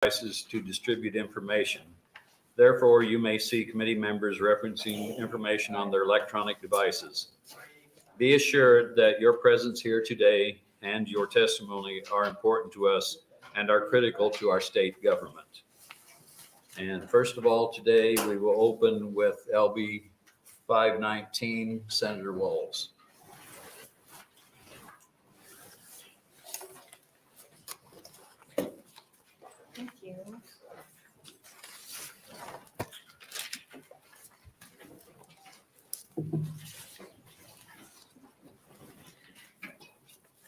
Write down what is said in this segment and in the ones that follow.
devices to distribute information. Therefore, you may see committee members referencing information on their electronic devices. Be assured that your presence here today and your testimony are important to us and are critical to our state government. And first of all, today we will open with LB 519, Senator Walz. Thank you.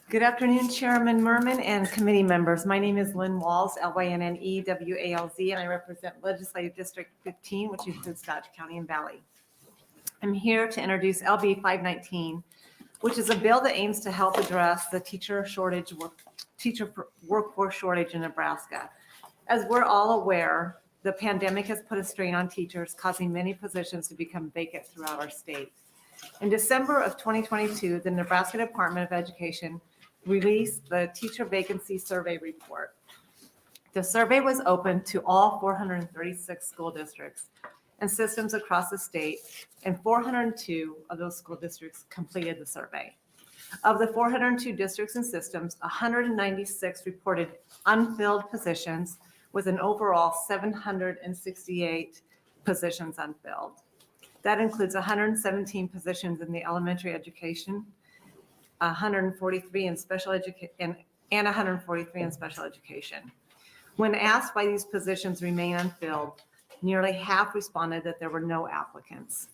Good afternoon, Chairman Merman and committee members. My name is Lynn Walz, L-Y-N-N-E-W-A-L-Z, and I represent Legislative District 15, which includes Dodge County and Valley. I'm here to introduce LB 519, which is a bill that aims to help address the teacher workforce shortage in Nebraska. As we're all aware, the pandemic has put a strain on teachers, causing many positions to become vacant throughout our state. In December of 2022, the Nebraska Department of Education released the Teacher Vacancy Survey Report. The survey was open to all 436 school districts and systems across the state, and 402 of those school districts completed the survey. Of the 402 districts and systems, 196 reported unfilled positions, with an overall 768 positions unfilled. That includes 117 positions in the elementary education, 143 in special education, and 143 in special education. When asked why these positions remain unfilled, nearly half responded that there were no applicants.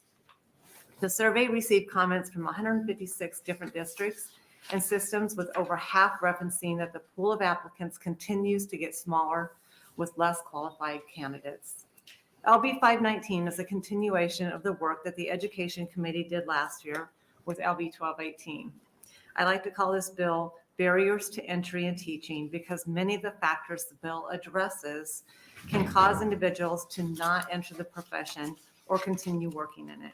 The survey received comments from 156 different districts and systems, with over half referencing that the pool of applicants continues to get smaller with less qualified candidates. LB 519 is a continuation of the work that the Education Committee did last year with LB 1218. I like to call this bill Barriers to Entry in Teaching, because many of the factors the bill addresses can cause individuals to not enter the profession or continue working in it.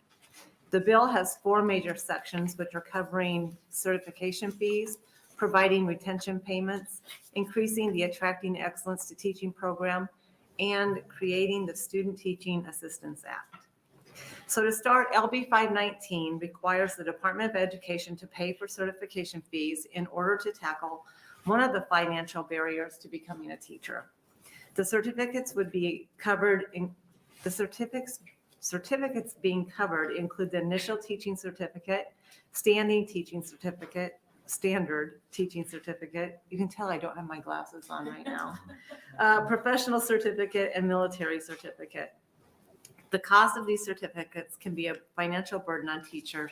The bill has 4 major sections, which are covering certification fees, providing retention payments, increasing the Attracting Excellence to Teaching program, and creating the Student Teaching Assistance Act. So to start, LB 519 requires the Department of Education to pay for certification fees in order to tackle one of the financial barriers to becoming a teacher. The certificates would be covered in the certificates being covered include the initial teaching certificate, standing teaching certificate, standard teaching certificate. You can tell I don't have my glasses on right now. Professional certificate and military certificate. The cost of these certificates can be a financial burden on teachers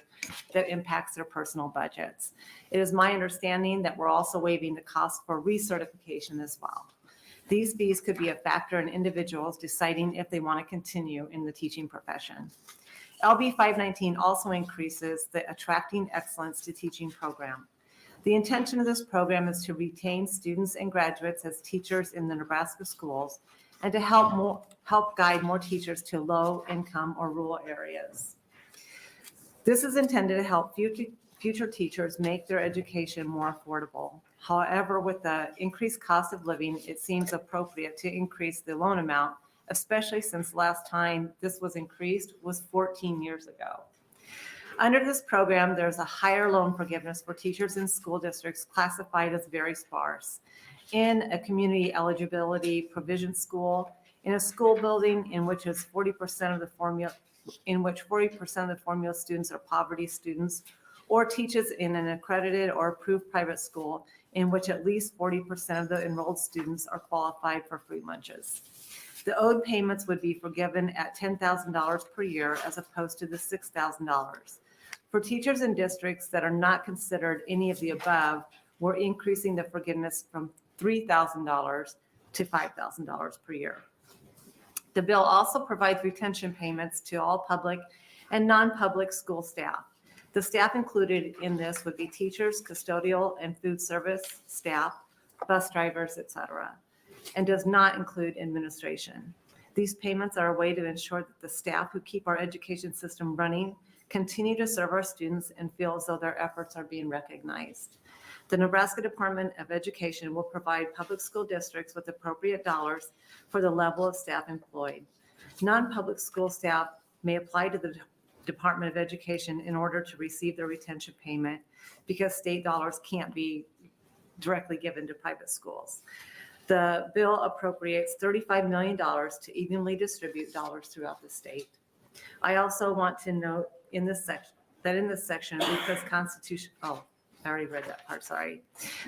that impacts their personal budgets. It is my understanding that we're also waiving the cost for recertification as well. These fees could be a factor in individuals deciding if they want to continue in the teaching profession. LB 519 also increases the Attracting Excellence to Teaching program. The intention of this program is to retain students and graduates as teachers in the Nebraska schools and to help guide more teachers to low-income or rural areas. This is intended to help future teachers make their education more affordable. However, with the increased cost of living, it seems appropriate to increase the loan amount, especially since last time this was increased was 14 years ago. Under this program, there's a higher loan forgiveness for teachers in school districts classified as very sparse, in a community eligibility provision school, in a school building in which 40% of the formula students are poverty students, or teaches in an accredited or approved private school in which at least 40% of the enrolled students are qualified for free lunches. The owed payments would be forgiven at $10,000 per year as opposed to the $6,000. For teachers in districts that are not considered any of the above, we're increasing the forgiveness from $3,000 to $5,000 per year. The bill also provides retention payments to all public and non-public school staff. The staff included in this would be teachers, custodial and food service staff, bus drivers, etc., and does not include administration. These payments are a way to ensure that the staff who keep our education system running continue to serve our students and feel as though their efforts are being recognized. The Nebraska Department of Education will provide public school districts with appropriate dollars for the level of staff employed. Non-public school staff may apply to the Department of Education in order to receive their retention payment because state dollars can't be directly given to private schools. The bill appropriates $35 million to evenly distribute dollars throughout the state. I also want to note in this section, because Constitution, oh, I already read that part, sorry.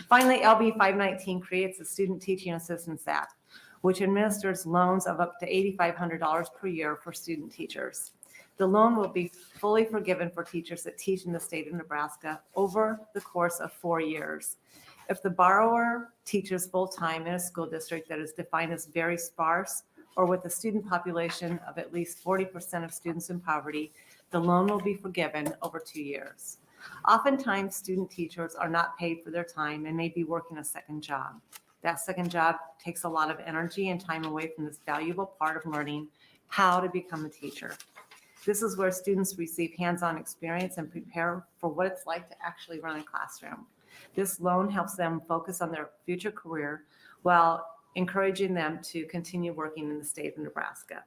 Finally, LB 519 creates the Student Teaching Assistance Act, which administers loans of up to $8,500 per year for student teachers. The loan will be fully forgiven for teachers that teach in the state of Nebraska over the course of 4 years. If the borrower teaches full-time in a school district that is defined as very sparse or with a student population of at least 40% of students in poverty, the loan will be forgiven over 2 years. Oftentimes, student teachers are not paid for their time and may be working a second job. That second job takes a lot of energy and time away from this valuable part of learning how to become a teacher. This is where students receive hands-on experience and prepare for what it's like to actually run a classroom. This loan helps them focus on their future career while encouraging them to continue working in the state of Nebraska.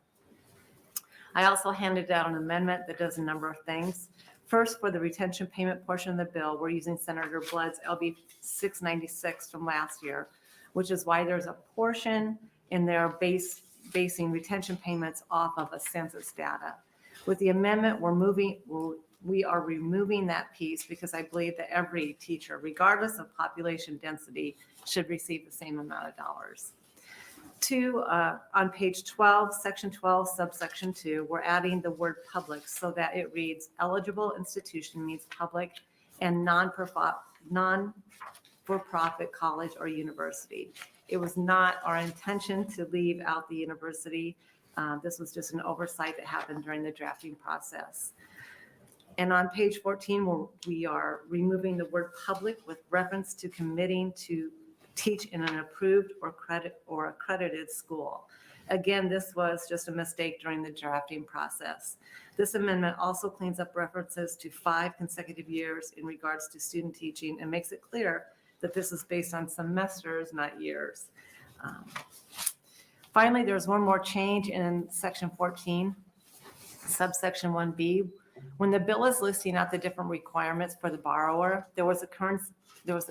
I also handed out an amendment that does a number of things. First, for the retention payment portion of the bill, we're using Senator Blood's LB 696 from last year, which is why there's a portion in there basing retention payments off of a census data. With the amendment, we are removing that piece because I believe that every teacher, regardless of population density, should receive the same amount of dollars. Two, on page 12, section 12, subsection 2, we're adding the word public so that it reads eligible institution means public and non-for-profit college or university. It was not our intention to leave out the university. This was just an oversight that happened during the drafting process. And on page 14, we are removing the word public with reference to committing to teach in an approved or accredited school. Again, this was just a mistake during the drafting process. This amendment also cleans up references to 5 consecutive years in regards to student teaching and makes it clear that this is based on semesters, not years. Finally, there's one more change in section 14, subsection 1B. When the bill is listing out the different requirements for the borrower, there was a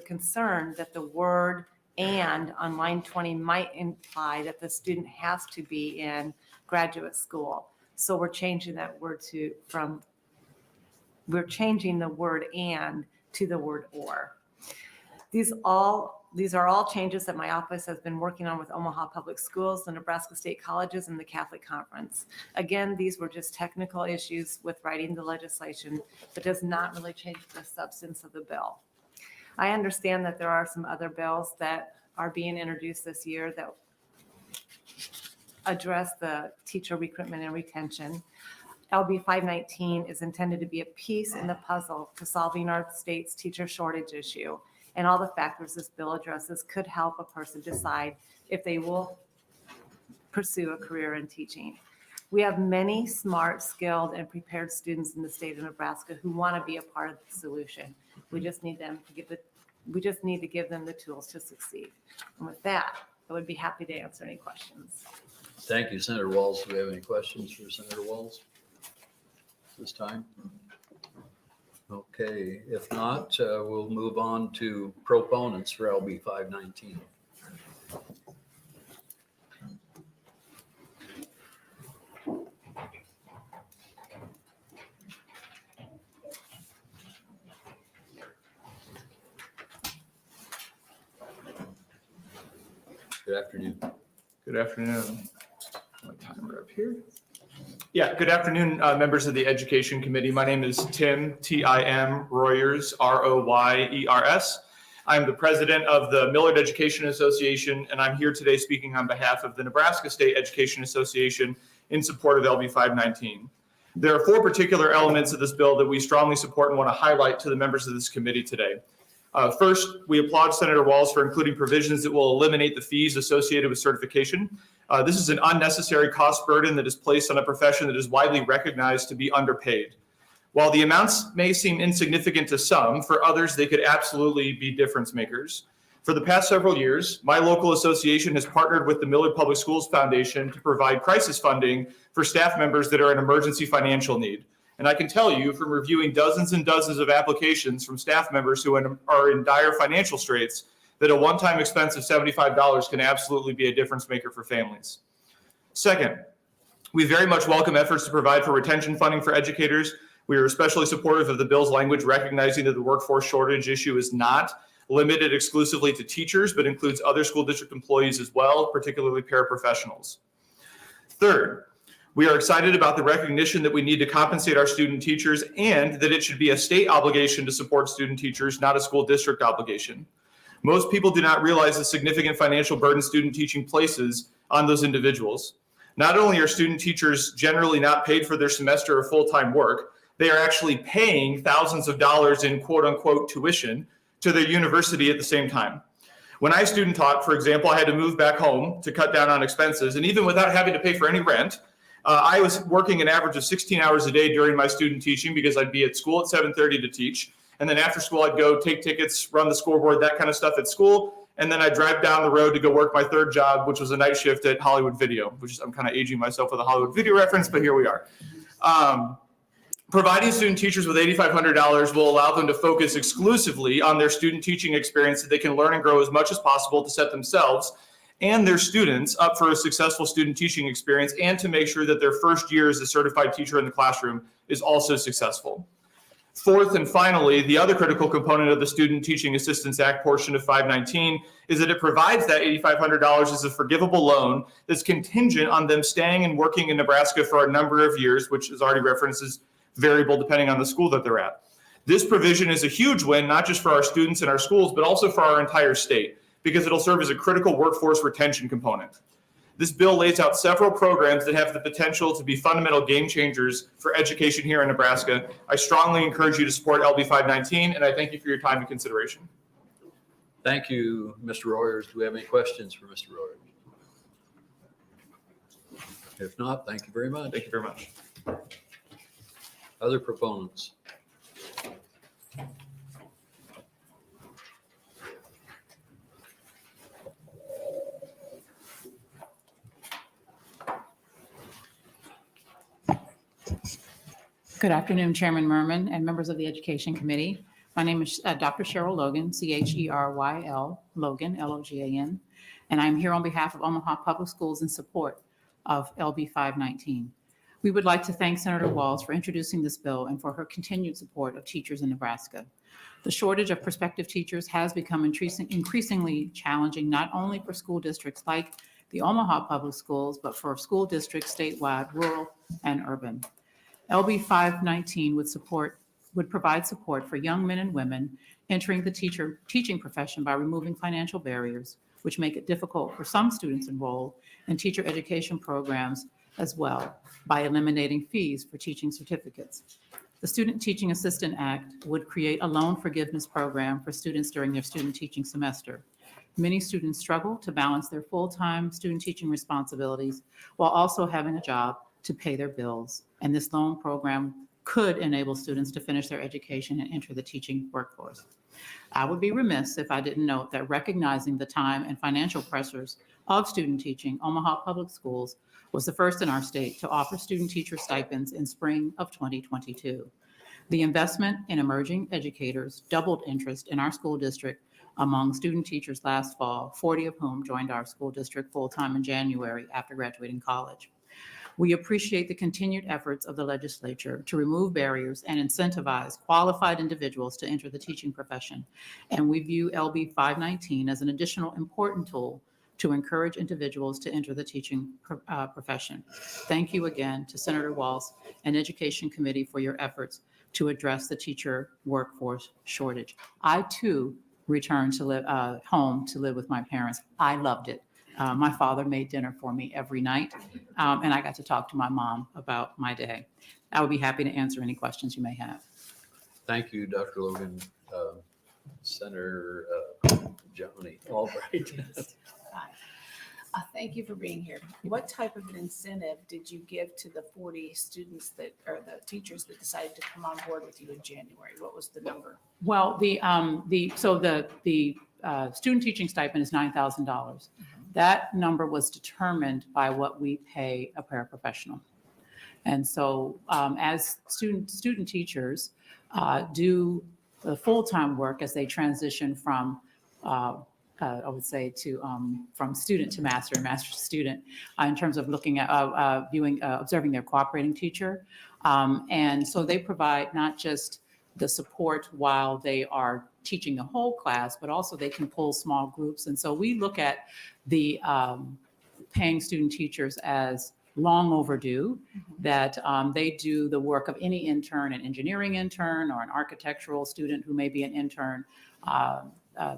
concern that the word "and" on line 20 might imply that the student has to be in graduate school. So we're changing that word we're changing the word "and" to the word "or." These are all changes that my office has been working on with Omaha Public Schools, the Nebraska State Colleges, and the Catholic Conference. Again, these were just technical issues with writing the legislation, but does not really change the substance of the bill. I understand that there are some other bills that are being introduced this year that address the teacher recruitment and retention. LB 519 is intended to be a piece in the puzzle to solving our state's teacher shortage issue. And all the factors this bill addresses could help a person decide if they will pursue a career in teaching. We have many smart, skilled, and prepared students in the state of Nebraska who want to be a part of the solution. We just need to give them the tools to succeed. And with that, I would be happy to answer any questions. Thank you, Senator Walz. Do we have any questions for Senator Walz this time? Okay, if not, we'll move on to proponents for LB 519. Good afternoon. Good afternoon. My timer up here. Yeah, good afternoon, members of the Education Committee. My name is Tim, T-I-M, Royers, R-O-Y-E-R-S. I'm the president of the Millard Education Association, and I'm here today speaking on behalf of the Nebraska State Education Association in support of LB 519. There are 4 particular elements of this bill that we strongly support and want to highlight to the members of this committee today. First, we applaud Senator Walz for including provisions that will eliminate the fees associated with certification. This is an unnecessary cost burden that is placed on a profession that is widely recognized to be underpaid. While the amounts may seem insignificant to some, for others, they could absolutely be difference makers. For the past several years, my local association has partnered with the Millard Public Schools Foundation to provide crisis funding for staff members that are in emergency financial need. And I can tell you from reviewing dozens and dozens of applications from staff members who are in dire financial straits that a one-time expense of $75 can absolutely be a difference maker for families. Second, we very much welcome efforts to provide for retention funding for educators. We are especially supportive of the bill's language, recognizing that the workforce shortage issue is not limited exclusively to teachers, but includes other school district employees as well, particularly paraprofessionals. Third, we are excited about the recognition that we need to compensate our student teachers and that it should be a state obligation to support student teachers, not a school district obligation. Most people do not realize the significant financial burden student teaching places on those individuals. Not only are student teachers generally not paid for their semester of full-time work, they are actually paying thousands of dollars in quote-unquote tuition to their university at the same time. When I student taught, for example, I had to move back home to cut down on expenses, and even without having to pay for any rent, I was working an average of 16 hours a day during my student teaching because I'd be at school at 7:30 to teach. And then after school, I'd go take tickets, run the scoreboard, that kind of stuff at school. And then I'd drive down the road to go work my third job, which was a night shift at Hollywood Video, which is, I'm kind of aging myself with a Hollywood Video reference, but here we are. Providing student teachers with $8,500 will allow them to focus exclusively on their student teaching experience so they can learn and grow as much as possible to set themselves and their students up for a successful student teaching experience and to make sure that their first year as a certified teacher in the classroom is also successful. Fourth and finally, the other critical component of the Student Teaching Assistance Act portion of 519 is that it provides that $8,500 as a forgivable loan that's contingent on them staying and working in Nebraska for a number of years, which is already referenced as variable depending on the school that they're at. This provision is a huge win, not just for our students and our schools, but also for our entire state, because it'll serve as a critical workforce retention component. This bill lays out several programs that have the potential to be fundamental game changers for education here in Nebraska. I strongly encourage you to support LB 519, and I thank you for your time and consideration. Thank you, Mr. Royers. Do we have any questions for Mr. Royers? If not, thank you very much. Thank you very much. Other proponents? Good afternoon, Chairman Merman and members of the Education Committee. My name is Dr. Cheryl Logan, Cheryl Logan, Logan, and I'm here on behalf of Omaha Public Schools in support of LB 519. We would like to thank Senator Walz for introducing this bill and for her continued support of teachers in Nebraska. The shortage of prospective teachers has become increasingly challenging, not only for school districts like the Omaha Public Schools, but for school districts statewide, rural, and urban. LB 519 would provide support for young men and women entering the teaching profession by removing financial barriers, which make it difficult for some students enrolled in teacher education programs as well, by eliminating fees for teaching certificates. The Student Teaching Assistant Act would create a loan forgiveness program for students during their student teaching semester. Many students struggle to balance their full-time student teaching responsibilities while also having a job to pay their bills. And this loan program could enable students to finish their education and enter the teaching workforce. I would be remiss if I didn't note that recognizing the time and financial pressures of student teaching, Omaha Public Schools was the first in our state to offer student teacher stipends in spring of 2022. The investment in emerging educators doubled interest in our school district among student teachers last fall, 40 of whom joined our school district full-time in January after graduating college. We appreciate the continued efforts of the legislature to remove barriers and incentivize qualified individuals to enter the teaching profession. And we view LB 519 as an additional important tool to encourage individuals to enter the teaching profession. Thank you again to Senator Walz and Education Committee for your efforts to address the teacher workforce shortage. I too returned to live home to live with my parents. I loved it. My father made dinner for me every night, and I got to talk to my mom about my day. I would be happy to answer any questions you may have. Thank you, Dr. Logan. Senator Johnny Albright. Thank you for being here. What type of an incentive did you give to the 40 students that, or the teachers that decided to come on board with you in January? What was the number? Well, the student teaching stipend is $9,000. That number was determined by what we pay a paraprofessional. And so as student teachers do the full-time work as they transition from I would say from student to master and master to student in terms of looking at observing their cooperating teacher. And so they provide not just the support while they are teaching the whole class, but also they can pull small groups. And so we look at the paying student teachers as long overdue, that they do the work of any intern, an engineering intern or an architectural student who may be an intern,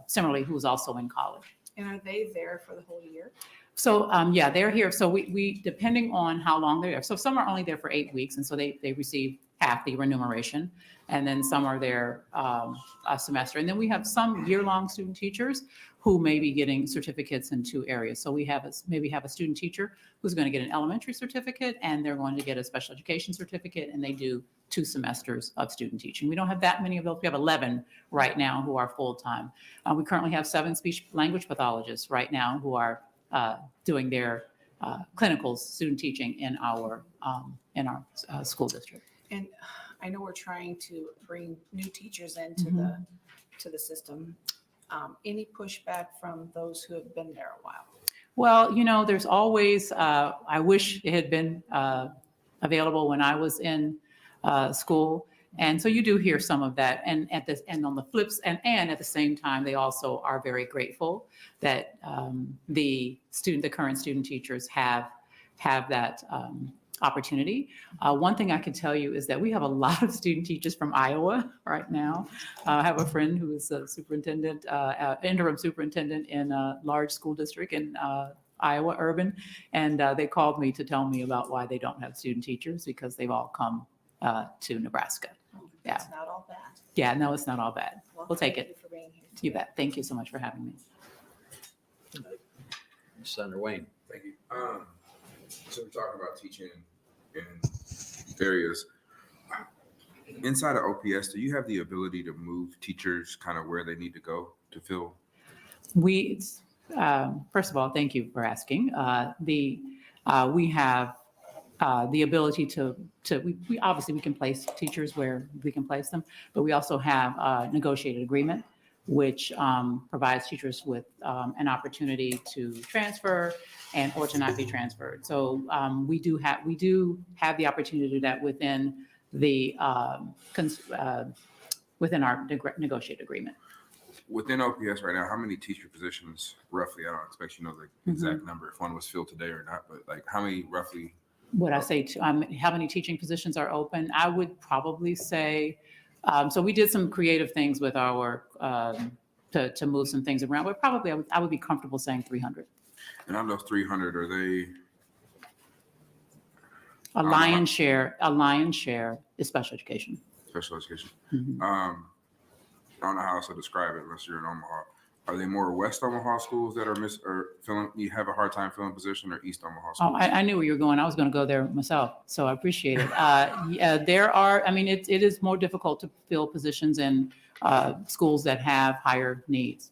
similarly, who's also in college. And are they there for the whole year? So, yeah, they're here. So we, depending on how long they're there. So some are only there for 8 weeks, and so they receive half the remuneration. And then some are there a semester. And then we have some year-long student teachers who may be getting certificates in 2 areas. So we have maybe have a student teacher who's going to get an elementary certificate, and they're going to get a special education certificate, and they do 2 semesters of student teaching. We don't have that many of those. We have 11 right now who are full-time. We currently have 7 speech language pathologists right now who are doing their clinical student teaching in our school district. And I know we're trying to bring new teachers into the system. Any pushback from those who have been there a while? Well, you know, there's always, I wish it had been available when I was in school. And so you do hear some of that. And on the flips, and at the same time, they also are very grateful that the current student teachers have that opportunity. One thing I can tell you is that we have a lot of student teachers from Iowa right now. I have a friend who is a superintendent, interim superintendent in a large school district in Iowa, urban. And they called me to tell me about why they don't have student teachers, because they've all come to Nebraska. It's not all bad. Yeah, no, it's not all bad. Well, We'll take thank it. you for being here today. You bet. Thank you so much for having me. Senator Wayne. Thank you. So we're talking about teaching in areas. Inside of OPS, do you have the ability to move teachers kind of where they need to go to fill? First of all, thank you for asking. We have the ability we obviously can place teachers where we can place them, but we also have a negotiated agreement, which provides teachers with an opportunity to transfer or to not be transferred. So we do have the opportunity to do that within within our negotiated agreement. Within OPS right now, how many teacher positions roughly? I don't expect you to know the exact number if one was filled today or not, but like how many roughly? Would I say how many teaching positions are open? I would probably say, so we did some creative things with our, to move some things around, but probably I would be comfortable saying 300. And on those 300, are they? A lion's share is special education. Special education. Mhm. I don't know how else to describe it unless you're in Omaha. Are they more West Omaha schools that are filling? You have a hard time filling position, or East Omaha schools? Oh, I knew where you were going. I was going to go there myself, so I appreciate it. Yeah, there are. I mean, it is more difficult to fill positions in schools that have higher needs,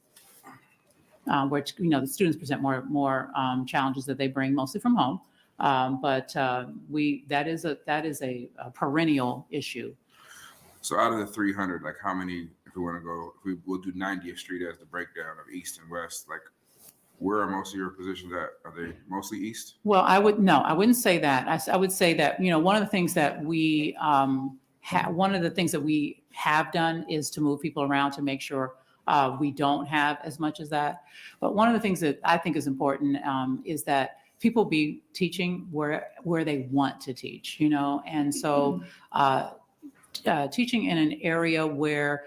which the students present more challenges that they bring mostly from home. But that is a perennial issue. So out of the 300, like how many, if we want to go, we'll do 90th Street as the breakdown of East and West, like where are most of your positions at? Are they mostly East? Well, I wouldn't say that. I would say that, one of the things that we have done is to move people around to make sure we don't have as much as that. But one of the things that I think is important is that people be teaching where they want to teach, and so teaching in an area where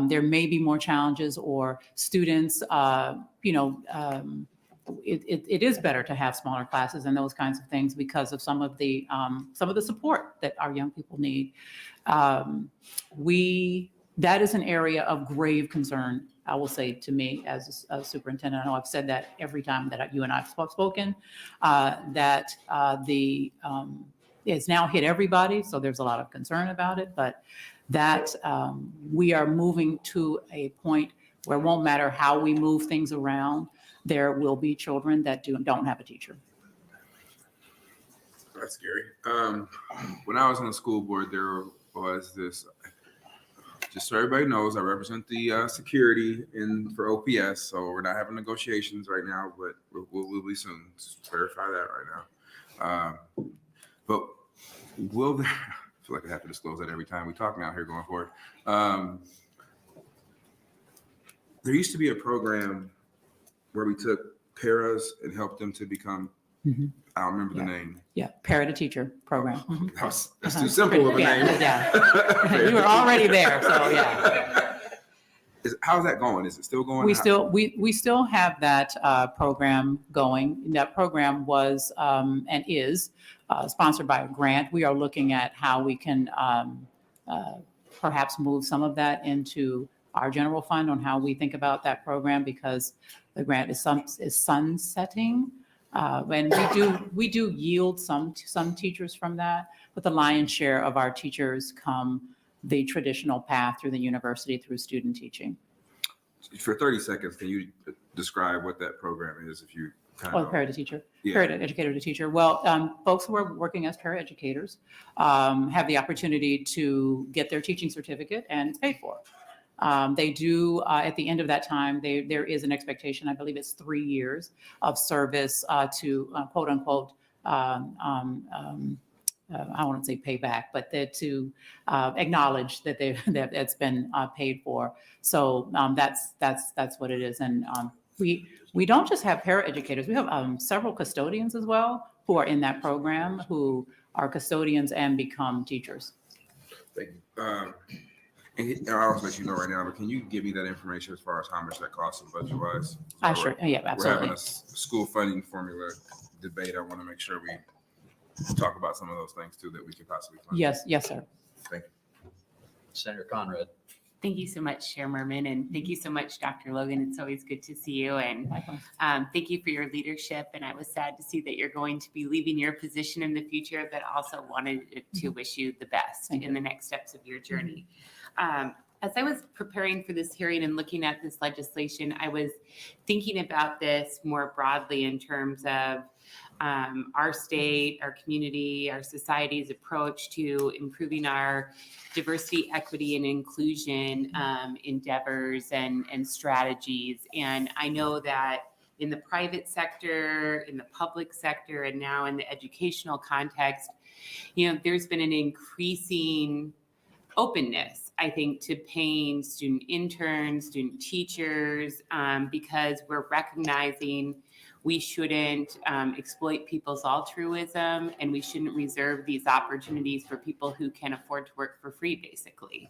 there may be more challenges or students, it is better to have smaller classes and those kinds of things because of some of the support that our young people need. That is an area of grave concern I will say to me as a superintendent, I know I've said that every time that you and I have spoken, that it's now hit everybody, so there's a lot of concern about it, but that we are moving to a point where it won't matter how we move things around, there will be children that don't have a teacher. That's scary. When I was on the school board, there was this, just so everybody knows, I represent the security for OPS, so we're not having negotiations right now, but we'll be soon. Just verify that right now. But will there, I feel like I have to disclose that every time we talk now here going forward. There used to be a program where we took paras and helped them to become, I don't remember the name. Yeah, parent to teacher program. That's too simple of a name. Yeah. You were already there, so yeah. How's that going? Is it still going? We still have that program going. That program was and is sponsored by a grant. We are looking at how we can perhaps move some of that into our general fund on how we think about that program, because the grant is sunsetting. And we do yield some teachers from that, but the lion's share of our teachers come the traditional path through the university through student teaching. For 30 seconds, can you describe what that program is? If you kind of Parent to teacher, Yeah. parent educator to teacher. Well, folks who are working as paraeducators have the opportunity to get their teaching certificate, and it's paid for. They do, at the end of that time, there is an expectation, I believe it's 3 years of service to quote unquote, I won't say pay back, but to acknowledge that it's been paid for. So that's what it is. And we don't just have paraeducators, we have several custodians as well who are in that program, who are custodians and become teachers. Thank you. And I'll let you know right now, but can you give me that information as far as how much that costs budget wise? Sure, yeah, We're absolutely. having a school funding formula debate. I want to make sure we talk about some of those things too that we could possibly fund. Yes, sir. Thank you. Senator Conrad. Thank you so much, Chair Merman, and thank you so much, Dr. Logan. It's always good to see you, and thank you for your leadership. And I was sad to see that you're going to be leaving your position in the future, but also wanted to wish you the best in the next steps of your journey. As I was preparing for this hearing and looking at this legislation, I was thinking about this more broadly in terms of our state, our community, our society's approach to improving our diversity, equity, and inclusion endeavors and strategies. And I know that in the private sector, in the public sector, and now in the educational context, there's been an increasing openness, I think, to paying student interns, student teachers, because we're recognizing we shouldn't exploit people's altruism, and we shouldn't reserve these opportunities for people who can afford to work for free, basically.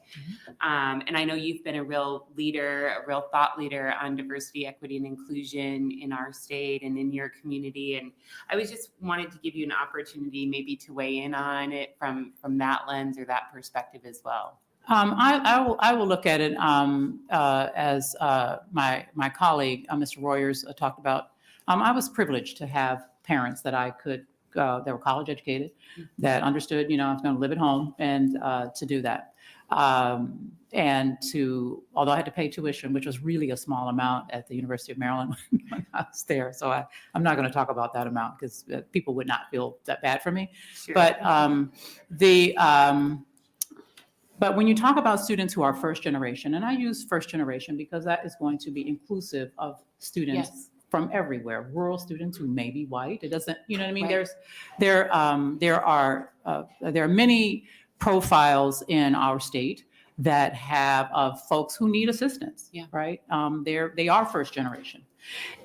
And I know you've been a real leader, a real thought leader on diversity, equity, and inclusion in our state and in your community. And I was just wanted to give you an opportunity maybe to weigh in on it from that lens or that perspective as well. I will look at it as my colleague, Mr. Royers, talked about. I was privileged to have parents that I could, that were college educated, that understood, I was going to live at home and to do that. And although I had to pay tuition, which was really a small amount at the University of Maryland when I was there. So I'm not going to talk about that amount because people would not feel that bad for me. Sure. But but when you talk about students who are first generation, and I use first generation because that is going to be inclusive of students Yes. from everywhere, rural students who may be white. It doesn't, you know what I mean? Right. There are many profiles in our state that have of folks who need assistance, Yeah. right? They are first generation.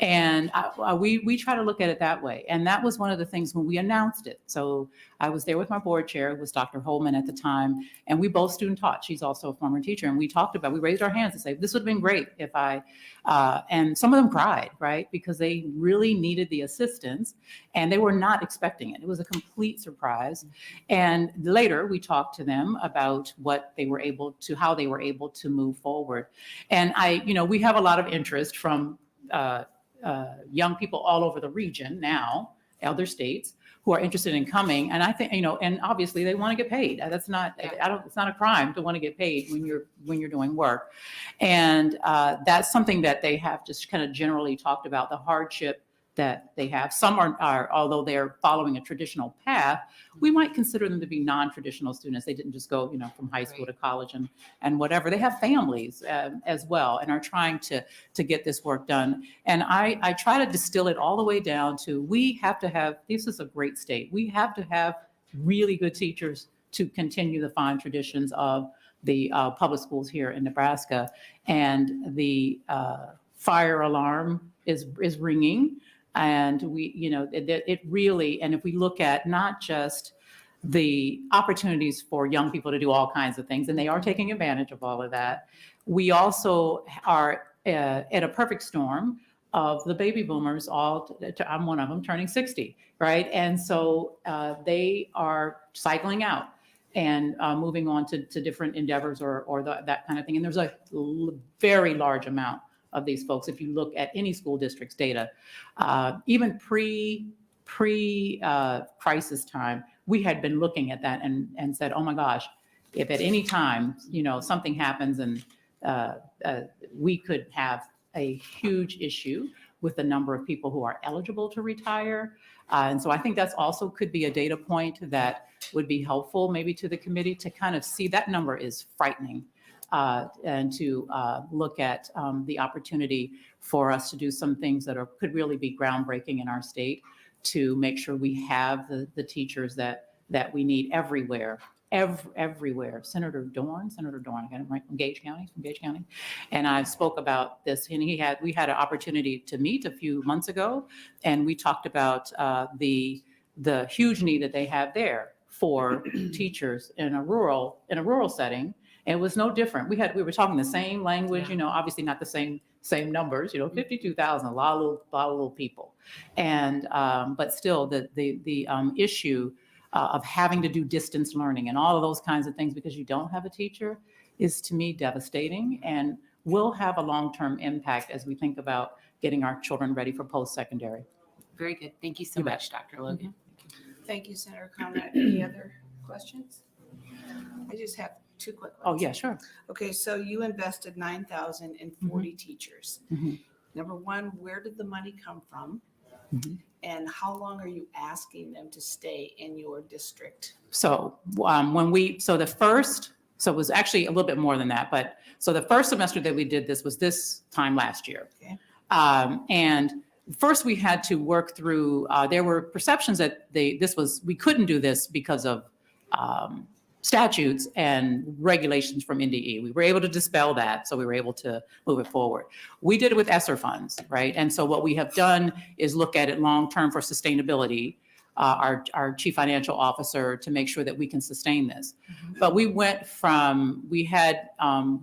And we try to look at it that way. And that was one of the things when we announced it. So I was there with my board chair, it was Dr. Holman at the time, and we both student taught. She's also a former teacher. And we talked about, we raised our hands and said, this would have been great if and some of them cried, right? Because they really needed the assistance and they were not expecting it. It was a complete surprise. And later we talked to them about how they were able to move forward. And we have a lot of interest from young people all over the region now, other states, who are interested in coming. And I think, and obviously they want to get paid. It's not a crime to want to get paid when you're doing work. And that's something that they have just kind of generally talked about, the hardship that they have. Some are, although they're following a traditional path, we might consider them to be non-traditional students. They didn't just go, from high school to college and whatever. They have families as well and are trying to get this work done. And I try to distill it all the way down to, we have to have, this is a great state. We have to have really good teachers to continue the fine traditions of the public schools here in Nebraska. And the fire alarm is ringing. And it really, and if we look at not just the opportunities for young people to do all kinds of things, and they are taking advantage of all of that, we also are at a perfect storm of the baby boomers, I'm one of them, turning 60, right? And so they are cycling out and moving on to different endeavors or that kind of thing. And there's a very large amount of these folks. If you look at any school district's data, even pre crisis time, we had been looking at that and said, oh my gosh, if at any time, something happens and we could have a huge issue with the number of people who are eligible to retire. And so I think that's also could be a data point that would be helpful maybe to the committee to kind of see. That number is frightening. And to look at the opportunity for us to do some things that could really be groundbreaking in our state to make sure we have the teachers that we need everywhere. Everywhere. Senator Dorn, I got him right from Gage County, and I spoke about this, and we had an opportunity to meet a few months ago, and we talked about the huge need that they have there for teachers in a rural setting. And it was no different. We were talking the same language, obviously not the same numbers, 52,000, a lot of little people. And, but still the issue of having to do distance learning and all of those kinds of things because you don't have a teacher is, to me, devastating and will have a long-term impact as we think about getting our children ready for post-secondary. Very good. Thank you so much, Dr. Logan. Thank you, Senator Conrad. Any other questions? I just have two quick ones. Oh, yeah, sure. Okay, so you invested $9,000 in 40 teachers. Mhm. Number one, where did the money come from? Mhm. And how long are you asking them to stay in your district? So it was actually a little bit more than that, but so the first semester that we did this was this time last year. Okay. And first we had to work through, there were perceptions that we couldn't do this because of statutes and regulations from NDE. We were able to dispel that, so we were able to move it forward. We did it with ESSER funds, right? And so what we have done is look at it long-term for sustainability, our chief financial officer, to make sure that we can sustain this. But we had a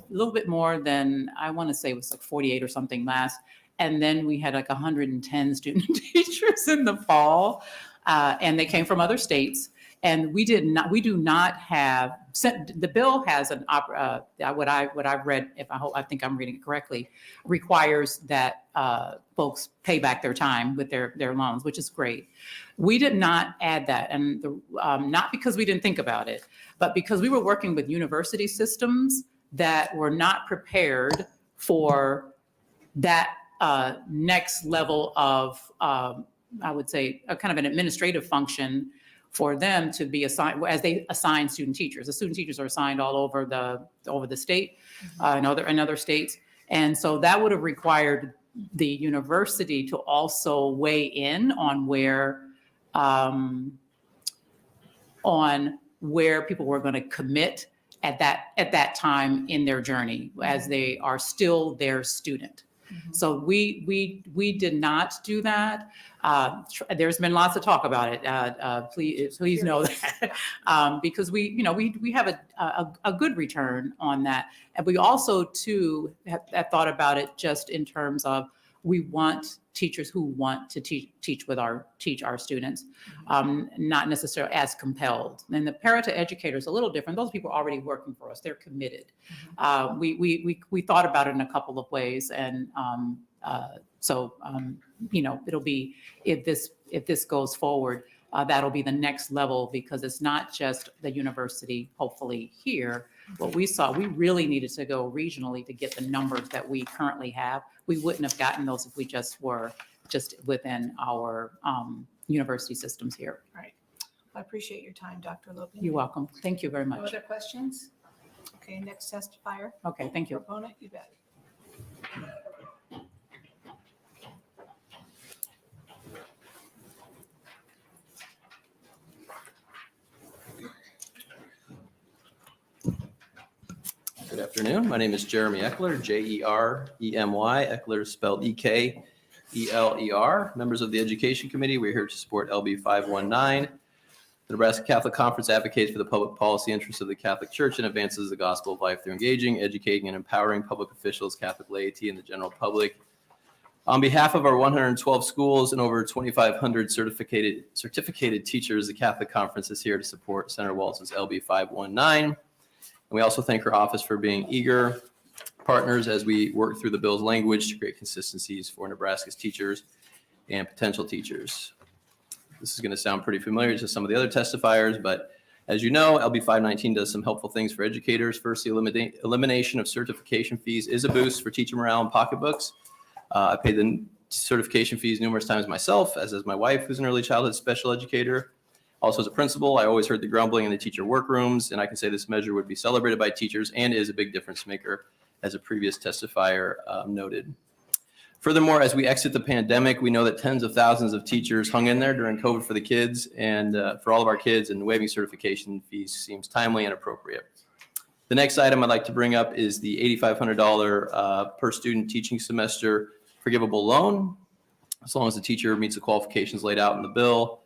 little bit more than, I want to say it was like 48 or something last, and then we had like 110 student teachers in the fall, and they came from other states. And we do not have, the bill has what I've read, I think I'm reading it correctly, requires that folks pay back their time with their loans, which is great. We did not add that, and not because we didn't think about it, but because we were working with university systems that were not prepared for that next level of, I would say, a kind of an administrative function for them to be assigned as they assign student teachers. The student teachers are assigned all over the state, in other states. And so that would have required the university to also weigh in on where people were going to commit at that time in their journey as they are still their student. So we did not do that. There's been lots of talk about it. Please know that because we have a good return on that, and we also too have thought about it just in terms of we want teachers who want to teach our students, not necessarily as compelled. And the parent educator is a little different. Those people are already working for us; they're committed. We thought about it in a couple of ways, and it'll be if this goes forward, that'll be the next level because it's not just the university. Hopefully here, what we saw, we really needed to go regionally to get the numbers that we currently have. We wouldn't have gotten those if we were within our university systems here. Right. I appreciate your time, Dr. Logan. You're welcome. Thank you very No much. other questions? Okay, next testifier. Okay, thank you. Proponent, you bet. Good afternoon. My name is Jeremy Eckler, Jeremy. Eckler is spelled Ekler. Members of the Education Committee, we're here to support LB 519. The Nebraska Catholic Conference advocates for the public policy interests of the Catholic Church and advances the gospel of life through engaging, educating, and empowering public officials, Catholic laity, and the general public. On behalf of our 112 schools and over 2,500 certificated teachers, the Catholic Conference is here to support Senator Walz's LB 519. And we also thank her office for being eager partners as we work through the bill's language to create consistencies for Nebraska's teachers and potential teachers. This is going to sound pretty familiar to some of the other testifiers, but as you know, LB 519 does some helpful things for educators. First, the elimination of certification fees is a boost for teacher morale and pocketbooks. I paid the certification fees numerous times myself, as does my wife, who's an early childhood special educator. Also, as a principal, I always heard the grumbling in the teacher workrooms, and I can say this measure would be celebrated by teachers and is a big difference maker, as a previous testifier noted. Furthermore, as we exit the pandemic, we know that tens of thousands of teachers hung in there during COVID for the kids and for all of our kids, and waiving certification fees seems timely and appropriate. The next item I'd like to bring up is the $8,500 per student teaching semester forgivable loan, as long as the teacher meets the qualifications laid out in the bill.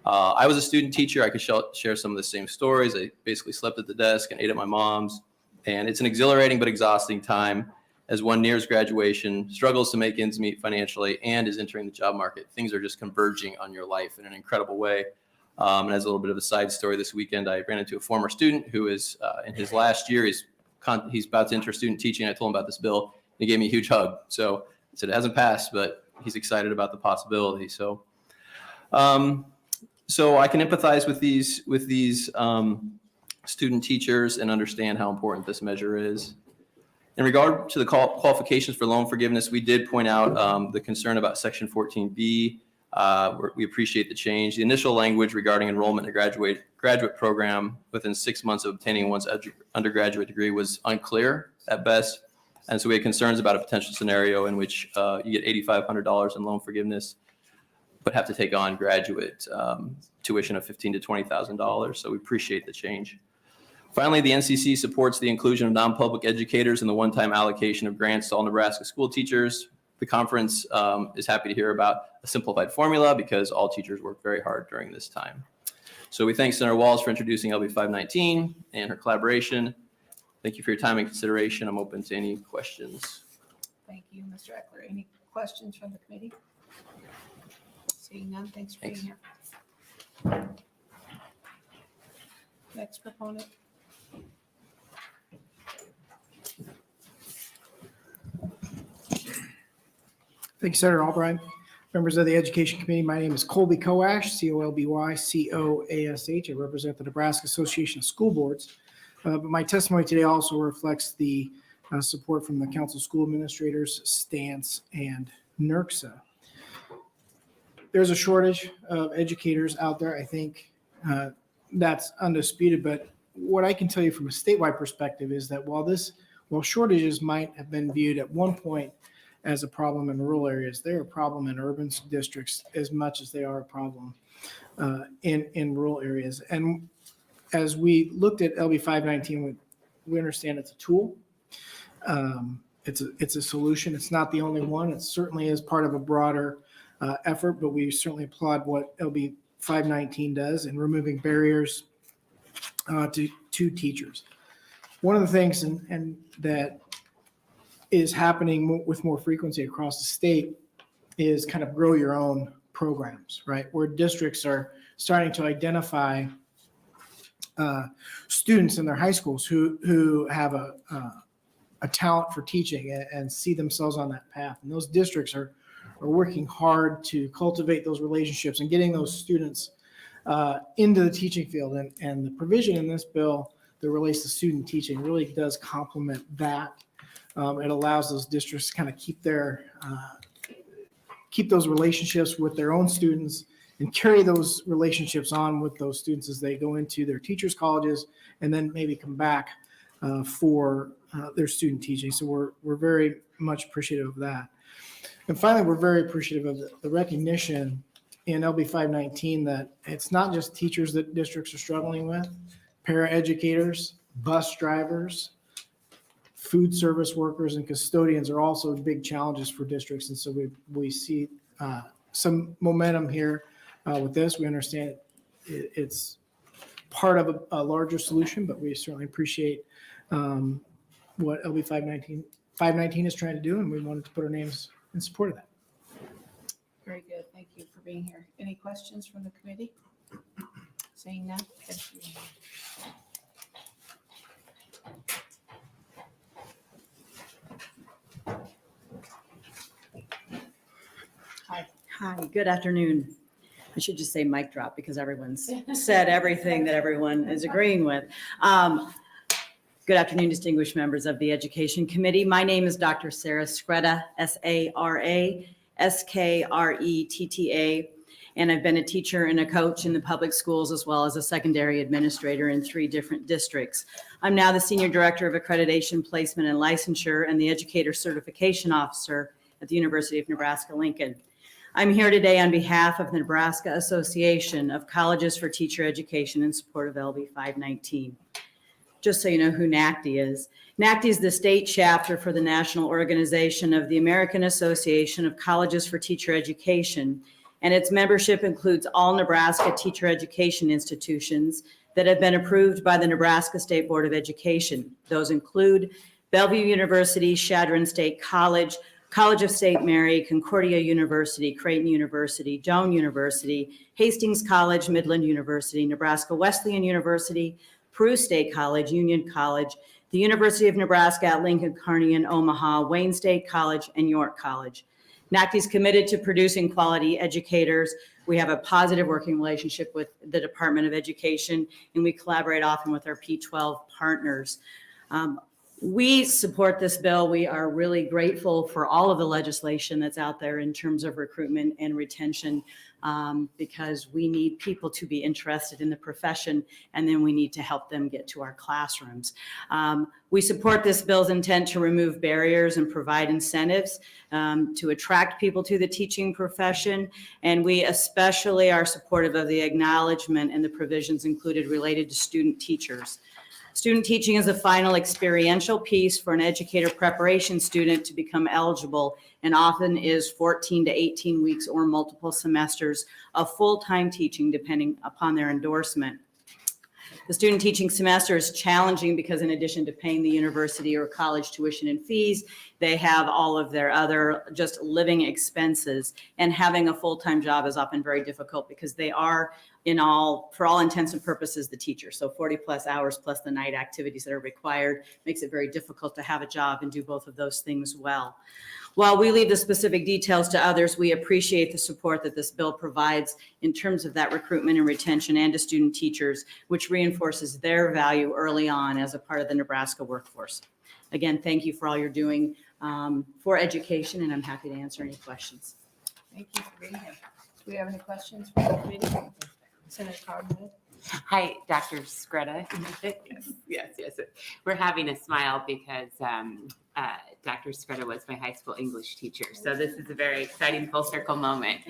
I was a student teacher. I could share some of the same stories. I basically slept at the desk and ate at my mom's. And it's an exhilarating but exhausting time as one nears graduation, struggles to make ends meet financially, and is entering the job market. Things are just converging on your life in an incredible way. And as a little bit of a side story, this weekend I ran into a former student who is in his last year. He's about to enter student teaching. I told him about this bill, and he gave me a huge hug. So I said it hasn't passed, but he's excited about the possibility. So I can empathize with these student teachers and understand how important this measure is. In regard to the qualifications for loan forgiveness, we did point out the concern about Section 14B. We appreciate the change. The initial language regarding enrollment in a graduate program within 6 months of obtaining one's undergraduate degree was unclear at best. And so we had concerns about a potential scenario in which you get $8,500 in loan forgiveness, but have to take on graduate tuition of $15,000 to $20,000. So we appreciate the change. Finally, the NCC supports the inclusion of non-public educators in the one-time allocation of grants to all Nebraska school teachers. The conference is happy to hear about a simplified formula because all teachers work very hard during this time. So we thank Senator Walz for introducing LB 519 and her collaboration. Thank you for your time and consideration. I'm open to any questions. Thank you, Mr. Eckler. Any questions from the committee? Seeing none, thanks for being here. Next proponent. Thank you, Senator Albright. Members of the Education Committee, my name is Colby Coash, C-O-L-B-Y, C-O-A-S-H. I represent the Nebraska Association of School Boards. But my testimony today also reflects the support from the Council of School Administrators, STANCE, and NERCSA. There's a shortage of educators out there. I think that's undisputed. But what I can tell you from a statewide perspective is that while shortages might have been viewed at one point as a problem in rural areas, they're a problem in urban districts as much as they are a problem in rural areas. And as we looked at LB 519, we understand it's a tool. it's a solution. It's not the only one. It certainly is part of a broader effort, but we certainly applaud what LB 519 does in removing barriers to teachers. One of the things and that is happening with more frequency across the state is kind of grow your own programs, right? Where districts are starting to identify students in their high schools who have a talent for teaching and see themselves on that path. And those districts are working hard to cultivate those relationships and getting those students into the teaching field. And the provision in this bill that relates to student teaching really does complement that. It allows those districts to kind of keep those relationships with their own students and carry those relationships on with those students as they go into their teachers' colleges and then maybe come back for their student teaching. So we're very much appreciative of that. And finally, we're very appreciative of the recognition in LB 519 that it's not just teachers that districts are struggling with. Paraeducators, bus drivers, food service workers, and custodians are also big challenges for districts. And so we see some momentum here with this. We understand it's part of a larger solution, but we certainly appreciate what LB 519 is trying to do, and we wanted to put our names in support of that. Very good. Thank you for being here. Any questions from the committee? Seeing none? Thank you. Hi, good afternoon. I should just say mic drop because everyone's said everything that everyone is agreeing with. Good afternoon, distinguished members of the Education Committee. My name is Dr. Sarah Skretta, S-A-R-A-S-K-R-E-T-T-A, and I've been a teacher and a coach in the public schools as well as a secondary administrator in 3 different districts. I'm now the Senior Director of Accreditation, Placement, and Licensure and the Educator Certification Officer at the University of Nebraska-Lincoln. I'm here today on behalf of the Nebraska Association of Colleges for Teacher Education in support of LB 519. Just so you know who NACTE is. NACTE is the state chapter for the National Organization of the American Association of Colleges for Teacher Education, and its membership includes all Nebraska teacher education institutions that have been approved by the Nebraska State Board of Education. Those include Bellevue University, Chadron State College, College of St. Mary, Concordia University, Creighton University, Doane University, Hastings College, Midland University, Nebraska Wesleyan University, Peru State College, Union College, the University of Nebraska at Lincoln, Kearney, and Omaha, Wayne State College, and York College. NACTE is committed to producing quality educators. We have a positive working relationship with the Department of Education, and we collaborate often with our P12 partners. We support this bill. We are really grateful for all of the legislation that's out there in terms of recruitment and retention because we need people to be interested in the profession, and then we need to help them get to our classrooms. We support this bill's intent to remove barriers and provide incentives to attract people to the teaching profession, and we especially are supportive of the acknowledgement and the provisions included related to student teachers. Student teaching is a final experiential piece for an educator preparation student to become eligible, and often is 14 to 18 weeks or multiple semesters of full-time teaching depending upon their endorsement. The student teaching semester is challenging because in addition to paying the university or college tuition and fees, they have all of their other just living expenses, and having a full-time job is often very difficult because they are for all intents and purposes, the teacher. So 40 plus hours plus the night activities that are required makes it very difficult to have a job and do both of those things well. While we leave the specific details to others, we appreciate the support that this bill provides in terms of that recruitment and retention and to student teachers, which reinforces their value early on as a part of the Nebraska workforce. Again, thank you for all you're doing for education, and I'm happy to answer any questions. Thank you for being here. Do we have any questions from the committee? Senator Cardinal. Hi, Dr. Skretta. Yes. We're having a smile because Dr. Skretta was my high school English teacher. So this is a very exciting full circle moment.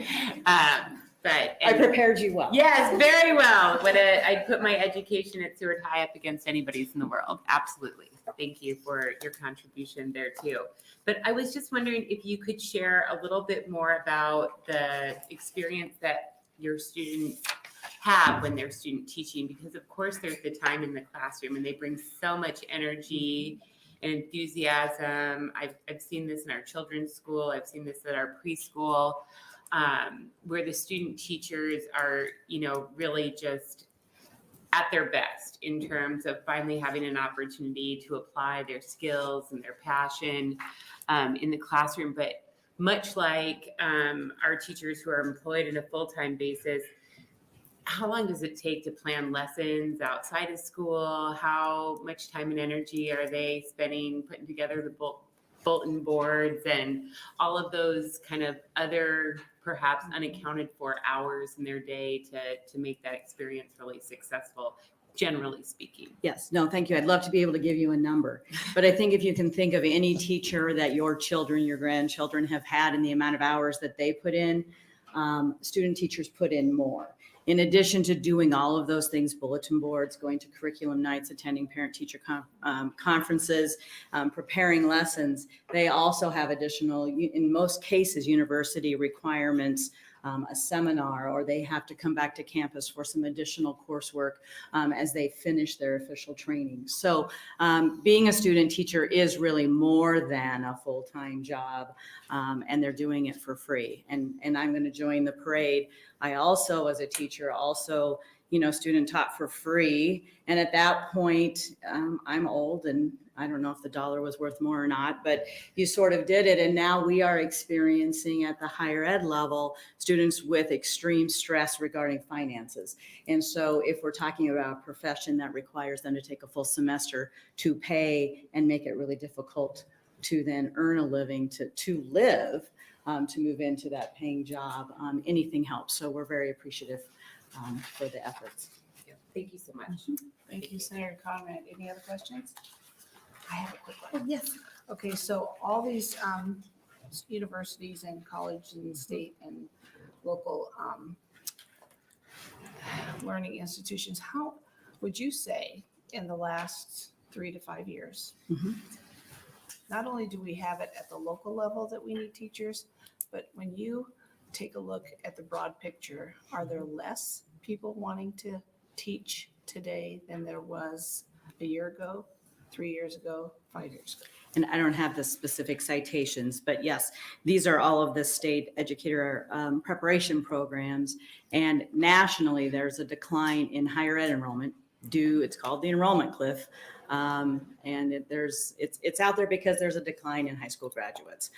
but. I prepared you well. Yes, very well. I'd put my education at Seward High up against anybody's in the world. Absolutely. Thank you for your contribution there too. But I was just wondering if you could share a little bit more about the experience that your students have when they're student teaching, because of course there's the time in the classroom and they bring so much energy and enthusiasm. I've seen this in our children's school. I've seen this at our preschool. Where the student teachers are, really just at their best in terms of finally having an opportunity to apply their skills and their passion in the classroom. But much like our teachers who are employed in a full-time basis, how long does it take to plan lessons outside of school? How much time and energy are they spending putting together the bulletin boards and all of those kind of other perhaps unaccounted for hours in their day to make that experience really successful, generally speaking? Yes, no, thank you. I'd love to be able to give you a number, but I think if you can think of any teacher that your children, your grandchildren have had and the amount of hours that they put in, student teachers put in more. In addition to doing all of those things, bulletin boards, going to curriculum nights, attending parent-teacher conferences, preparing lessons, they also have additional, in most cases, university requirements, a seminar, or they have to come back to campus for some additional coursework as they finish their official training. So being a student teacher is really more than a full-time job, and they're doing it for free. And I'm going to join the parade. I also, as a teacher, student taught for free. And at that point, I'm old and I don't know if the dollar was worth more or not, but you sort of did it. And now we are experiencing at the higher ed level, students with extreme stress regarding finances. And so if we're talking about a profession that requires them to take a full semester to pay and make it really difficult to then earn a living, to live, to move into that paying job, anything helps. So we're very appreciative for the efforts. Thank you so much. Thank you, Senator Conrad. Any other questions? I have a quick one. Yes. Okay, so all these universities and colleges and state and local learning institutions, how would you say in the last 3 to 5 years, not only do we have it at the local level that we need teachers, but when you take a look at the broad picture, are there less people wanting to teach today than there was a year ago, 3 years ago, 5 years ago? And I don't have the specific citations, but yes, these are all of the state educator preparation programs. And nationally, there's a decline in higher ed enrollment it's called the enrollment cliff. And it's out there because there's a decline in high school graduates.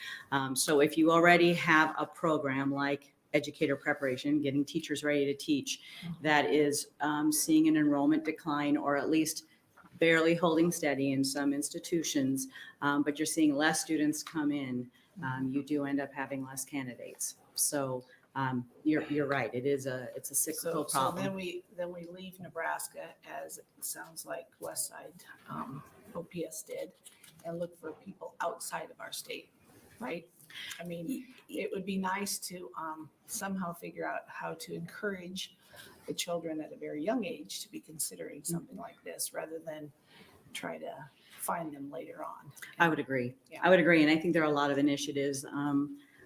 So if you already have a program like educator preparation, getting teachers ready to teach, that is seeing an enrollment decline or at least barely holding steady in some institutions, but you're seeing less students come in, you do end up having less candidates. So you're right. It's a cyclical problem. So then we leave Nebraska, as it sounds like West Side OPS did, and look for people outside of our state, right? I mean, it would be nice to somehow figure out how to encourage the children at a very young age to be considering something like this rather than try to find them later on. I would agree. Yeah. I would agree. And I think there are a lot of initiatives.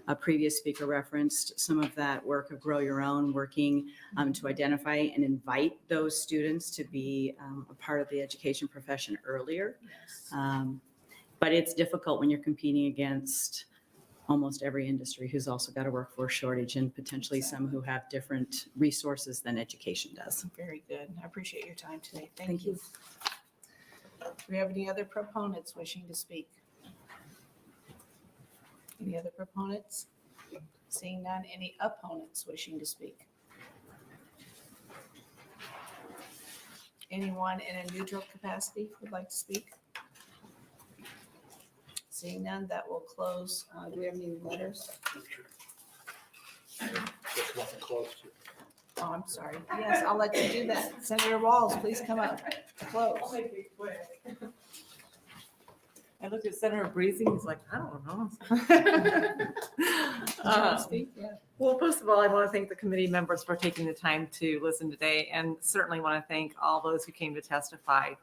A previous speaker referenced some of that work of Grow Your Own, working to identify and invite those students to be a part of the education profession earlier. Yes. But it's difficult when you're competing against almost every industry who's also got a workforce shortage and potentially some who have different resources than education does. Very good. I appreciate your time today. Thank Thank you. you. Do we have any other proponents wishing to speak? Any other proponents? Seeing none, any opponents wishing to speak? Anyone in a neutral capacity would like to speak? Seeing none, that will close. Do we have any letters? Oh, I'm sorry. Yes, I'll let you do that. Senator Walz, please come up. Close. I looked at Senator Breezy, he's like, I don't know. Speak, yeah. Well, first of all, I want to thank the committee members for taking the time to listen today, and certainly want to thank all those who came to testify.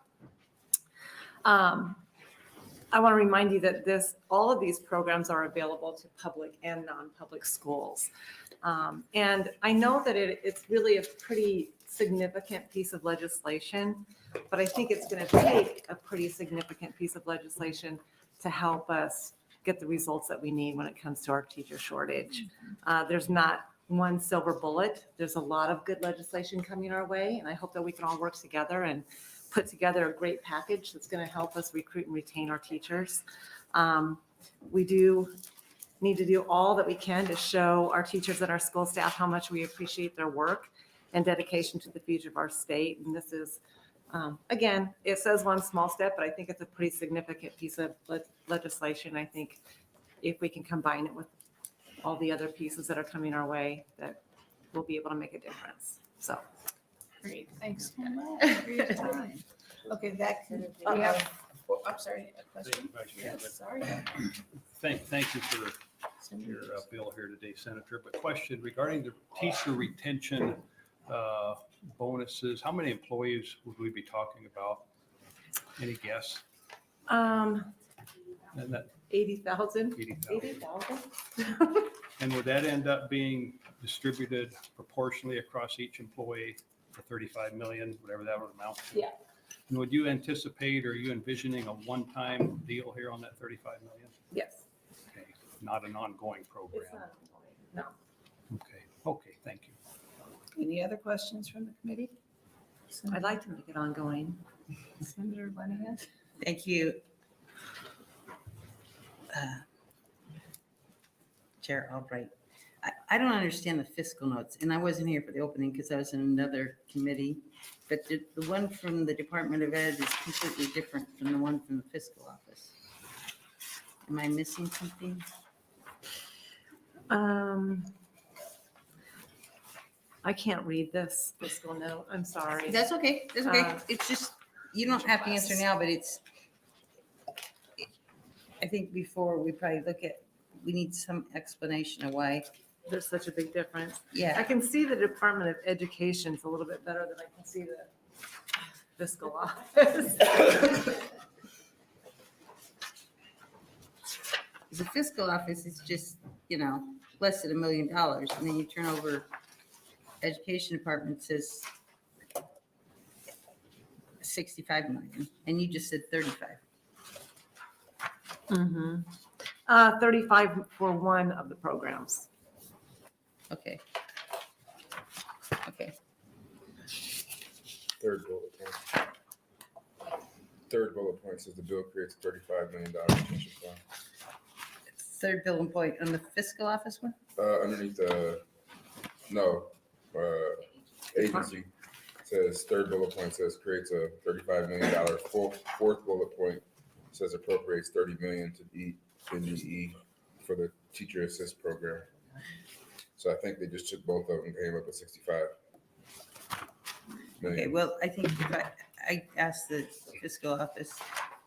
I want to remind you that all of these programs are available to public and non-public schools. And I know that it's really a pretty significant piece of legislation, but I think it's going to take a pretty significant piece of legislation to help us get the results that we need when it comes to our teacher shortage. There's not one silver bullet. There's a lot of good legislation coming our way, and I hope that we can all work together and put together a great package that's going to help us recruit and retain our teachers. We do need to do all that we can to show our teachers and our school staff how much we appreciate their work and dedication to the future of our state. And this is, again, it says one small step, but I think it's a pretty significant piece of legislation. I think if we can combine it with all the other pieces that are coming our way, that we'll be able to make a difference. So. Great, thanks so much for your time. Okay, we have, I'm sorry, a question? Yes, sorry. Thank you for your bill here today, Senator. But question regarding the teacher retention bonuses, how many employees would we be talking about? Any guess? 80,000. 80,000. And would that end up being distributed proportionally across each employee for 35 million, whatever that would amount to? Yeah. And would you anticipate, or are you envisioning a one-time deal here on that 35 million? Yes. Okay, not an ongoing program. It's not, no. Okay, thank you. Any other questions from the committee? I'd like to make it ongoing. Senator Linehan? Thank you. Chair Albright. I don't understand the fiscal notes, and I wasn't here for the opening because I was in another committee, but the one from the Department of Ed is completely different from the one from the fiscal office. Am I missing something? I can't read this fiscal note. I'm sorry. That's okay. That's okay. It's just, you don't have to answer now, but I think before we probably we need some explanation of why. There's such a big difference. Yeah. I can see the Department of Education's a little bit better than I can see the fiscal office. The fiscal office is just, less than $1 million. And then you turn over, education department says 65 million, and you just said 35. 35 for one of the programs. Okay. Third bullet point says the bill creates $35 million retention fund. Third bullet point on the fiscal office one? Underneath agency says third bullet point says creates a $35 million. Fourth bullet point says appropriates $30 million to NDE for the teacher assist program. So I think they just took both of them and came up with 65 million. Okay, well, I think if I asked the fiscal office,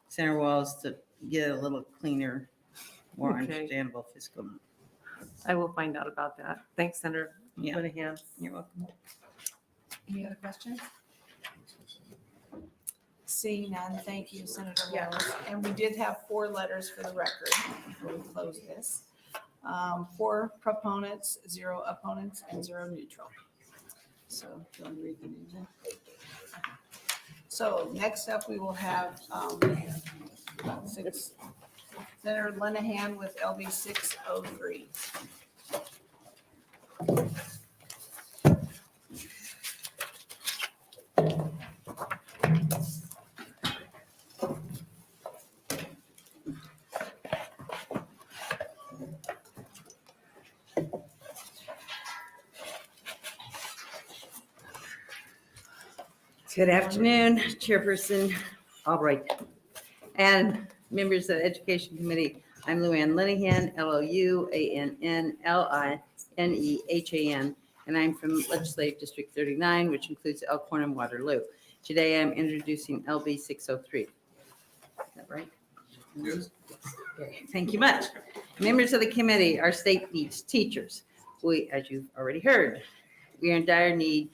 Senator Walz, to get a little cleaner, more Okay. understandable fiscal note. I will find out about that. Thanks, Senator Yeah. Linehan. You're welcome. Any other questions? Seeing none, thank you, Senator Yeah. Walz. And we did have 4 letters for the record before we close this. 4 proponents, 0 opponents, and 0 neutral. So, do you want to read the names in? So next up, we will have Senator Linehan with LB 603. Good afternoon, Chairperson Albright, and members of the Education Committee. I'm Luann Linehan, Louannlinehan, and I'm from Legislative District 39, which includes Elkhorn and Waterloo. Today, I'm introducing LB 603. Is that right? Yes. Okay, thank you much. Members of the committee, our state needs teachers. We, as you've already heard, we are in dire need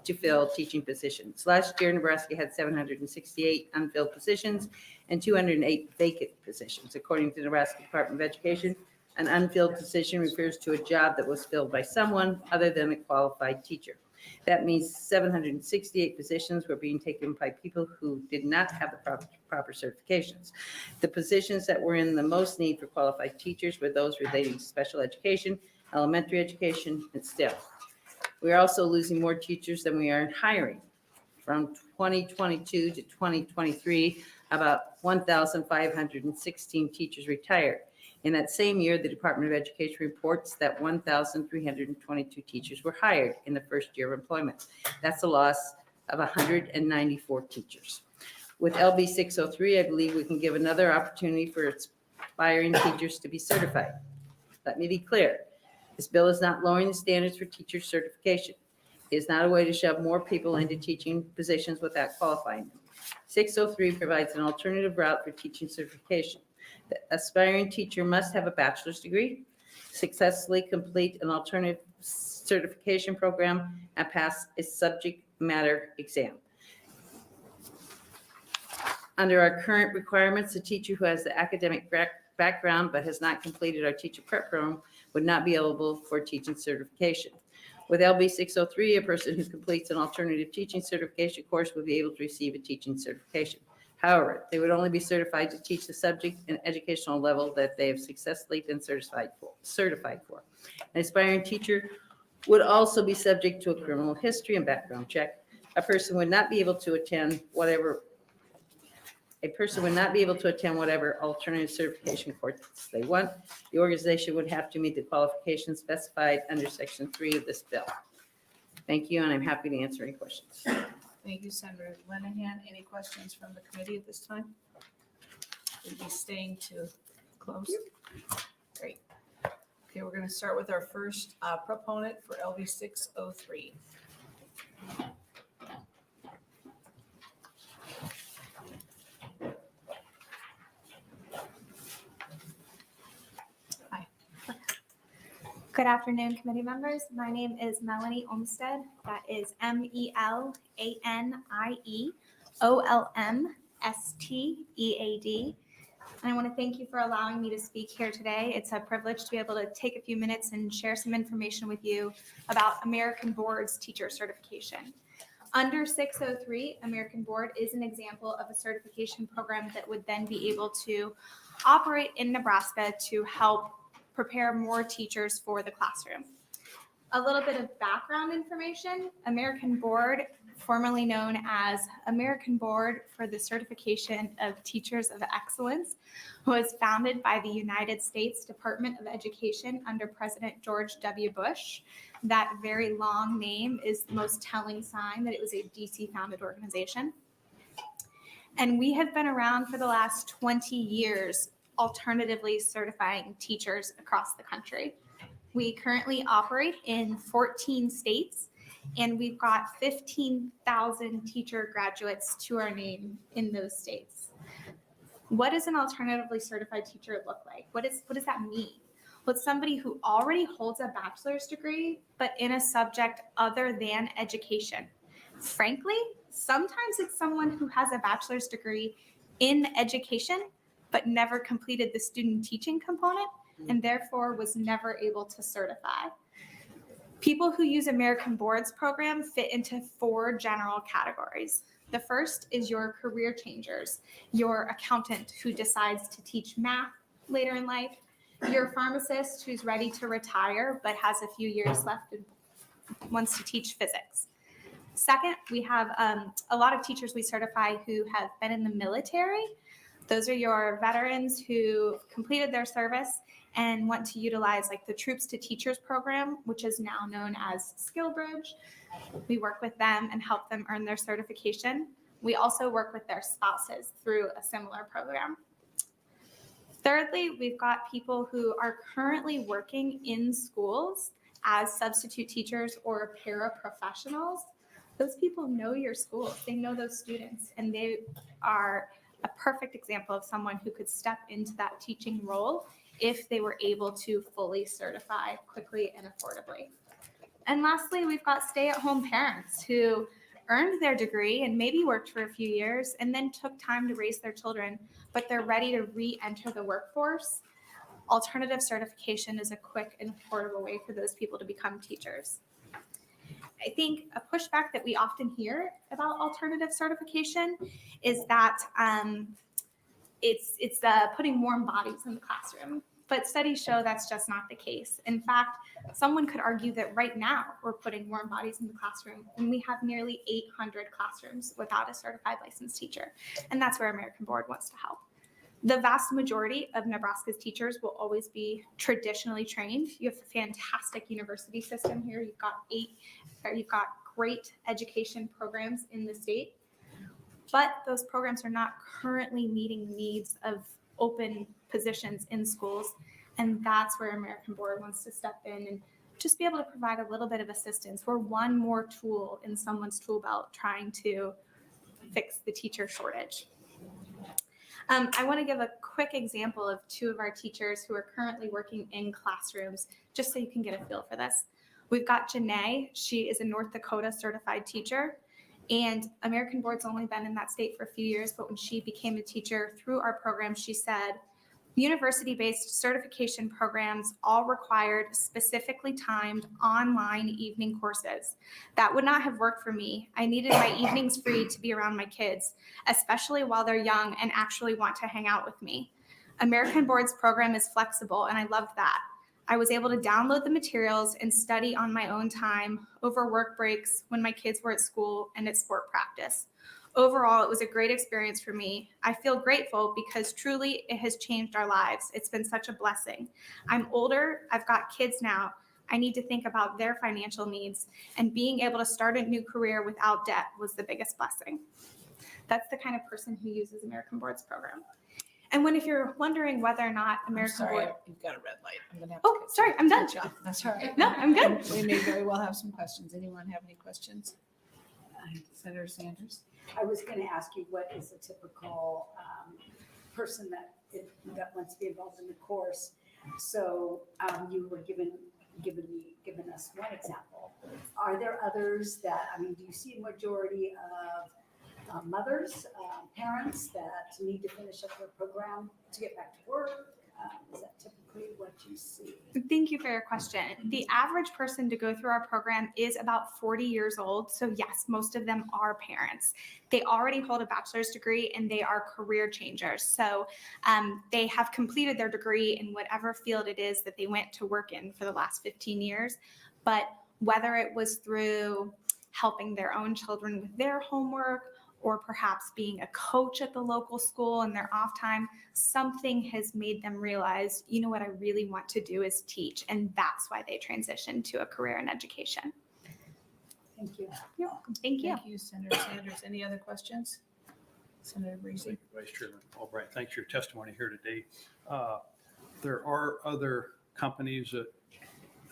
to fill teaching positions. Last year, Nebraska had 768 unfilled positions and 208 vacant positions. According to the Nebraska Department of Education, an unfilled position refers to a job that was filled by someone other than a qualified teacher. That means 768 positions were being taken by people who did not have the proper certifications. The positions that were in the most need for qualified teachers were those relating to special education, elementary education, and STEM. We are also losing more teachers than we are hiring. From 2022 to 2023, about 1,516 teachers retired. In that same year, the Department of Education reports that 1,322 teachers were hired in the first year of employment. That's a loss of 194 teachers. With LB 603, I believe we can give another opportunity for aspiring teachers to be certified. Let me be clear. This bill is not lowering the standards for teacher certification. It is not a way to shove more people into teaching positions without qualifying them. 603 provides an alternative route for teaching certification. The aspiring teacher must have a bachelor's degree, successfully complete an alternative certification program, and pass a subject matter exam. Under our current requirements, a teacher who has the academic background but has not completed our teacher prep program would not be eligible for teaching certification. With LB 603, a person who completes an alternative teaching certification course would be able to receive a teaching certification. However, they would only be certified to teach the subject and educational level that they have successfully been certified for. An aspiring teacher would also be subject to a criminal history and background check. A person would not be able to attend whatever alternative certification course they want. The organization would have to meet the qualifications specified under Section 3 of this bill. Thank you, and I'm happy to answer any questions. Thank you, Senator Linehan. Any questions from the committee at this time? We'll be staying to close. Great. Okay, we're going to start with our first proponent for LB 603. Good afternoon, committee members. My name is Melanie Olmstead. That is MELANIOLMSTEAD. And I want to thank you for allowing me to speak here today. It's a privilege to be able to take a few minutes and share some information with you about American Board's teacher certification. Under 603, American Board is an example of a certification program that would then be able to operate in Nebraska to help prepare more teachers for the classroom. A little bit of background information. American Board, formerly known as American Board for the Certification of Teachers of Excellence, was founded by the United States Department of Education under President George W. Bush. That very long name is the most telling sign that it was a DC founded organization. And we have been around for the last 20 years alternatively certifying teachers across the country. We currently operate in 14 states, and we've got 15,000 teacher graduates to our name in those states. What does an alternatively certified teacher look like? What does that mean? Well, it's somebody who already holds a bachelor's degree, but in a subject other than education. Frankly, sometimes it's someone who has a bachelor's degree in education, but never completed the student teaching component and therefore was never able to certify. People who use American Board's program fit into 4 general categories. The first is your career changers, your accountant who decides to teach math later in life, your pharmacist who's ready to retire but has a few years left and wants to teach physics. Second, we have a lot of teachers we certify who have been in the military. Those are your veterans who completed their service and want to utilize like the Troops to Teachers program, which is now known as SkillBridge. We work with them and help them earn their certification. We also work with their spouses through a similar program. Thirdly, we've got people who are currently working in schools as substitute teachers or paraprofessionals. Those people know your schools, they know those students, and they are a perfect example of someone who could step into that teaching role if they were able to fully certify quickly and affordably. And lastly, we've got stay-at-home parents who earned their degree and maybe worked for a few years and then took time to raise their children, but they're ready to re-enter the workforce. Alternative certification is a quick and affordable way for those people to become teachers. I think a pushback that we often hear about alternative certification is that it's putting warm bodies in the classroom. But studies show that's just not the case. In fact, someone could argue that right now we're putting warm bodies in the classroom and we have nearly 800 classrooms without a certified licensed teacher. And that's where American Board wants to help. The vast majority of Nebraska's teachers will always be traditionally trained. You have a fantastic university system here. You've got great education programs in the state, but those programs are not currently meeting the needs of open positions in schools. And that's where American Board wants to step in and just be able to provide a little bit of assistance. We're one more tool in someone's tool belt trying to fix the teacher shortage. I want to give a quick example of two of our teachers who are currently working in classrooms, just so you can get a feel for this. We've got Janae. She is a North Dakota certified teacher. And American Board's only been in that state for a few years, but when she became a teacher through our program, she said, university-based certification programs all required specifically timed online evening courses. That would not have worked for me. I needed my evenings free to be around my kids, especially while they're young and actually want to hang out with me. American Board's program is flexible, and I loved that. I was able to download the materials and study on my own time over work breaks when my kids were at school and at sport practice. Overall, it was a great experience for me. I feel grateful because truly it has changed our lives. It's been such a blessing. I'm older, I've got kids now. I need to think about their financial needs, and being able to start a new career without debt was the biggest blessing. That's the kind of person who uses American Board's program. And if you're wondering whether or not American Board. You've got a red light. I'm gonna have Oh, sorry, I'm done. cut you off. That's all right. No, I'm good. We may very well have some questions. Anyone have any questions? Senator Sanders? I was going to ask you, what is a typical person that wants to be involved in the course? So you were giving us one example. Are there others that, do you see a majority of mothers, parents that need to finish up their program to get back to work? Is that typically what you see? Thank you for your question. The average person to go through our program is about 40 years old. So yes, most of them are parents. They already hold a bachelor's degree and they are career changers. So they have completed their degree in whatever field it is that they went to work in for the last 15 years. But whether it was through helping their own children with their homework, or perhaps being a coach at the local school in their off time, something has made them realize, you know what I really want to do is teach. And that's why they transitioned to a career in education. Thank you. You're welcome. Thank you. Thank you, Senator Sanders. Any other questions? Senator Breezy? Thank you, Vice Chairman Albright. Thanks for your testimony here today. There are other companies that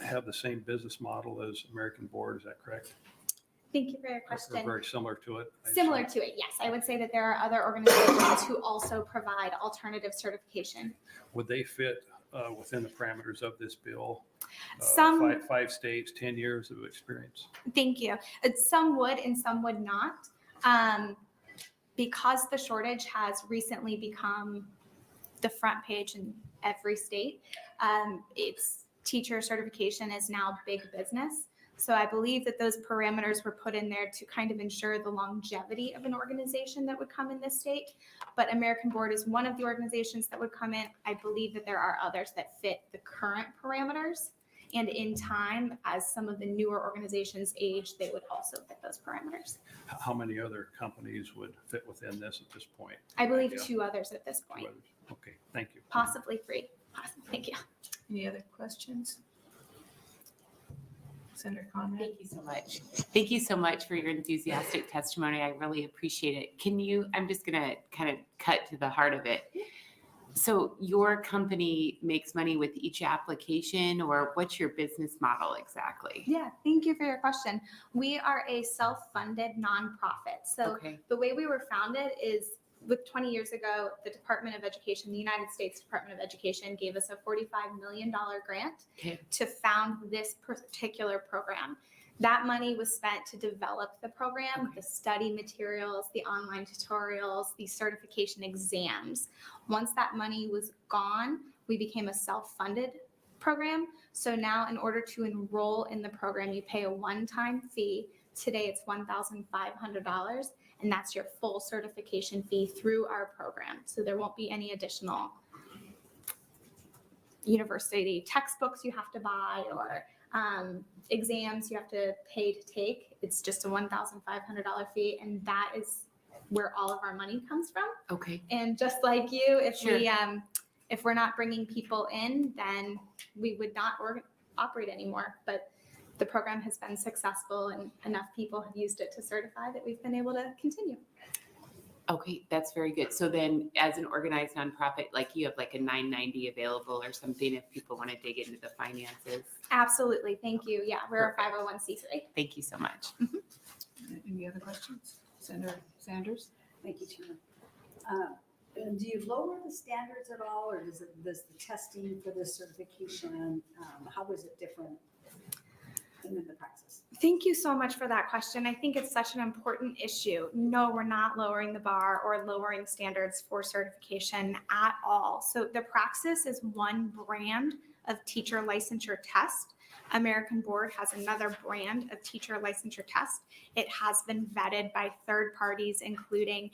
have the same business model as American Board, is that correct? Thank you for your Or question. very similar to it? I Similar assume? to it, yes. I would say that there are other organizations who also provide alternative certification. Would they fit within the parameters of this bill? Some- Five states, 10 years of experience. Thank you. Some would and some would not. Because the shortage has recently become the front page in every state, it's teacher certification is now big business. So I believe that those parameters were put in there to kind of ensure the longevity of an organization that would come in this state. But American Board is one of the organizations that would come in. I believe that there are others that fit the current parameters. And in time, as some of the newer organizations age, they would also fit those parameters. How many other companies would fit within this at this point? I believe Yeah. 2 others at this Two point, others. Okay, thank you. possibly 3. Thank you. Any other questions? Senator Conrad? Thank you so much. Thank you so much for your enthusiastic testimony. I really appreciate it. I'm just going to kind of cut to the heart of it. So your company makes money with each application, or what's your business model exactly? Yeah, thank you for your question. We are a self-funded nonprofit. So Okay. the way we were founded is with 20 years ago, the Department of Education, the United States Department of Education gave us a $45 million grant Okay. to found this particular program. That money was spent to develop the program, the study materials, the online tutorials, the certification exams. Once that money was gone, we became a self-funded program. So now in order to enroll in the program, you pay a one-time fee. Today it's $1,500, and that's your full certification fee through our program. So there won't be any additional university textbooks you have to buy or exams you have to pay to take. It's just a $1,500 fee, and that is where all of our money comes from. Okay. And just like you, Sure. if we're not bringing people in, then we would not operate anymore. But the program has been successful, and enough people have used it to certify that we've been able to continue. Okay, that's very good. So then as an organized nonprofit, like you have like a 990 available or something if people want to dig into the finances. Absolutely. Thank you. Yeah, we're a 501c3. Thank you so much. Any other questions? Senator Sanders? Thank you, Chairman. Do you lower the standards at all, or does the testing for this certification, how is it different in the praxis? Thank you so much for that question. I think it's such an important issue. No, we're not lowering the bar or lowering standards for certification at all. So the praxis is one brand of teacher licensure test. American Board has another brand of teacher licensure test. It has been vetted by third parties, including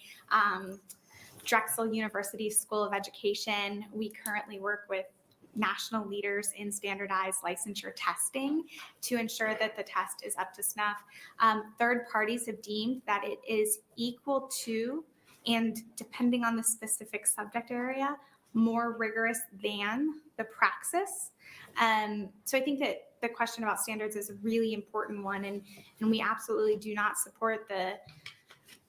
Drexel University School of Education. We currently work with national leaders in standardized licensure testing to ensure that the test is up to snuff. Third parties have deemed that it is equal to, and depending on the specific subject area, more rigorous than the praxis. So I think that the question about standards is a really important one, and we absolutely do not support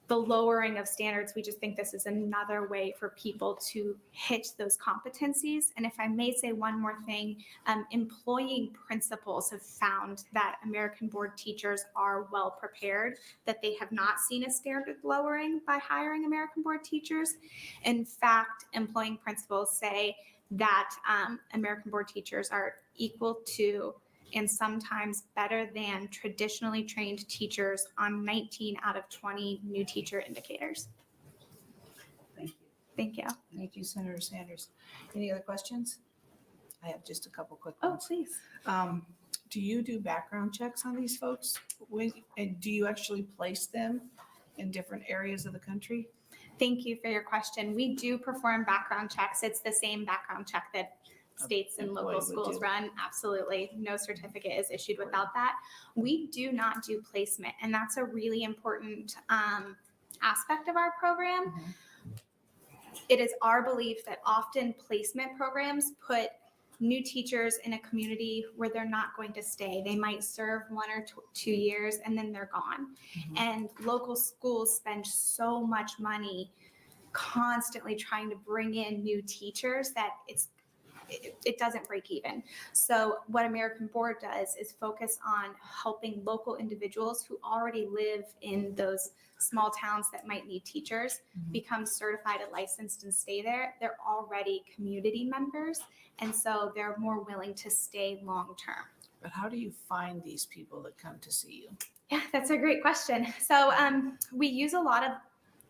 the lowering of standards. We just think this is another way for people to hit those competencies. And if I may say one more thing, employing principals have found that American Board teachers are well prepared, that they have not seen a standard lowering by hiring American Board teachers. In fact, employing principals say that American Board teachers are equal to and sometimes better than traditionally trained teachers on 19 out of 20 new teacher indicators. Thank you. Thank you. Thank you, Senator Sanders. Any other questions? I have just a couple quick Oh, ones. please. Do you do background checks on these folks? And do you actually place them in different areas of the country? Thank you for your question. We do perform background checks. It's the same background check that states and local employee would schools do. run. Absolutely. No certificate is issued without that. We do not do placement, and that's a really important aspect of our program. It is our belief that often placement programs put new teachers in a community where they're not going to stay. They might serve 1 or 2 years and then they're gone. And local schools spend so much money constantly trying to bring in new teachers that it doesn't break even. So what American Board does is focus on helping local individuals who already live in those small towns that might need teachers become certified and licensed and stay there. They're already community members, and so they're more willing to stay long term. But how do you find these people that come to see you? Yeah, that's a great question. So we use a lot of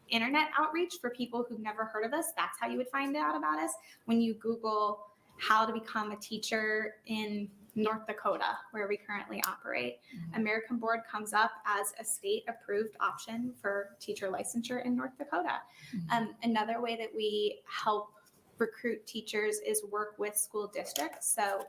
internet outreach for people who've never heard of us. That's how you would find out about us. When you Google how to become a teacher in North Dakota, where we currently operate, American Board comes up as a state-approved option for teacher licensure in North Dakota. Another way that we help recruit teachers is work with school districts. So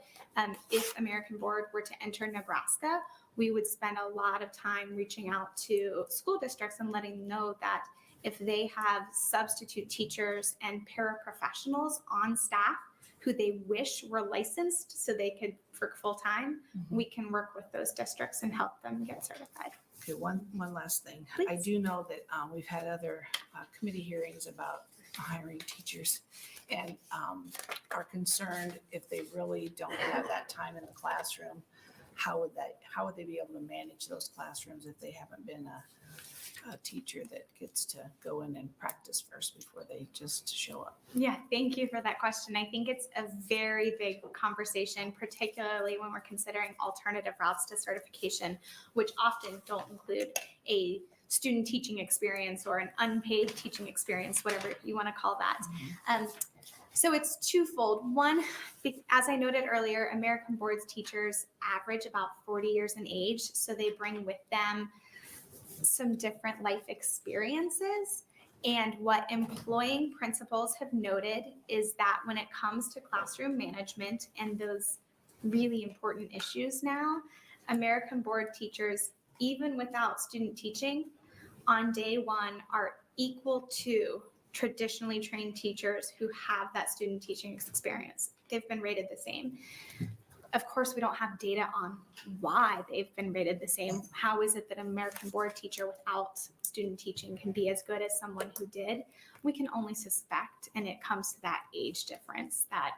if American Board were to enter Nebraska, we would spend a lot of time reaching out to school districts and letting them know that if they have substitute teachers and paraprofessionals on staff who they wish were licensed so they could work full-time, we can work with those districts and help them get certified. Okay, one last thing. Please. I do know that we've had other committee hearings about hiring teachers and are concerned if they really don't have that time in the classroom, how would they be able to manage those classrooms if they haven't been a teacher that gets to go in and practice first before they just show up? Yeah, thank you for that question. I think it's a very big conversation, particularly when we're considering alternative routes to certification, which often don't include a student teaching experience or an unpaid teaching experience, whatever you want to call that. So it's twofold. One, as I noted earlier, American Board's teachers average about 40 years in age, so they bring with them some different life experiences. And what employing principals have noted is that when it comes to classroom management and those really important issues now, American Board teachers, even without student teaching, on day one are equal to traditionally trained teachers who have that student teaching experience. They've been rated the same. Of course, we don't have data on why they've been rated the same. How is it that an American Board teacher without student teaching can be as good as someone who did? We can only suspect, and it comes to that age difference that,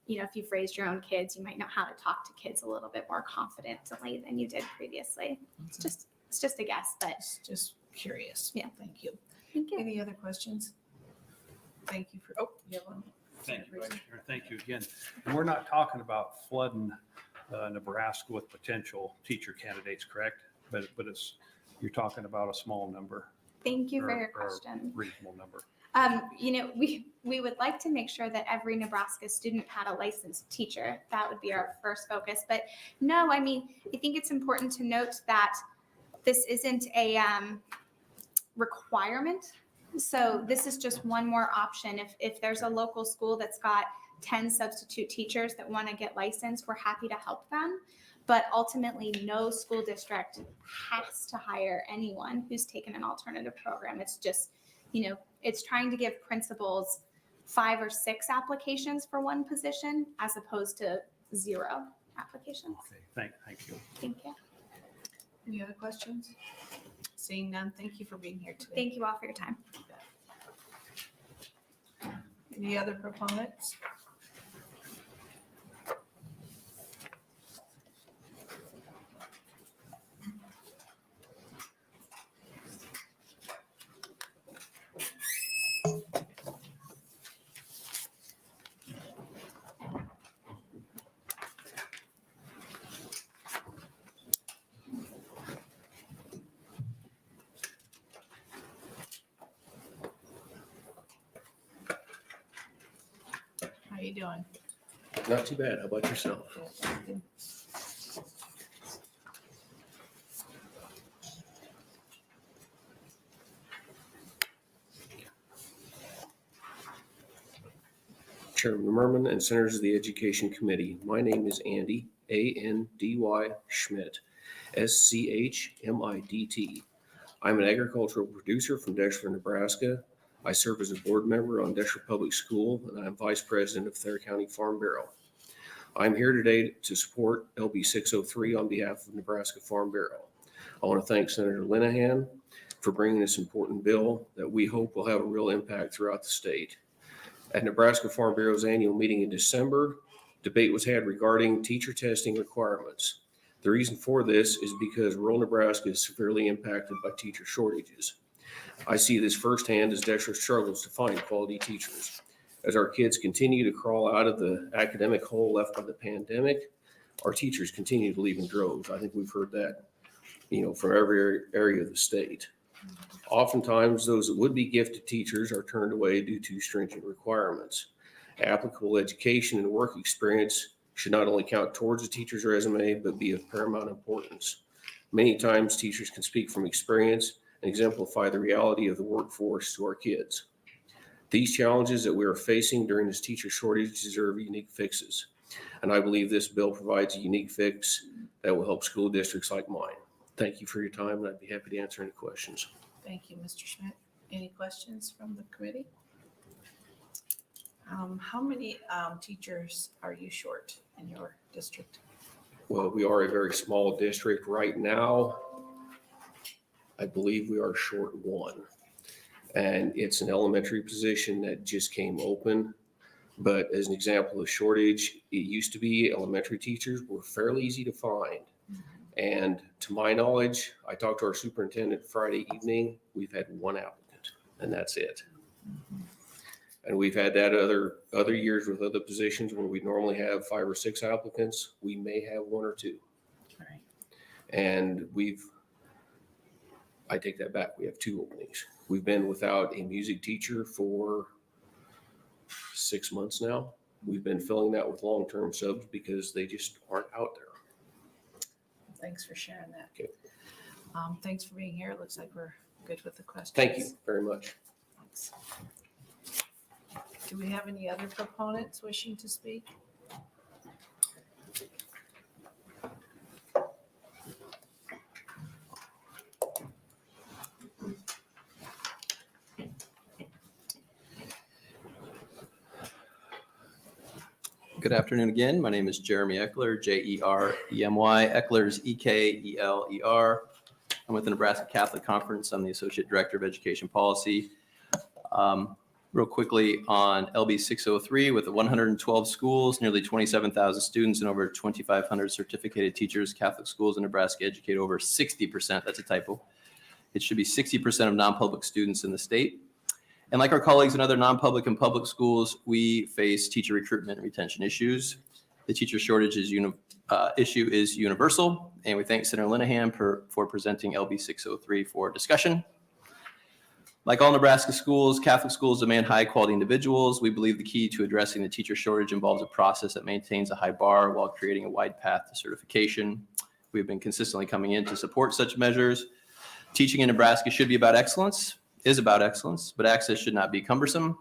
if you've raised your own kids, you might know how to talk to kids a little bit more confidently than you did previously. It's just a guess, but Just curious. Yeah. Thank you. thank you. Any other questions? Thank you for, you have one? Thank you, Vice Chair. Thank you again. And we're not talking about flooding Nebraska with potential teacher candidates, correct? But you're talking about a small number. Thank you for or- your or question. Reasonable number. We would like to make sure that every Nebraska student had a licensed teacher. That would be our first focus. But no, I think it's important to note that this isn't a requirement. So this is just one more option. If there's a local school that's got 10 substitute teachers that want to get licensed, we're happy to help them. But ultimately, no school district has to hire anyone who's taken an alternative program. It's just, it's trying to give principals 5 or 6 applications for one position as opposed to 0 applications. Okay, thank you. Thank you. Any other questions? Seeing none, thank you for being here today. Thank you all for your time. Any other proponents? How you doing? Not too bad. How about yourself? Chairman Merman and Senators of the Education Committee, my name is Andy, A-N-D-Y Schmidt, S-C-H-M-I-D-T. I'm an agricultural producer from Deshler, Nebraska. I serve as a board member on Deshler Public School, and I'm vice president of Thayer County Farm Bureau. I'm here today to support LB 603 on behalf of Nebraska Farm Bureau. I want to thank Senator Linehan for bringing this important bill that we hope will have a real impact throughout the state. At Nebraska Farm Bureau's annual meeting in December, debate was had regarding teacher testing requirements. The reason for this is because rural Nebraska is severely impacted by teacher shortages. I see this firsthand as Deshler struggles to find quality teachers. As our kids continue to crawl out of the academic hole left by the pandemic, our teachers continue to leave in droves. I think we've heard that, from every area of the state. Oftentimes, those that would be gifted teachers are turned away due to stringent requirements. Applicable education and work experience should not only count towards a teacher's resume, but be of paramount importance. Many times, teachers can speak from experience and exemplify the reality of the workforce to our kids. These challenges that we are facing during this teacher shortage deserve unique fixes. And I believe this bill provides a unique fix that will help school districts like mine. Thank you for your time, and I'd be happy to answer any questions. Thank you, Mr. Schmidt. Any questions from the committee? How many teachers are you short in your district? Well, we are a very small district right now. I believe we are short 1. And it's an elementary position that just came open. But as an example of shortage, it used to be elementary teachers were fairly easy to find. And to my knowledge, I talked to our superintendent Friday evening, we've had one applicant, and that's it. And we've had that other years with other positions where we normally have 5 or 6 applicants. We may have 1 or 2. Right. And I take that back. We have 2 openings. We've been without a music teacher for 6 months now. We've been filling that with long-term subs because they just aren't out there. Thanks for sharing that. Okay. Thanks for being here. It looks like we're good with the questions. Thank you very much. Thanks. Do we have any other proponents wishing to speak? Good afternoon again. My name is Jeremy Eckler, Jeremy. Eckler's Ekler. I'm with the Nebraska Catholic Conference. I'm the Associate Director of Education Policy. Real quickly on LB 603, with 112 schools, nearly 27,000 students, and over 2,500 certificated teachers, Catholic schools in Nebraska educate over 60%. That's a typo. It should be 60% of non-public students in the state. And like our colleagues in other non-public and public schools, we face teacher recruitment and retention issues. The teacher shortage issue is universal, and we thank Senator Linehan for presenting LB 603 for discussion. Like all Nebraska schools, Catholic schools demand high-quality individuals. We believe the key to addressing the teacher shortage involves a process that maintains a high bar while creating a wide path to certification. We've been consistently coming in to support such measures. Teaching in Nebraska should be about excellence, is about excellence, but access should not be cumbersome.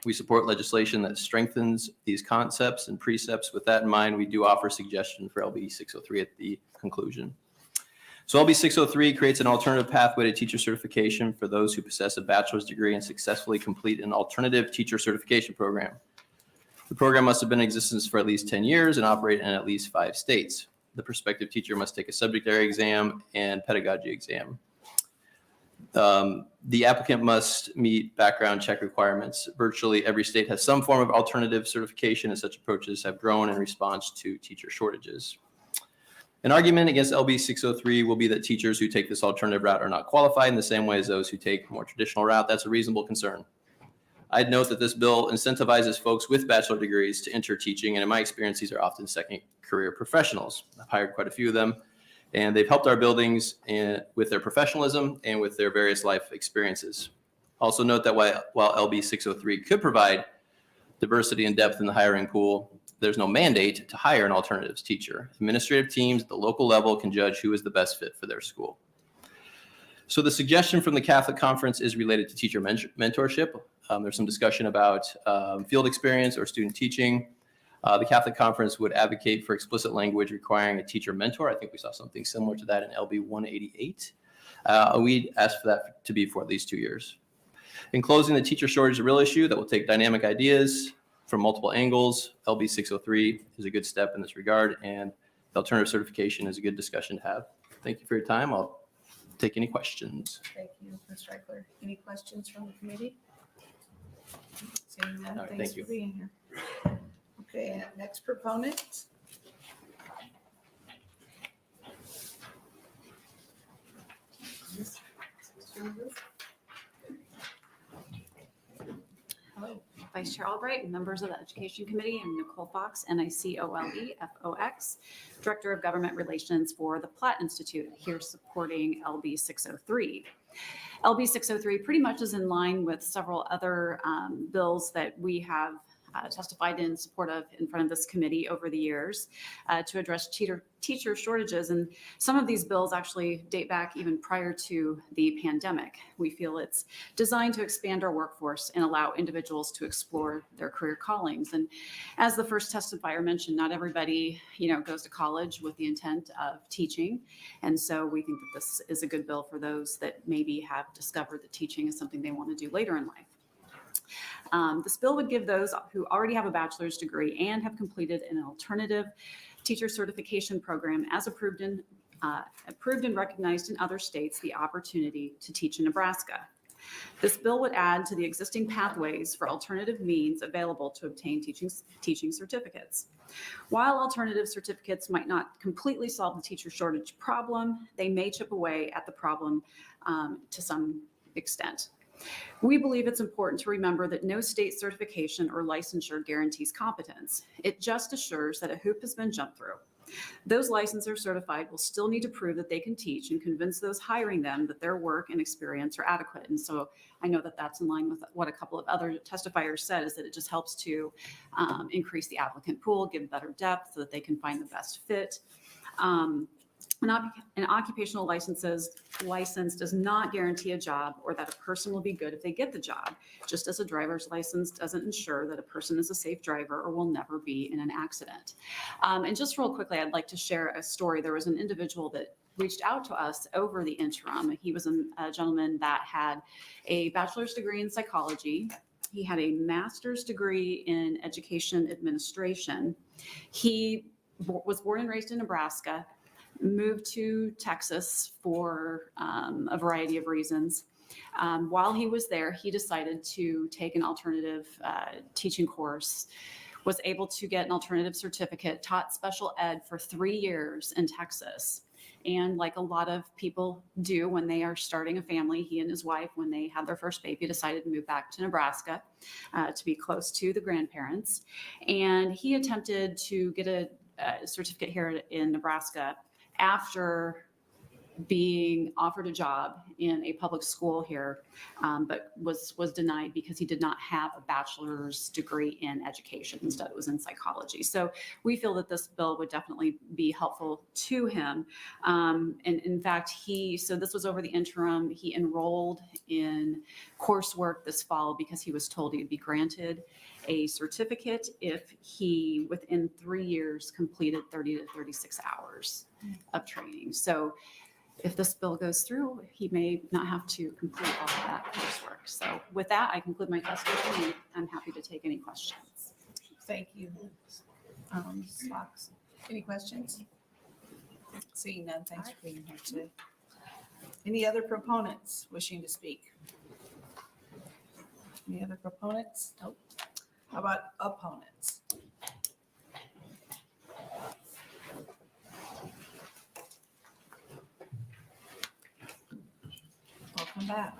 We support legislation that strengthens these concepts and precepts. With that in mind, we do offer suggestions for LB 603 at the conclusion. So LB 603 creates an alternative pathway to teacher certification for those who possess a bachelor's degree and successfully complete an alternative teacher certification program. The program must have been in existence for at least 10 years and operate in at least 5 states. The prospective teacher must take a subject area exam and pedagogy exam. The applicant must meet background check requirements. Virtually every state has some form of alternative certification, and such approaches have grown in response to teacher shortages. An argument against LB 603 will be that teachers who take this alternative route are not qualified in the same way as those who take a more traditional route. That's a reasonable concern. I'd note that this bill incentivizes folks with bachelor degrees to enter teaching, and in my experience, these are often second career professionals. I've hired quite a few of them, and they've helped our buildings with their professionalism and with their various life experiences. Also note that while LB 603 could provide diversity and depth in the hiring pool, there's no mandate to hire an alternatives teacher. Administrative teams at the local level can judge who is the best fit for their school. So the suggestion from the Catholic Conference is related to teacher mentorship. There's some discussion about field experience or student teaching. The Catholic Conference would advocate for explicit language requiring a teacher mentor. I think we saw something similar to that in LB 188. We asked for that to be for at least 2 years. In closing, the teacher shortage is a real issue that will take dynamic ideas from multiple angles. LB 603 is a good step in this regard, and the alternative certification is a good discussion to have. Thank you for your time. I'll take any questions. Thank you, Mr. Eichler. Any questions from the committee? Seeing none, All right, thanks thank you. for being here. Okay, next proponent. Hello, Vice Chair Albright and members of the Education Committee. I'm Nicole Fox, NICOLEFOX, Director of Government Relations for the Platt Institute, here supporting LB 603. LB 603 pretty much is in line with several other bills that we have testified in support of in front of this committee over the years to address teacher shortages. And some of these bills actually date back even prior to the pandemic. We feel it's designed to expand our workforce and allow individuals to explore their career callings. And as the first testifier mentioned, not everybody, goes to college with the intent of teaching. And so we think that this is a good bill for those that maybe have discovered that teaching is something they want to do later in life. This bill would give those who already have a bachelor's degree and have completed an alternative teacher certification program as approved and recognized in other states the opportunity to teach in Nebraska. This bill would add to the existing pathways for alternative means available to obtain teaching certificates. While alternative certificates might not completely solve the teacher shortage problem, they may chip away at the problem to some extent. We believe it's important to remember that no state certification or licensure guarantees competence. It just assures that a hoop has been jumped through. Those licensors certified will still need to prove that they can teach and convince those hiring them that their work and experience are adequate. And so I know that that's in line with what a couple of other testifiers said, is that it just helps to increase the applicant pool, give better depth so that they can find the best fit. An occupational license does not guarantee a job or that a person will be good if they get the job, just as a driver's license doesn't ensure that a person is a safe driver or will never be in an accident. And just real quickly, I'd like to share a story. There was an individual that reached out to us over the interim. He was a gentleman that had a bachelor's degree in psychology. He had a master's degree in education administration. He was born and raised in Nebraska, moved to Texas for a variety of reasons. While he was there, he decided to take an alternative teaching course, was able to get an alternative certificate, taught special ed for 3 years in Texas. And like a lot of people do when they are starting a family, he and his wife, when they had their first baby, decided to move back to Nebraska to be close to the grandparents. And he attempted to get a certificate here in Nebraska after being offered a job in a public school here, but was denied because he did not have a bachelor's degree in education. Instead, it was in psychology. So we feel that this bill would definitely be helpful to him. And in fact, so this was over the interim. He enrolled in coursework this fall because he was told he would be granted a certificate if he, within 3 years, completed 30 to 36 hours of training. So if this bill goes through, he may not have to complete all of that coursework. So with that, I conclude my testimony, and I'm happy to take any questions. Thank you. Fox, any questions? Seeing none, thanks for being here today. Any other proponents wishing to speak? Any other proponents? Nope. How about opponents? Welcome back.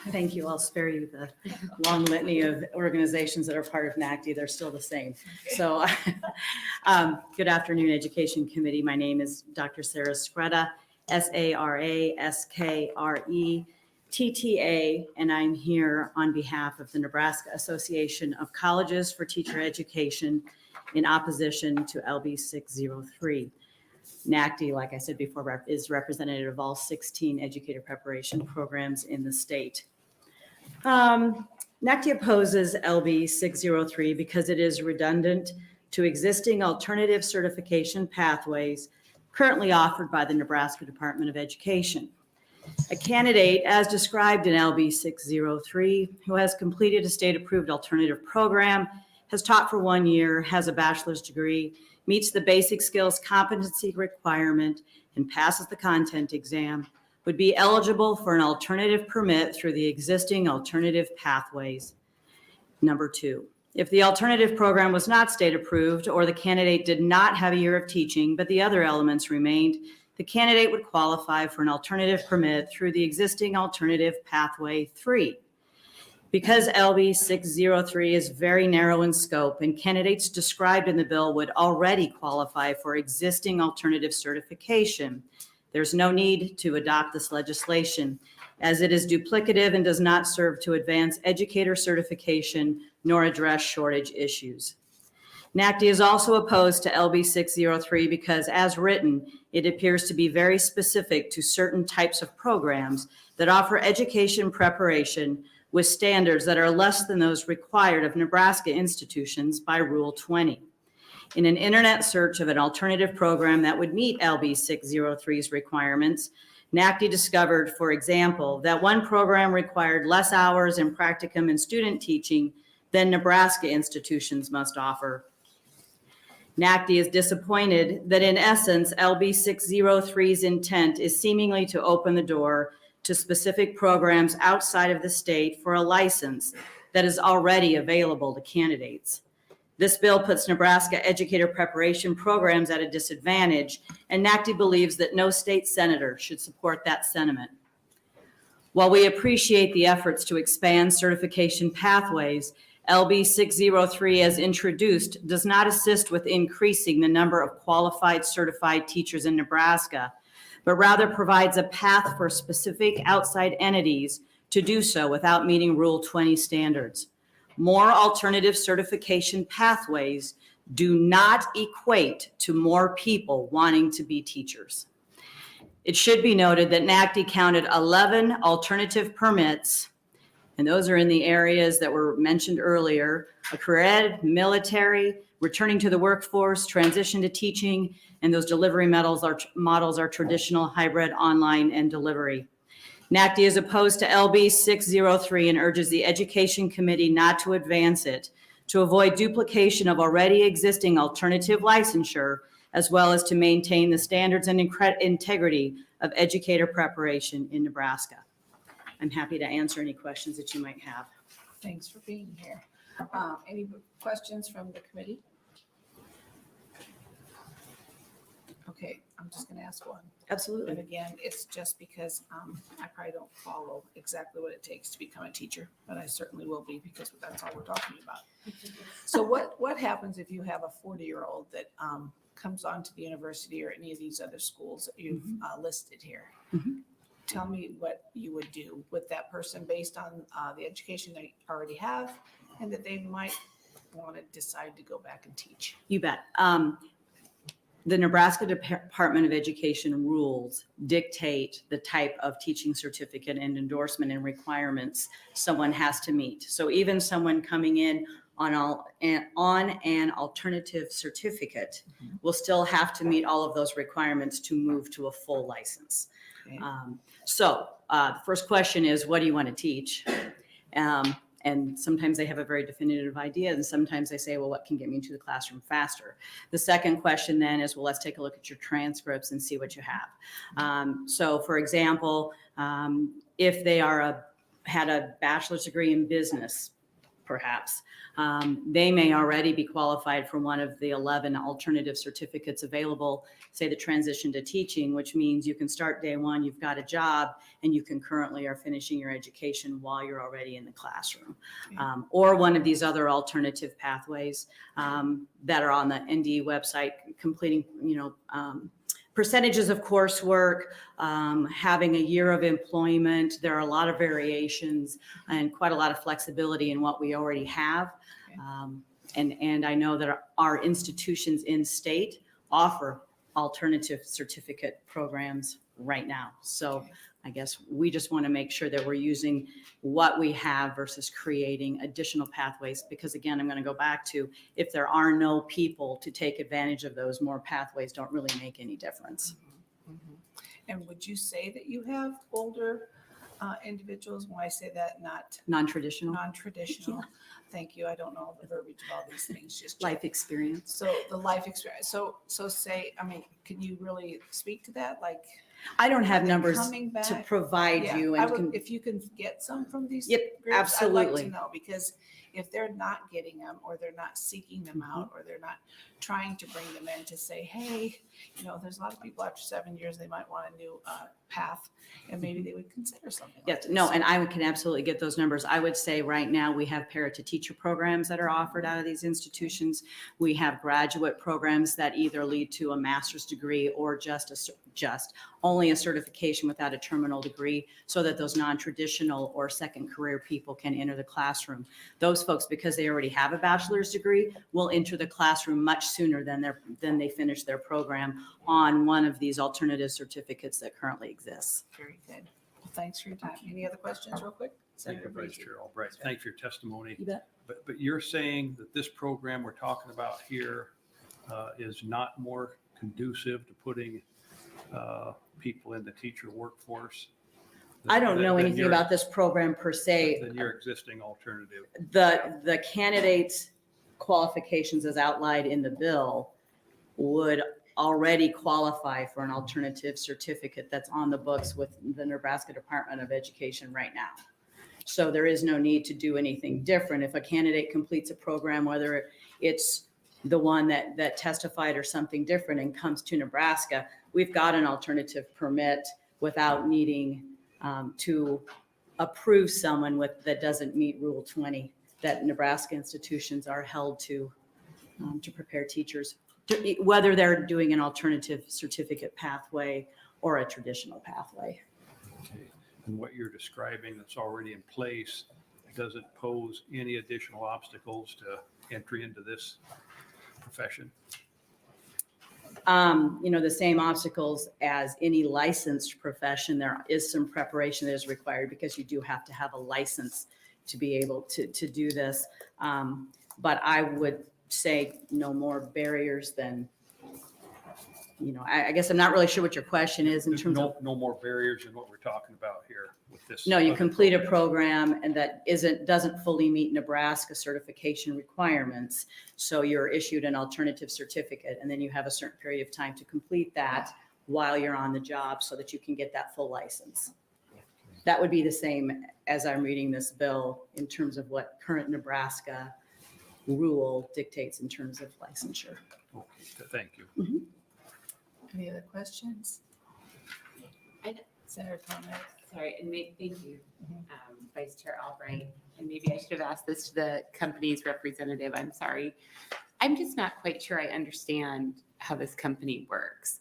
Thank you. I'll spare you the long litany of organizations that are part of NACD. They're still the same. So good afternoon, Education Committee. My name is Dr. Sarah Skreda, SARASKRE, TTA, and I'm here on behalf of the Nebraska Association of Colleges for Teacher Education in opposition to LB 603. NACD, like I said before, is representative of all 16 educator preparation programs in the state. NACD opposes LB 603 because it is redundant to existing alternative certification pathways currently offered by the Nebraska Department of Education. A candidate, as described in LB 603, who has completed a state-approved alternative program, has taught for 1 year, has a bachelor's degree, meets the basic skills competency requirement, and passes the content exam, would be eligible for an alternative permit through the existing alternative pathways. Number 2, if the alternative program was not state-approved or the candidate did not have a year of teaching, but the other elements remained, the candidate would qualify for an alternative permit through the existing alternative pathway 3. Because LB 603 is very narrow in scope and candidates described in the bill would already qualify for existing alternative certification, there's no need to adopt this legislation as it is duplicative and does not serve to advance educator certification nor address shortage issues. NACD is also opposed to LB 603 because, as written, it appears to be very specific to certain types of programs that offer education preparation with standards that are less than those required of Nebraska institutions by Rule 20. In an internet search of an alternative program that would meet LB 603's requirements, NACD discovered, for example, that one program required less hours in practicum and student teaching than Nebraska institutions must offer. NACD is disappointed that in essence, LB 603's intent is seemingly to open the door to specific programs outside of the state for a license that is already available to candidates. This bill puts Nebraska educator preparation programs at a disadvantage, and NACD believes that no state senator should support that sentiment. While we appreciate the efforts to expand certification pathways, LB 603 as introduced does not assist with increasing the number of qualified certified teachers in Nebraska, but rather provides a path for specific outside entities to do so without meeting Rule 20 standards. More alternative certification pathways do not equate to more people wanting to be teachers. It should be noted that NACD counted 11 alternative permits, and those are in the areas that were mentioned earlier: a career ed, military, returning to the workforce, transition to teaching, and those delivery models are traditional, hybrid, online, and delivery. NACD is opposed to LB 603 and urges the Education Committee not to advance it to avoid duplication of already existing alternative licensure, as well as to maintain the standards and integrity of educator preparation in Nebraska. I'm happy to answer any questions that you might have. Thanks for being here. Any questions from the committee? Okay, I'm just going to ask one. Absolutely. And again, it's just because I probably don't follow exactly what it takes to become a teacher, but I certainly will be, because that's all we're talking about. So what happens if you have a 40-year-old that comes onto the university or any of these other schools that you've listed here? Mhm. Tell me what you would do with that person based on the education they already have, and that they might want to decide to go back and teach. You bet. The Nebraska Department of Education rules dictate the type of teaching certificate and endorsement and requirements someone has to meet. So even someone coming in on an alternative certificate will still have to meet all of those requirements to move to a full license. Okay. The first question is, what do you want to teach? And sometimes they have a very definitive idea, and sometimes they say, well, what can get me into the classroom faster? The second question then is, well, let's take a look at your transcripts and see what you have. So for example, if they had a bachelor's degree in business, perhaps, they may already be qualified for one of the 11 alternative certificates available, say the transition to teaching, which means you can start day one, you've got a job, and you concurrently are finishing your education while you're already in the classroom. Or one of these other alternative pathways that are on the NDE website, completing, percentages of coursework, having a year of employment. There are a lot of variations and quite a lot of flexibility in what we already have. And I know that our institutions in state offer alternative certificate programs right now. So I guess we just want to make sure that we're using what we have versus creating additional pathways, because again, I'm going to go back to, if there are no people to take advantage of those, more pathways don't really make any difference. And would you say that you have older individuals? When I say that, not Non-traditional. non-traditional. Thank you. I don't know the verbiage of all these things. Just Life experience. So the life experience. So say, can you really speak to that? Like, I don't have are they numbers coming to back? provide Yeah, you. if you can get some from these Yep, groups, absolutely. I'd like to know, because if they're not getting them, or they're not seeking them out, or they're not trying to bring them in to say, hey, there's a lot of people after 7 years, they might want a new path, and maybe they would consider something like Yes, this. no, and I can absolutely get those numbers. I would say right now we have parent-to-teacher programs that are offered out of these institutions. We have graduate programs that either lead to a master's degree or just only a certification without a terminal degree, so that those non-traditional or second career people can enter the classroom. Those folks, because they already have a bachelor's degree, will enter the classroom much sooner than they finish their program on one of these alternative certificates that currently exists. Very good. Well, thanks for your time. Any other questions real quick? Thank you, Vice Chair Albright. Thank you for your testimony. You bet. But you're saying that this program we're talking about here is not more conducive to putting people in the teacher workforce? I don't know than anything your- about this program per se. Than your existing alternative. The candidate's qualifications as outlined in the bill would already qualify for an alternative certificate that's on the books with the Nebraska Department of Education right now. So there is no need to do anything different. If a candidate completes a program, whether it's the one that testified or something different and comes to Nebraska, we've got an alternative permit without needing to approve someone that doesn't meet Rule 20, that Nebraska institutions are held to prepare teachers, whether they're doing an alternative certificate pathway or a traditional pathway. Okay. And what you're describing that's already in place doesn't pose any additional obstacles to entry into this profession? The same obstacles as any licensed profession. There is some preparation that is required because you do have to have a license to be able to do this. But I would say no more barriers than, I guess I'm not really sure what your question is in terms of. No more barriers than what we're talking about here with this. No, you complete a program and that doesn't fully meet Nebraska certification requirements. So you're issued an alternative certificate and then you have a certain period of time to complete that while you're on the job so that you can get that full license. That would be the same as I'm reading this bill in terms of what current Nebraska rule dictates in terms of licensure. Okay, thank you. Mm-hmm. Any other questions? Senator Conrad. Sorry, and thank you, Vice Chair Albright. And maybe I should have asked this to the company's representative. I'm sorry. I'm just not quite sure I understand how this company works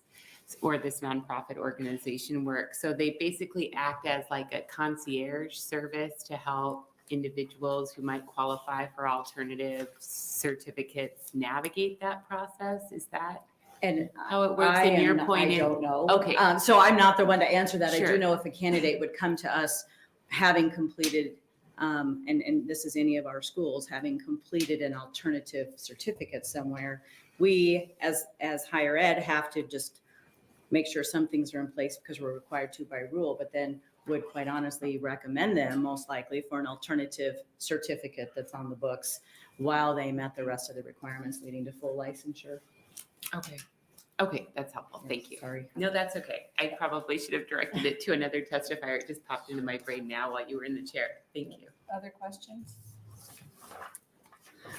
or this nonprofit organization works. So they basically act as like a concierge service to help individuals who might qualify for alternative certificates navigate that process. Is that and how it works in your point? I don't know. Okay. So I'm not the one to answer that. Sure. I do know if a candidate would come to us having completed, and this is any of our schools, having completed an alternative certificate somewhere, we as higher ed have to just make sure some things are in place because we're required to by rule, but then would quite honestly recommend them most likely for an alternative certificate that's on the books while they met the rest of the requirements leading to full licensure. Okay, that's helpful. Thank you. Sorry. No, that's okay. I probably should have directed it to another testifier. It just popped into my brain now while you were in the chair. Thank you. Other questions?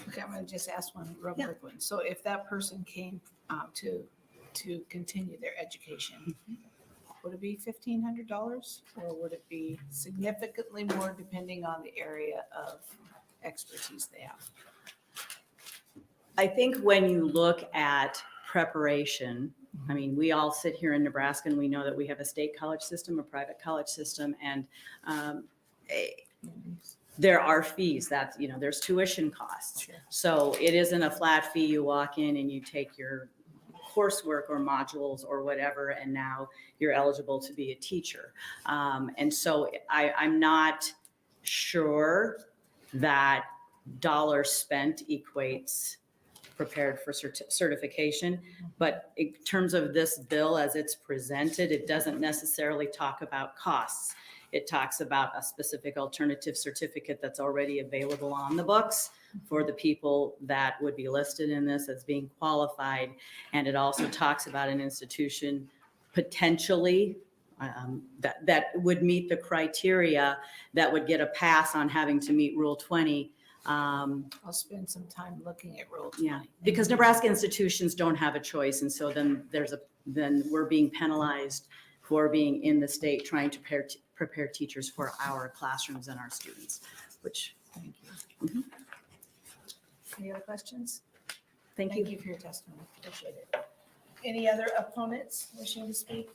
Okay, I'm going to just ask one real quick one. So if that person came to continue their education, would it be $1,500 or would it be significantly more depending on the area of expertise they have? I think when you look at preparation, I mean, we all sit here in Nebraska and we know that we have a state college system, a private college system, and there are fees that, there's tuition costs. Sure. So it isn't a flat fee. You walk in and you take your coursework or modules or whatever, and now you're eligible to be a teacher. And so I'm not sure that dollars spent equates prepared for certification. But in terms of this bill as it's presented, it doesn't necessarily talk about costs. It talks about a specific alternative certificate that's already available on the books for the people that would be listed in this as being qualified. And it also talks about an institution potentially that would meet the criteria that would get a pass on having to meet Rule 20. I'll spend some time looking at Rule 20. Yeah, because Nebraska institutions don't have a choice. And so then we're being penalized for being in the state trying to prepare teachers for our classrooms and our students, which. Thank you. Mm-hmm. Any other questions? Thank Thank you for your testimony. Appreciate it. Any other opponents wishing to speak?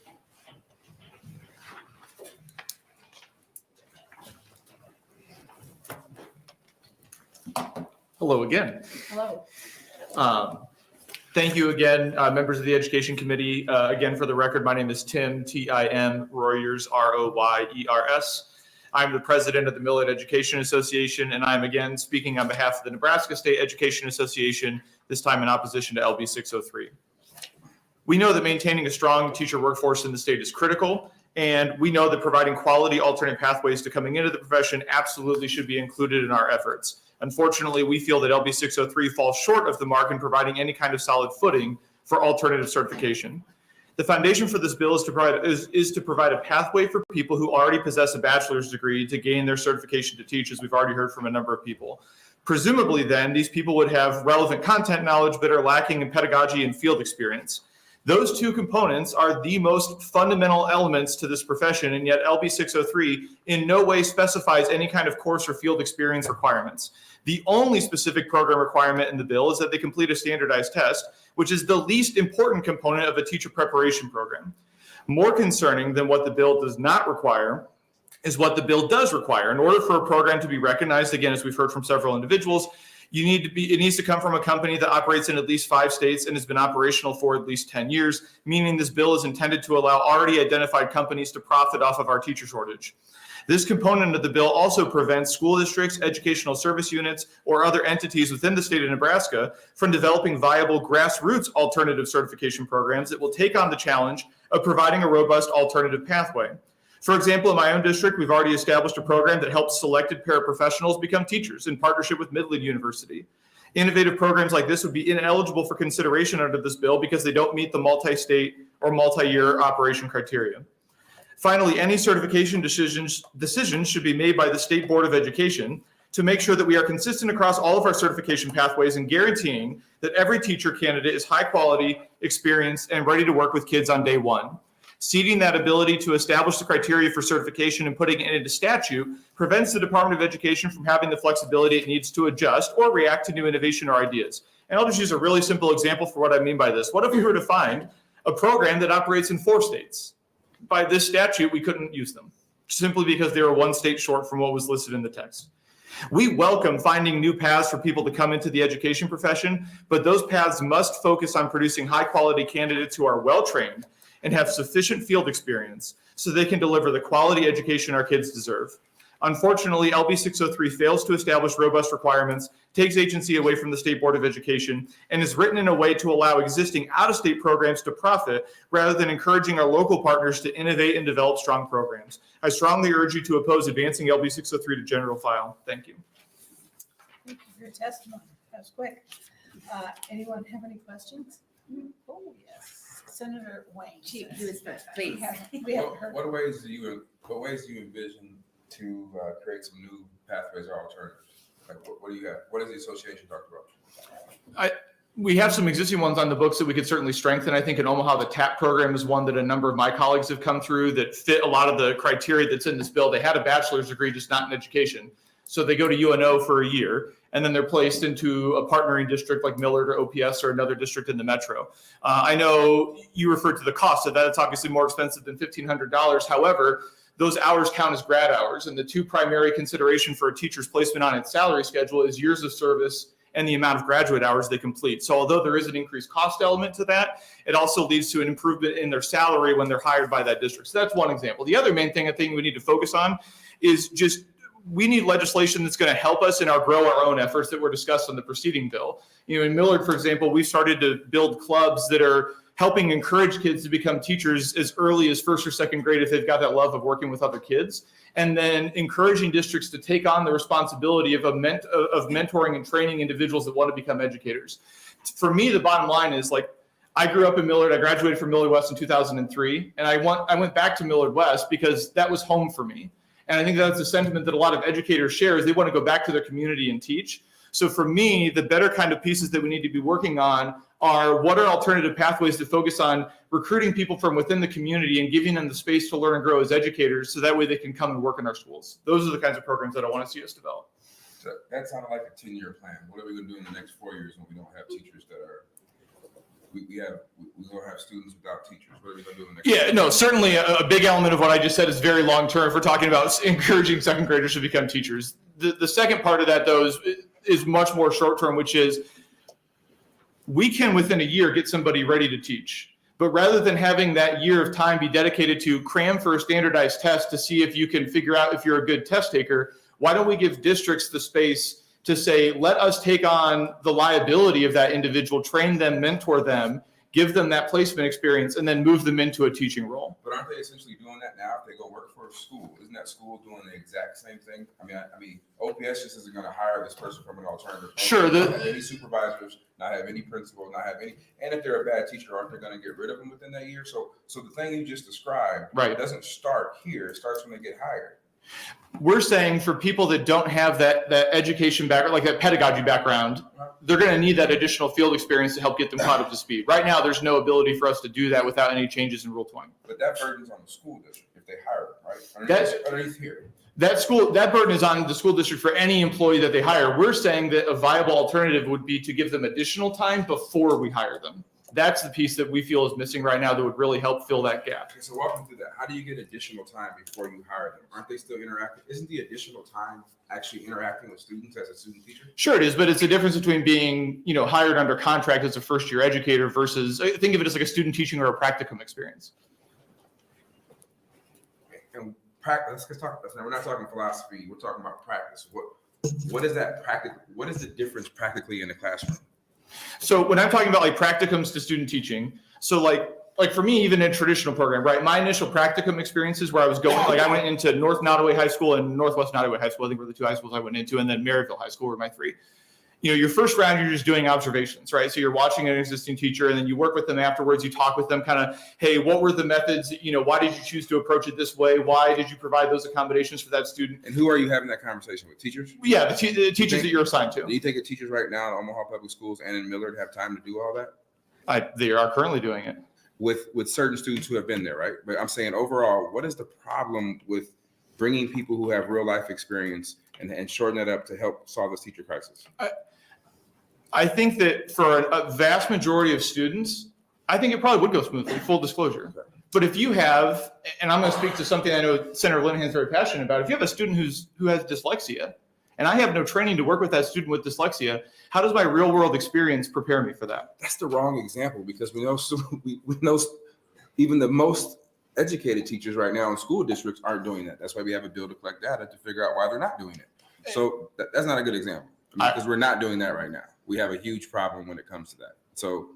Hello again. Hello. Thank you again, members of the Education Committee. Again, for the record, my name is Tim, T-I-M, Royers, R-O-Y-E-R-S. I'm the president of the Millett Education Association, and I'm again speaking on behalf of the Nebraska State Education Association, this time in opposition to LB 603. We know that maintaining a strong teacher workforce in the state is critical, and we know that providing quality alternate pathways to coming into the profession absolutely should be included in our efforts. Unfortunately, we feel that LB 603 falls short of the mark in providing any kind of solid footing for alternative certification. The foundation for this bill is to provide a pathway for people who already possess a bachelor's degree to gain their certification to teach, as we've already heard from a number of people. Presumably then, these people would have relevant content knowledge but are lacking in pedagogy and field experience. Those two components are the most fundamental elements to this profession, and yet LB 603 in no way specifies any kind of course or field experience requirements. The only specific program requirement in the bill is that they complete a standardized test, which is the least important component of a teacher preparation program. More concerning than what the bill does not require is what the bill does require. In order for a program to be recognized, again, as we've heard from several individuals, it needs to come from a company that operates in at least 5 states and has been operational for at least 10 years, meaning this bill is intended to allow already identified companies to profit off of our teacher shortage. This component of the bill also prevents school districts, educational service units, or other entities within the state of Nebraska from developing viable grassroots alternative certification programs that will take on the challenge of providing a robust alternative pathway. For example, in my own district, we've already established a program that helps selected paraprofessionals become teachers in partnership with Midland University. Innovative programs like this would be ineligible for consideration under this bill because they don't meet the multi-state or multi-year operation criteria. Finally, any certification decisions should be made by the State Board of Education to make sure that we are consistent across all of our certification pathways and guaranteeing that every teacher candidate is high quality, experienced, and ready to work with kids on day one. Ceding that ability to establish the criteria for certification and putting it into statute prevents the Department of Education from having the flexibility it needs to adjust or react to new innovation or ideas. And I'll just use a really simple example for what I mean by this. What if we were to find a program that operates in 4 states? By this statute, we couldn't use them simply because they were 1 state short from what was listed in the text. We welcome finding new paths for people to come into the education profession, but those paths must focus on producing high quality candidates who are well-trained and have sufficient field experience so they can deliver the quality education our kids deserve. Unfortunately, LB 603 fails to establish robust requirements, takes agency away from the State Board of Education, and is written in a way to allow existing out-of-state programs to profit rather than encouraging our local partners to innovate and develop strong programs. I strongly urge you to oppose advancing LB 603 to general file. Thank you. Thank you for your testimony. That was quick. Anyone have any questions? Oh, yes. Senator Wayne. Chief, do this first, please. We haven't heard. What ways do you envision to create some new pathways or alternatives? Like what do you have? What has the association talked about? We have some existing ones on the books that we could certainly strengthen. I think in Omaha, the TAP program is one that a number of my colleagues have come through that fit a lot of the criteria that's in this bill. They had a bachelor's degree, just not in education. So they go to UNO for a year, and then they're placed into a partnering district like Millard or OPS or another district in the metro. I know you referred to the cost of that. It's obviously more expensive than $1,500. However, those hours count as grad hours, and the 2 primary consideration for a teacher's placement on its salary schedule is years of service and the amount of graduate hours they complete. So although there is an increased cost element to that, it also leads to an improvement in their salary when they're hired by that district. So that's one example. The other main thing I think we need to focus on is just we need legislation that's going to help us in our grow our own efforts that were discussed on the preceding bill. In Millard, for example, we started to build clubs that are helping encourage kids to become teachers as early as 1st or 2nd grade if they've got that love of working with other kids, and then encouraging districts to take on the responsibility of mentoring and training individuals that want to become educators. For me, the bottom line is I grew up in Millard. I graduated from Millard West in 2003, and I went back to Millard West because that was home for me. And I think that's a sentiment that a lot of educators share is they want to go back to their community and teach. So for me, the better kind of pieces that we need to be working on are what are alternative pathways to focus on recruiting people from within the community and giving them the space to learn and grow as educators so that way they can come and work in our schools. Those are the kinds of programs that I want to see us develop. So that sounded like a 10-year plan. What are we going to do in the next 4 years when we don't have teachers that are we're going to have students without teachers? What are we going to do in the next 4 years? No, certainly a big element of what I just said is very long-term. If we're talking about encouraging 2nd graders to become teachers. The second part of that, though, is much more short-term, which is we can, within a year, get somebody ready to teach. But rather than having that year of time be dedicated to cram for a standardized test to see if you can figure out if you're a good test taker, why don't we give districts the space to say, let us take on the liability of that individual, train them, mentor them, give them that placement experience, and then move them into a teaching role. But aren't they essentially doing that now if they go work for a school? Isn't that school doing the exact same thing? I mean, OPS just isn't going to hire this person from an alternative. Sure. Not have any supervisors, not have any principals, not have any. And if they're a bad teacher, aren't they going to get rid of them within that year? So the thing you just described, right, it doesn't start here. It starts when they get hired. We're saying for people that don't have that education background, like that pedagogy background, they're going to need that additional field experience to help get them caught up to speed. Right now, there's no ability for us to do that without any changes in Rule 20. But that burden's on the school district if they hire them, right? Underneath here. That burden is on the school district for any employee that they hire. We're saying that a viable alternative would be to give them additional time before we hire them. That's the piece that we feel is missing right now that would really help fill that gap. Okay, so walk me through that. How do you get additional time before you hire them? Aren't they still interacting? Isn't the additional time actually interacting with students as a student teacher? Sure it is, but it's a difference between being, hired under contract as a first-year educator versus, think of it as like a student teaching or a practicum experience. And practice, let's talk about that. We're not talking philosophy. We're talking about practice. What is that practice? What is the difference practically in the classroom? So when I'm talking about like practicums to student teaching, so like for me, even in a traditional program, right? My initial practicum experiences where I was going, like I went into North Nottoway High School and Northwest Nottoway High School, I think were the two high schools I went into, and then Maryville High School were my three. Your first round, you're just doing observations, right? So you're watching an existing teacher and then you work with them afterwards. You talk with them kind of, hey, what were the methods? Why did you choose to approach it this way? Why did you provide those accommodations for that student? And who are you having that conversation with? Teachers? Yeah, the teachers that you're assigned to. Do you think that teachers right now in Omaha Public Schools and in Millard have time to do all that? They are currently doing it. With certain students who have been there, right? But I'm saying overall, what is the problem with bringing people who have real life experience and shorten that up to help solve this teacher crisis? I think that for a vast majority of students, I think it probably would go smoothly, full disclosure. But if you have, and I'm going to speak to something I know Senator Linehan is very passionate about, if you have a student who has dyslexia, and I have no training to work with that student with dyslexia, how does my real world experience prepare me for that? That's the wrong example because we know even the most educated teachers right now in school districts aren't doing that. That's why we have a bill to collect data to figure out why they're not doing it. So that's not a good example because we're not doing that right now. We have a huge problem when it comes to that. So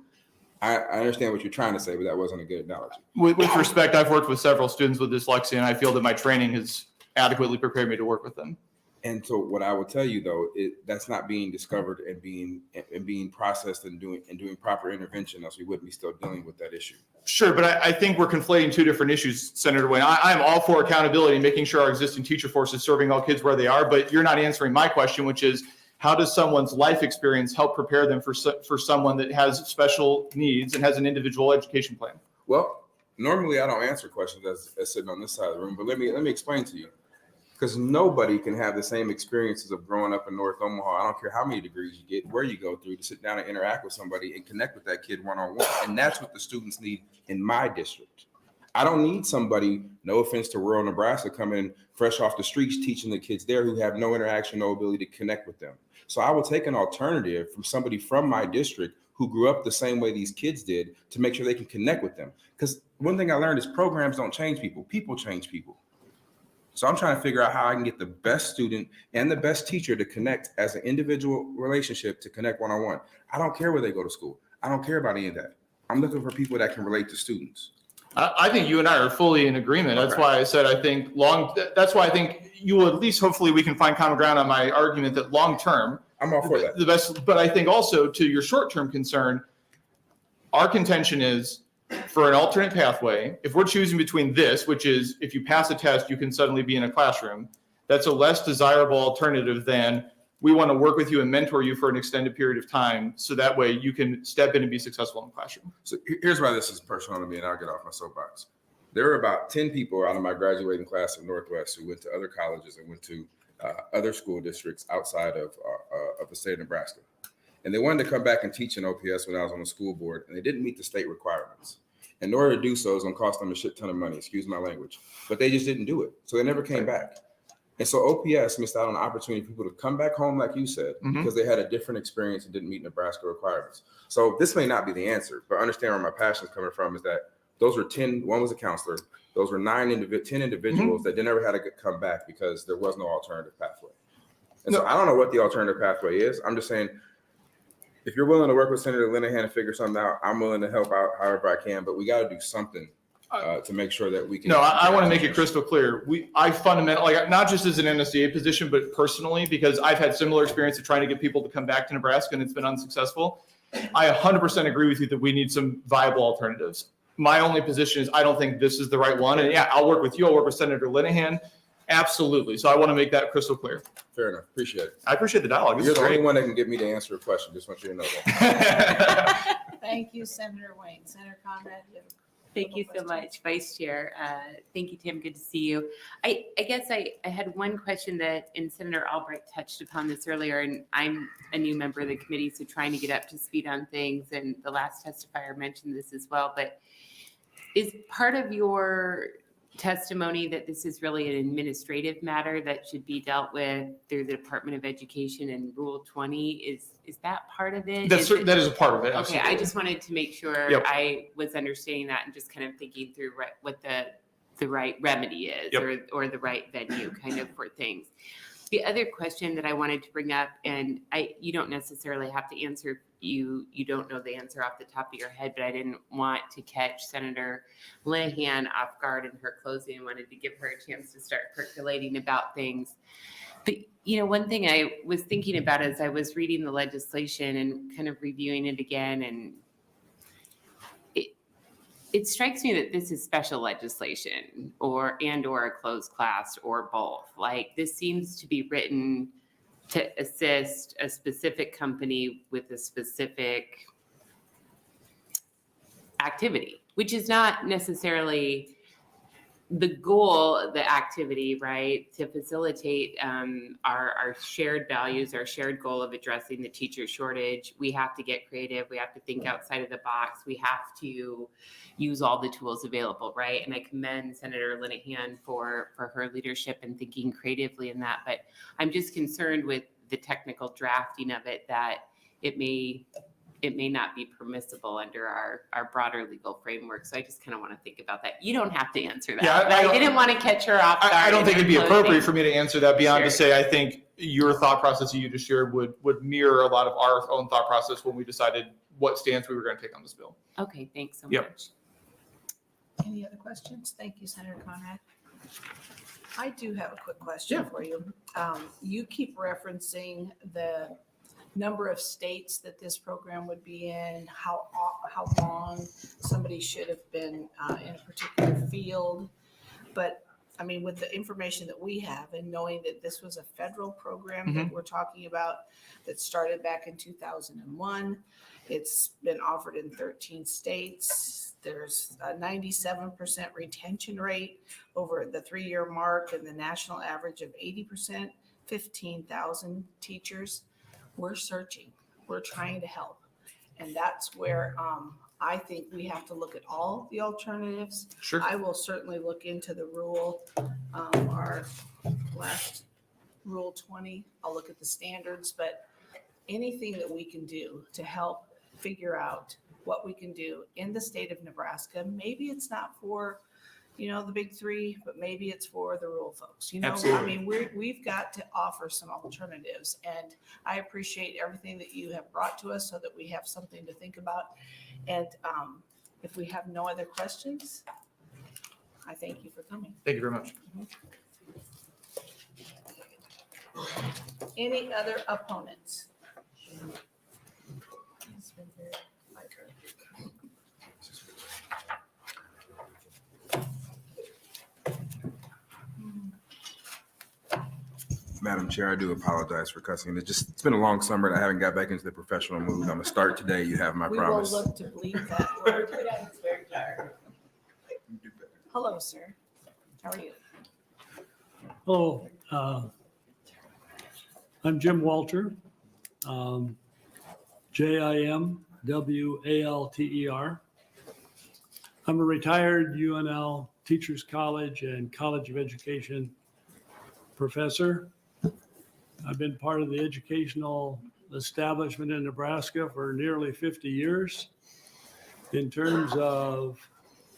I understand what you're trying to say, but that wasn't a good analogy. With respect, I've worked with several students with dyslexia, and I feel that my training has adequately prepared me to work with them. And so what I would tell you though, that's not being discovered and being processed and doing proper intervention, else we wouldn't be still dealing with that issue. Sure, but I think we're conflating two different issues, Senator Wayne. I'm all for accountability and making sure our existing teacher force is serving all kids where they are, but you're not answering my question, which is, how does someone's life experience help prepare them for someone that has special needs and has an individual education plan? Well, normally I don't answer questions as sitting on this side of the room, but let me explain to you. Because nobody can have the same experiences of growing up in North Omaha. I don't care how many degrees you get, where you go through, to sit down and interact with somebody and connect with that kid one-on-one. And that's what the students need in my district. I don't need somebody, no offense to rural Nebraska, coming fresh off the streets teaching the kids there who have no interaction, no ability to connect with them. So I will take an alternative from somebody from my district who grew up the same way these kids did to make sure they can connect with them. Because one thing I learned is programs don't change people, people change people. So I'm trying to figure out how I can get the best student and the best teacher to connect as an individual relationship, to connect one-on-one. I don't care where they go to school. I don't care about any of that. I'm looking for people that can relate to students. I think you and I are fully in agreement. That's why I said that's why I think you will at least, hopefully we can find common ground on my argument that long-term, I'm all for that. The best, but I think also to your short-term concern, our contention is for an alternate pathway, if we're choosing between this, which is if you pass a test, you can suddenly be in a classroom, that's a less desirable alternative than we want to work with you and mentor you for an extended period of time. So that way you can step in and be successful in the classroom. So here's why this is personal to me, and I'll get off my soapbox. There were about 10 people out of my graduating class at Northwest who went to other colleges and went to other school districts outside of the state of Nebraska. And they wanted to come back and teach in OPS when I was on the school board, and they didn't meet the state requirements. In order to do so, it's going to cost them a shit ton of money, excuse my language. But they just didn't do it. So they never came back. And so OPS missed out on the opportunity for people to come back home, like you said, because they had a different experience and didn't meet Nebraska requirements. So this may not be the answer, but understand where my passion is coming from is that those were 10, one was a counselor. Those were 10 individuals that never had to come back because there was no alternative pathway. And so I don't know what the alternative pathway is. I'm just saying, if you're willing to work with Senator Linehan to figure something out, I'm willing to help out however I can, but we got to do something to make sure that we can. No, I want to make it crystal clear. I fundamentally, like, not just as an NSDA position, but personally, because I've had similar experience of trying to get people to come back to Nebraska and it's been unsuccessful. I 100% agree with you that we need some viable alternatives. My only position is I don't think this is the right one. And yeah, I'll work with you. I'll work with Senator Linehan. Absolutely. So I want to make that crystal clear. Fair enough. Appreciate it. I appreciate the dialogue. This You're is the only great. one that can get me to answer a question. Just want you to know that. Thank you, Senator Wayne. Senator Conrad, you have Thank you so much, Vice Chair. Thank you, Tim. Good to see you. I guess I had one question that, and Senator Albright touched upon this earlier, and I'm a new member of the committee, so trying to get up to speed on things, and the last testifier mentioned this as well, but is part of your testimony that this is really an administrative matter that should be dealt with through the Department of Education and Rule 20? Is that part of it? That is a part of it. Okay, Absolutely. I just wanted to make sure Yep. I was understanding that and just kind of thinking through what the right remedy is, Yep. or the right venue kind of for things. The other question that I wanted to bring up, and you don't necessarily have to answer, you don't know the answer off the top of your head, but I didn't want to catch Senator Linehan off guard in her closing. I wanted to give her a chance to start percolating about things. But, one thing I was thinking about as I was reading the legislation and kind of reviewing it again, and it strikes me that this is special legislation or a closed class or both. Like, this seems to be written to assist a specific company with a specific activity, which is not necessarily the goal, the activity, right? To facilitate our shared values, our shared goal of addressing the teacher shortage. We have to get creative. We have to think outside of the box. We have to use all the tools available, right? And I commend Senator Linehan for her leadership and thinking creatively in that. But I'm just concerned with the technical drafting of it, that it may not be permissible under our broader legal framework. So I just kind of want to think about that. You don't have to answer that. Yeah, but I didn't want to catch her off guard. I don't think it'd be appropriate closing. for me to answer that beyond to Sure. say I think your thought process that you just shared would mirror a lot of our own thought process when we decided what stance we were going to take on this bill. Okay, thanks so Yep. much. Any other questions? Thank you, Senator Conrad. I do have a quick question for you. You keep referencing the number of states that this program would be in, how long somebody should have been in a particular field. But I mean, with the information that we have and knowing that this was a federal program that we're talking about that started back in 2001, it's been offered in 13 states. There's a 97% retention rate over the 3-year mark and the national average of 80%, 15,000 teachers. We're searching, we're trying to help. And that's where I think we have to look at all the alternatives. Sure. I will certainly look into the rule, our last Rule 20. I'll look at the standards, but anything that we can do to help figure out what we can do in the state of Nebraska. Maybe it's not for, the big three, but maybe it's for the rural folks. Absolutely. I mean, we've got to offer some alternatives, and I appreciate everything that you have brought to us so that we have something to think about. And if we have no other questions, I thank you for coming. Thank you very much. Any other opponents? Madam Chair, I do apologize for cussing. It's been a long summer and I haven't got back into the professional mood. I'm gonna start today. You have my promise. We will look to bleed that word. Hello, sir. How are you? Hello, I'm Jim Walter, JIMWALTER. I'm a retired UNL Teachers College and College of Education professor. I've been part of the educational establishment in Nebraska for nearly 50 years in terms of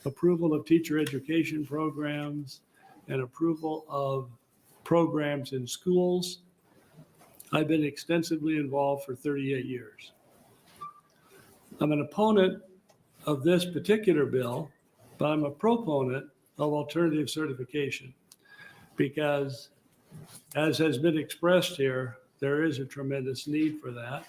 approval of teacher education programs and approval of programs in schools. I've been extensively involved for 38 years. I'm an opponent of this particular bill, but I'm a proponent of alternative certification because, as has been expressed here, there is a tremendous need for that.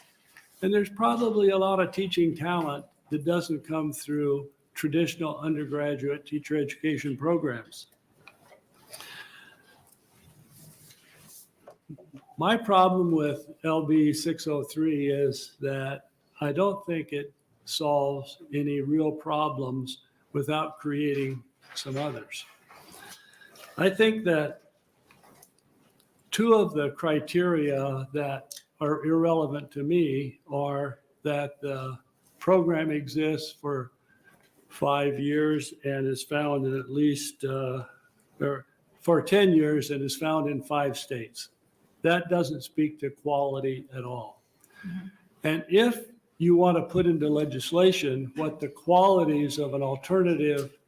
And there's probably a lot of teaching talent that doesn't come through traditional undergraduate teacher education programs. My problem with LB 603 is that I don't think it solves any real problems without creating some others. I think that two of the criteria that are irrelevant to me are that the program exists for 5 years and is found in at least, or for 10 years and is found in 5 states. That doesn't speak to quality at all. And if you want to put into legislation what the qualities of an alternative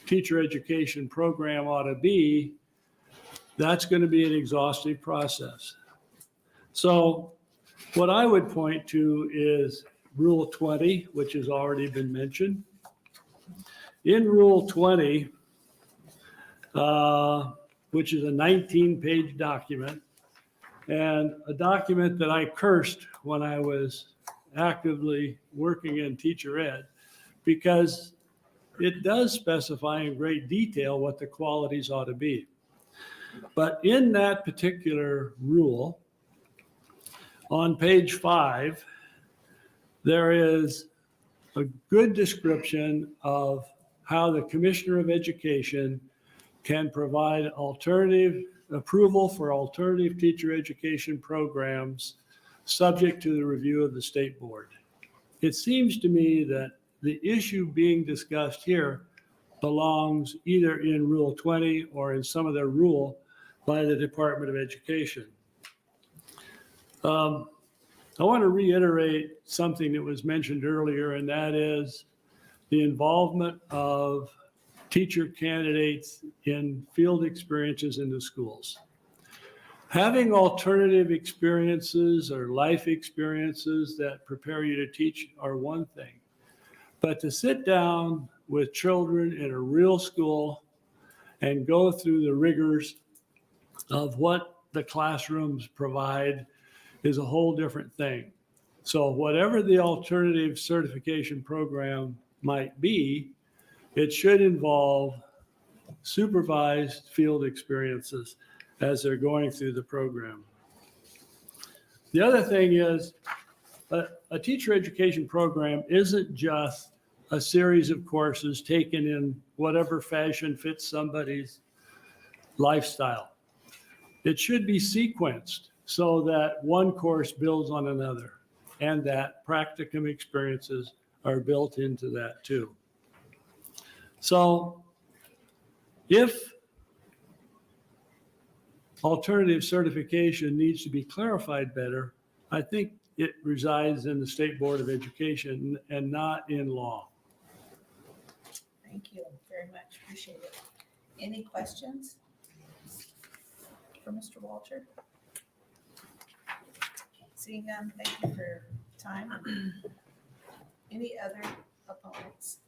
teacher education program ought to be, that's going to be an exhaustive process. So what I would point to is Rule 20, which has already been mentioned. In Rule 20, which is a 19-page document, and a document that I cursed when I was actively working in teacher ed, because it does specify in great detail what the qualities ought to be. But in that particular rule, on page 5, there is a good description of how the Commissioner of Education can provide alternative approval for alternative teacher education programs subject to the review of the state board. It seems to me that the issue being discussed here belongs either in Rule 20 or in some other rule by the Department of Education. I want to reiterate something that was mentioned earlier, and that is the involvement of teacher candidates in field experiences in the schools. Having alternative experiences or life experiences that prepare you to teach are one thing, but to sit down with children in a real school and go through the rigors of what the classrooms provide is a whole different thing. So whatever the alternative certification program might be, it should involve supervised field experiences as they're going through the program. The other thing is a teacher education program isn't just a series of courses taken in whatever fashion fits somebody's lifestyle. It should be sequenced so that one course builds on another and that practicum experiences are built into that too. So if alternative certification needs to be clarified better, I think it resides in the State Board of Education and not in law. Thank you very much. Appreciate it. Any questions for Mr. Walter? Seeing none, thank you for your time. Any other opponents?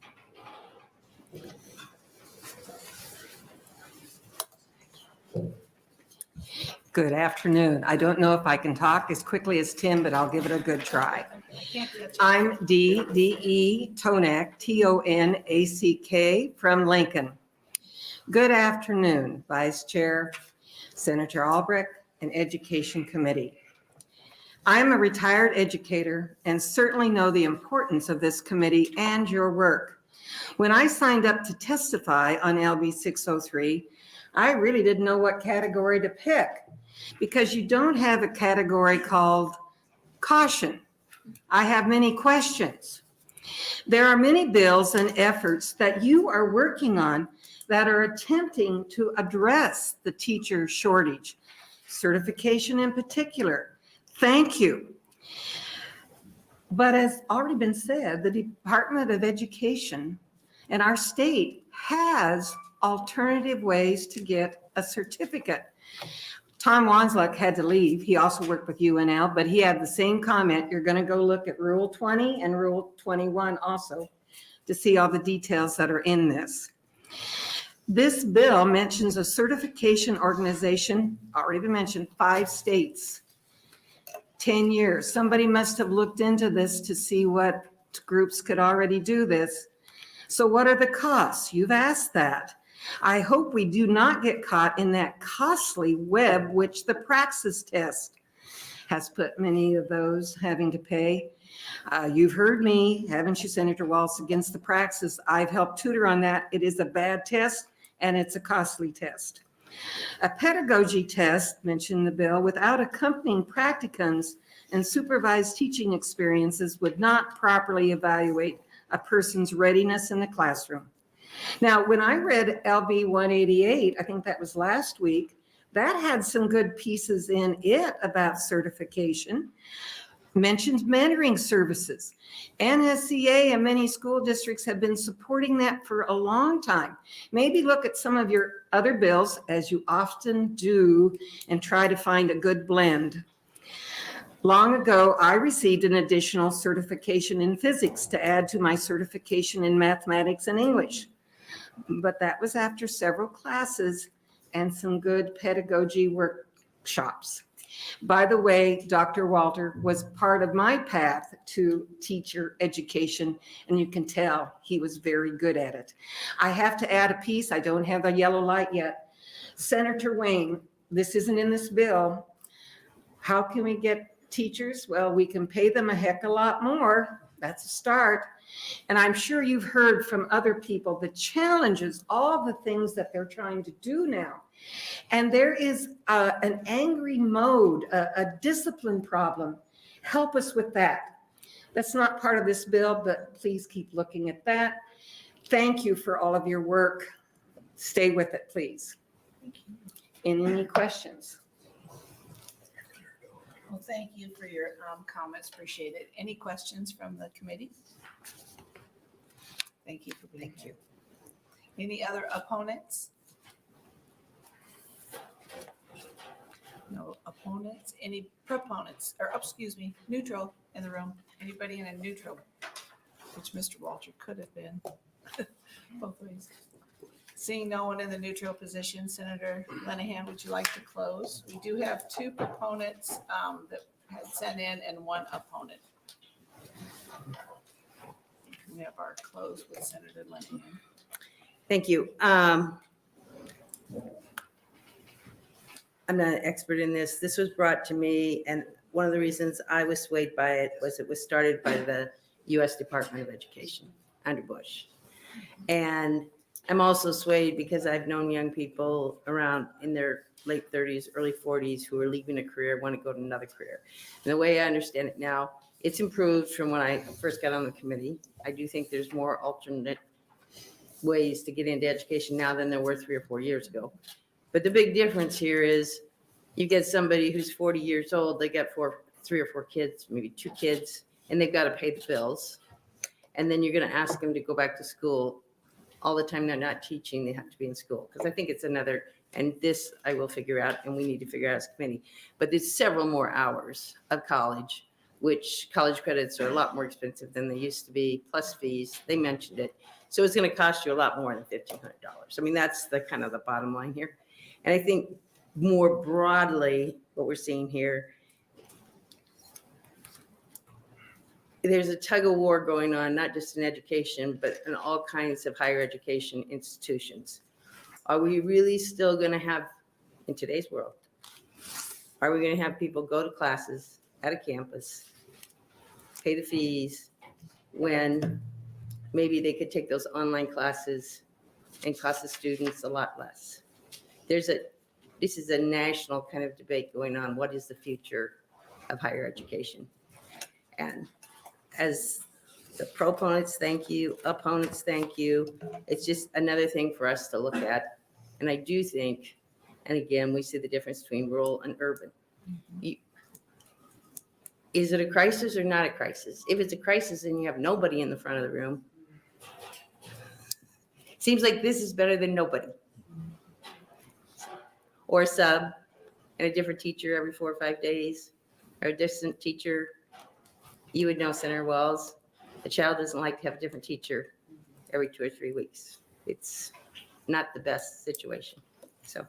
Good afternoon. I don't know if I can talk as quickly as Tim, but I'll give it a good try. I'm D.E. Tonak, Tonack, from Lincoln. Good afternoon, Vice Chair, Senator Albrecht, and Education Committee. I'm a retired educator and certainly know the importance of this committee and your work. When I signed up to testify on LB 603, I really didn't know what category to pick because you don't have a category called caution. I have many questions. There are many bills and efforts that you are working on that are attempting to address the teacher shortage, certification in particular. Thank you. But as already been said, the Department of Education and our state has alternative ways to get a certificate. Tom Wanzluck had to leave. He also worked with UNL, but he had the same comment. You're going to go look at Rule 20 and Rule 21 also to see all the details that are in this. This bill mentions a certification organization, already been mentioned, 5 states, 10 years. Somebody must have looked into this to see what groups could already do this. So what are the costs? You've asked that. I hope we do not get caught in that costly web, which the praxis test has put many of those having to pay. You've heard me, haven't you, Senator Walz, against the praxis. I've helped tutor on that. It is a bad test and it's a costly test. A pedagogy test, mentioned in the bill, without accompanying practicums and supervised teaching experiences would not properly evaluate a person's readiness in the classroom. Now, when I read LB 188, I think that was last week, that had some good pieces in it about certification. Mentions mentoring services. NSCA and many school districts have been supporting that for a long time. Maybe look at some of your other bills, as you often do, and try to find a good blend. Long ago, I received an additional certification in physics to add to my certification in mathematics and English. But that was after several classes and some good pedagogy workshops. By the way, Dr. Walter was part of my path to teacher education, and you can tell he was very good at it. I have to add a piece. I don't have the yellow light yet. Senator Wayne, this isn't in this bill. How can we get teachers? Well, we can pay them a heck of a lot more. That's a start. And I'm sure you've heard from other people the challenges, all the things that they're trying to do now. And there is an angry mode, a discipline problem. Help us with that. That's not part of this bill, but please keep looking at that. Thank you for all of your work. Stay with it, please. Any questions? Well, thank you for your comments. Appreciate it. Any questions from the committee? Thank you for being here. Any other opponents? No opponents. Any proponents, or excuse me, neutral in the room? Anybody in a neutral, which Mr. Walter could have been both ways. Seeing no one in the neutral position, Senator Linehan, would you like to close? We do have 2 proponents that had sent in and 1 opponent. We have our close with Senator Linehan. Thank you. I'm not an expert in this. This was brought to me, and one of the reasons I was swayed by it was it was started by the U.S. Department of Education under Bush. And I'm also swayed because I've known young people around in their late 30s, early 40s who are leaving a career, want to go to another career. And the way I understand it now, it's improved from when I first got on the committee. I do think there's more alternate ways to get into education now than there were 3 or 4 years ago. But the big difference here is you get somebody who's 40 years old, they got 3 or 4 kids, maybe 2 kids, and they've got to pay the bills. And then you're going to ask them to go back to school all the time. They're not teaching, they have to be in school. Because I think it's another, and this I will figure out, and we need to figure out as a committee. But there's several more hours of college, which college credits are a lot more expensive than they used to be, plus fees. They mentioned it. So it's going to cost you a lot more than $1,500. I mean, that's the kind of the bottom line here. And I think more broadly, what we're seeing here, there's a tug of war going on, not just in education, but in all kinds of higher education institutions. Are we really still going to have, in today's world, are we going to have people go to classes at a campus, pay the fees, when maybe they could take those online classes and cost the students a lot less? This is a national kind of debate going on. What is the future of higher education? And as the proponents, thank you. Opponents, thank you. It's just another thing for us to look at. And I do think, and again, we see the difference between rural and urban. Is it a crisis or not a crisis? If it's a crisis and you have nobody in the front of the room, seems like this is better than nobody. Or sub, and a different teacher every 4 or 5 days, or a distant teacher, you would know, Senator Walz, a child doesn't like to have a different teacher every 2 or 3 weeks. It's not the best situation. So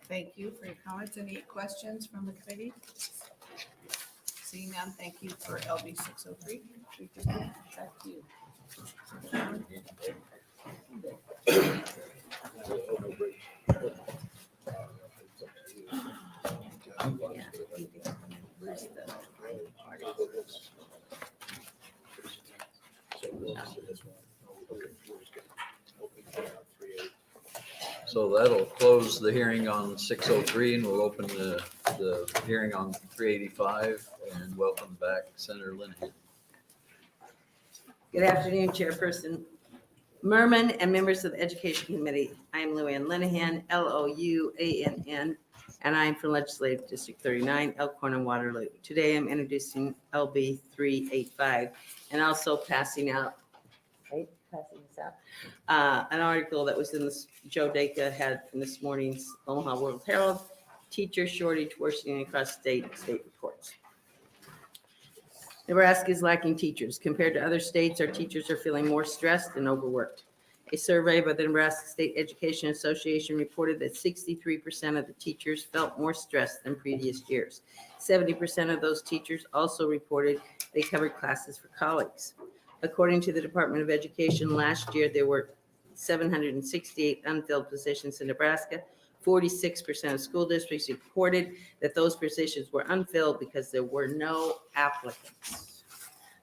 Thank you for your comments. Any questions from the committee? Seeing none, thank you for LB 603. Back to you. So that'll close the hearing on 603 and we'll open the hearing on 385 and welcome back Senator Linehan. good afternoon, Chairperson Merman and members of the Education Committee. I am Luann Linehan, Louann, and I am from Legislative District 39, Elkhorn and Waterloo. Today I'm introducing LB 385 and also passing out, an article that was in this, Joe Dacre had from this morning's Omaha World Herald, teacher shortage worsening across state reports. Nebraska is lacking teachers. Compared to other states, our teachers are feeling more stressed and overworked. A survey by the Nebraska State Education Association reported that 63% of the teachers felt more stressed than previous years. 70% of those teachers also reported they covered classes for colleagues. According to the Department of Education, last year there were 768 unfilled positions in Nebraska. 46% of school districts reported that those positions were unfilled because there were no applicants.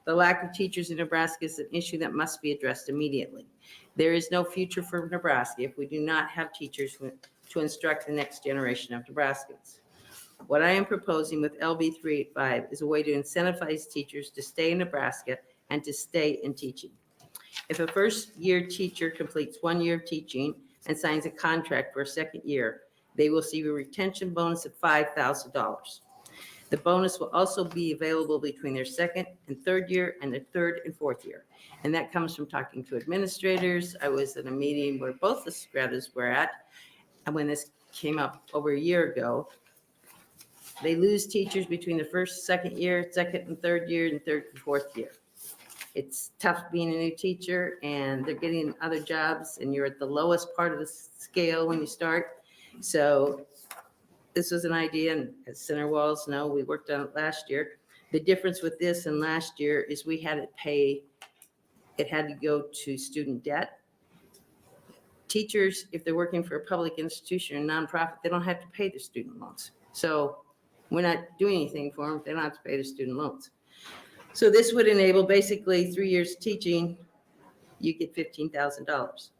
The lack of teachers in Nebraska is an issue that must be addressed immediately. There is no future for Nebraska if we do not have teachers to instruct the next generation of Nebraskans. What I am proposing with LB 385 is a way to incentivize teachers to stay in Nebraska and to stay in teaching. If a first-year teacher completes 1 year of teaching and signs a contract for a second year, they will receive a retention bonus of $5,000. The bonus will also be available between their second and third year and their third and fourth year. And that comes from talking to administrators. I was at a meeting where both the stratas were at, and when this came up over a year ago, they lose teachers between the first, second year, second and third year, and third and fourth year. It's tough being a new teacher and they're getting other jobs and you're at the lowest part of the scale when you start. So this was an idea, and as Senator Walz knows, we worked on it last year. The difference with this and last year is we had to pay, it had to go to student debt. Teachers, if they're working for a public institution or nonprofit, they don't have to pay their student loans. So we're not doing anything for them. They don't have to pay their student loans. So this would enable basically 3 years of teaching, you get $15,000.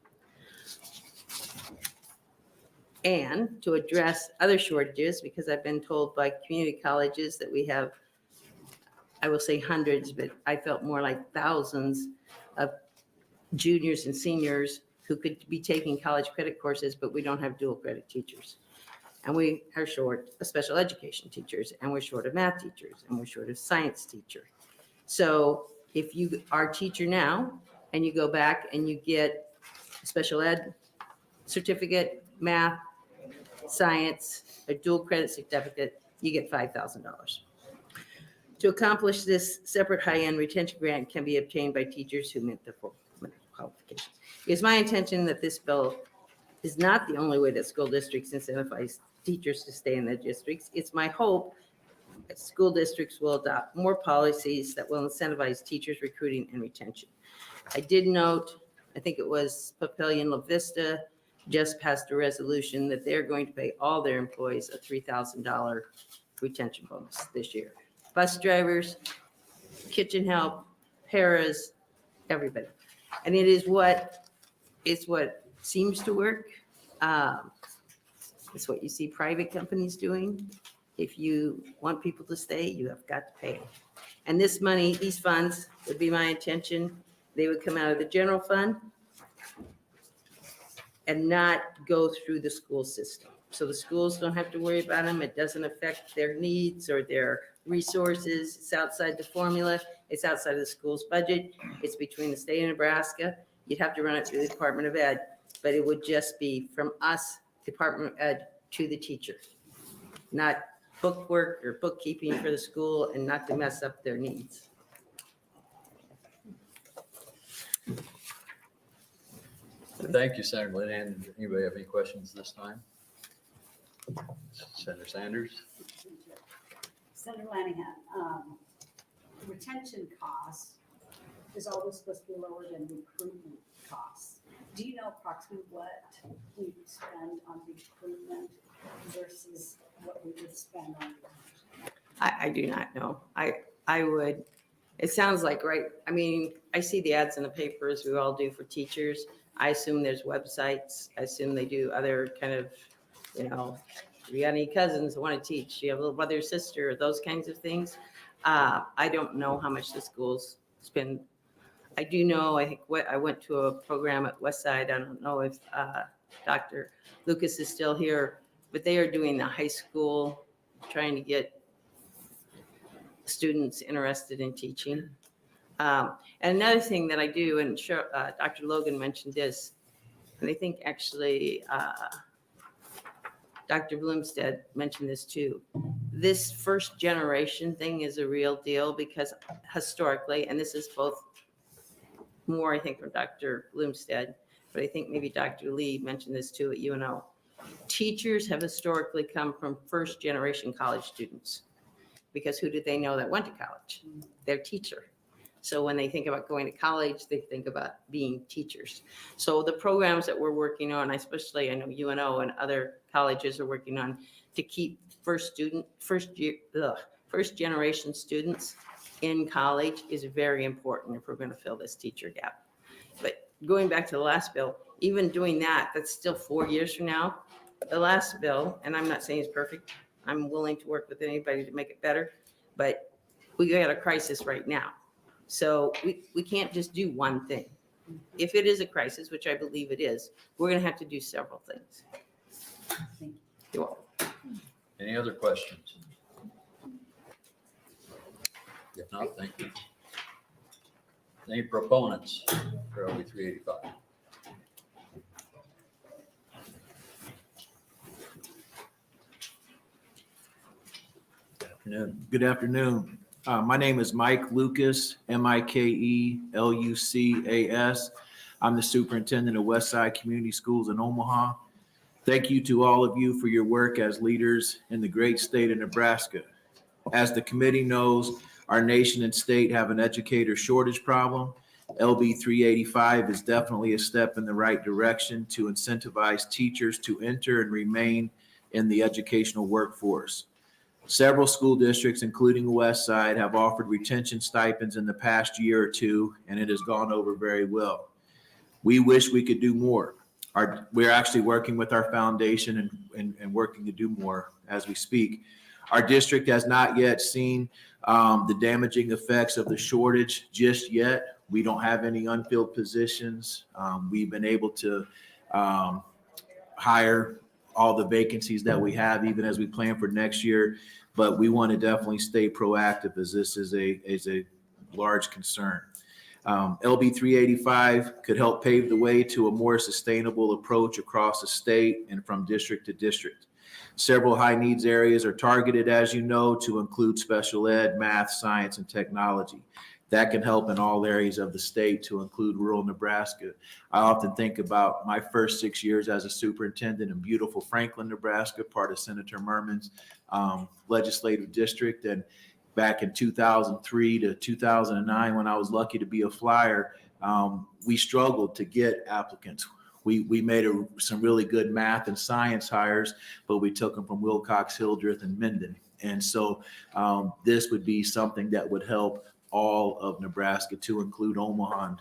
And to address other shortages, because I've been told by community colleges that we have, I will say hundreds, but I felt more like thousands of juniors and seniors who could be taking college credit courses, but we don't have dual credit teachers. And we are short of special education teachers, and we're short of math teachers, and we're short of science teachers. So if you are a teacher now and you go back and you get a special ed certificate, math, science, a dual credit certificate, you get $5,000. To accomplish this, separate high-end retention grant can be obtained by teachers who meet the full qualifications. It is my intention that this bill is not the only way that school districts incentivize teachers to stay in their districts. It's my hope that school districts will adopt more policies that will incentivize teachers' recruiting and retention. I did note, I think it was Papillion La Vista just passed a resolution that they're going to pay all their employees a $3,000 retention bonus this year. Bus drivers, kitchen help, paras, everybody. And it is what seems to work. It's what you see private companies doing. If you want people to stay, you have got to pay them. And this money, these funds, would be my intention. They would come out of the general fund and not go through the school system. So the schools don't have to worry about them. It doesn't affect their needs or their resources. It's outside the formula. It's outside of the school's budget. It's between the state of Nebraska. You'd have to run it through the Department of Ed, but it would just be from us, Department of Ed, to the teacher. not bookwork or bookkeeping for the school and not to mess up their needs. Thank you, Senator Linehan. Does anybody have any questions this time? Senator Sanders? Senator Linehan, retention costs is always supposed to be lower than recruitment costs. Do you know approximately what we spend on recruitment versus what we would spend on retention? I do not know. I would, it sounds like, right, I mean, I see the ads in the papers, we all do for teachers. I assume there's websites. I assume they do other kind of, you know, you got any cousins that want to teach? You have a little brother or sister, those kinds of things. I don't know how much the schools spend. I do know, I think I went to a program at Westside. I don't know if Dr. Lucas is still here, but they are doing the high school, trying to get students interested in teaching. And another thing that I do, and sure, Dr. Logan mentioned this, and I think actually Dr. Bloomstead mentioned this too. This first generation thing is a real deal because historically, and this is both more, I think, from Dr. Bloomstead, but I think maybe Dr. Lee mentioned this too at UNO. Teachers have historically come from first generation college students because who did they know that went to college? Their teacher. So when they think about going to college, they think about being teachers. So the programs that we're working on, especially I know UNO and other colleges are working on to keep first generation students in college is very important if we're going to fill this teacher gap. But going back to the last bill, even doing that, that's still 4 years from now. The last bill, and I'm not saying it's perfect, I'm willing to work with anybody to make it better, but we got a crisis right now. So we can't just do one thing. If it is a crisis, which I believe it is, we're going to have to do several things. You're welcome. Any other questions? If not, thank you. Any proponents for LB 385? Good afternoon. Good afternoon. My name is Mike Lucas, Mikelucas. I'm the superintendent of Westside Community Schools in Omaha. Thank you to all of you for your work as leaders in the great state of Nebraska. As the committee knows, our nation and state have an educator shortage problem. LB 385 is definitely a step in the right direction to incentivize teachers to enter and remain in the educational workforce. Several school districts, including Westside, have offered retention stipends in the past year or two, and it has gone over very well. We wish we could do more. We're actually working with our foundation and working to do more as we speak. Our district has not yet seen the damaging effects of the shortage just yet. We don't have any unfilled positions. We've been able to hire all the vacancies that we have, even as we plan for next year. But we want to definitely stay proactive as this is a large concern. LB 385 could help pave the way to a more sustainable approach across the state and from district to district. Several high needs areas are targeted, as you know, to include special ed, math, science, and technology. That can help in all areas of the state to include rural Nebraska. I often think about my first 6 years as a superintendent in beautiful Franklin, Nebraska, part of Senator Merman's legislative district. And back in 2003 to 2009, when I was lucky to be a flyer, we struggled to get applicants. We made some really good math and science hires, but we took them from Wilcox, Hildreth, and Minden. And so this would be something that would help all of Nebraska, to include Omaha.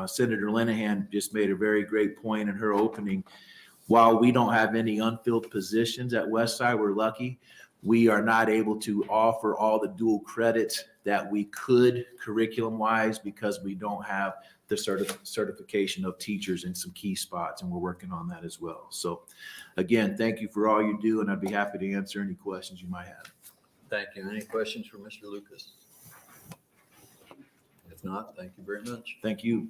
Senator Linehan just made a very great point in her opening. While we don't have any unfilled positions at Westside, we're lucky. We are not able to offer all the dual credits that we could curriculum-wise because we don't have the certification of teachers in some key spots, and we're working on that as well. So again, thank you for all you do, and I'd be happy to answer any questions you might have. Thank you. Any questions for Mr. Lucas? If not, thank you very much. Thank you.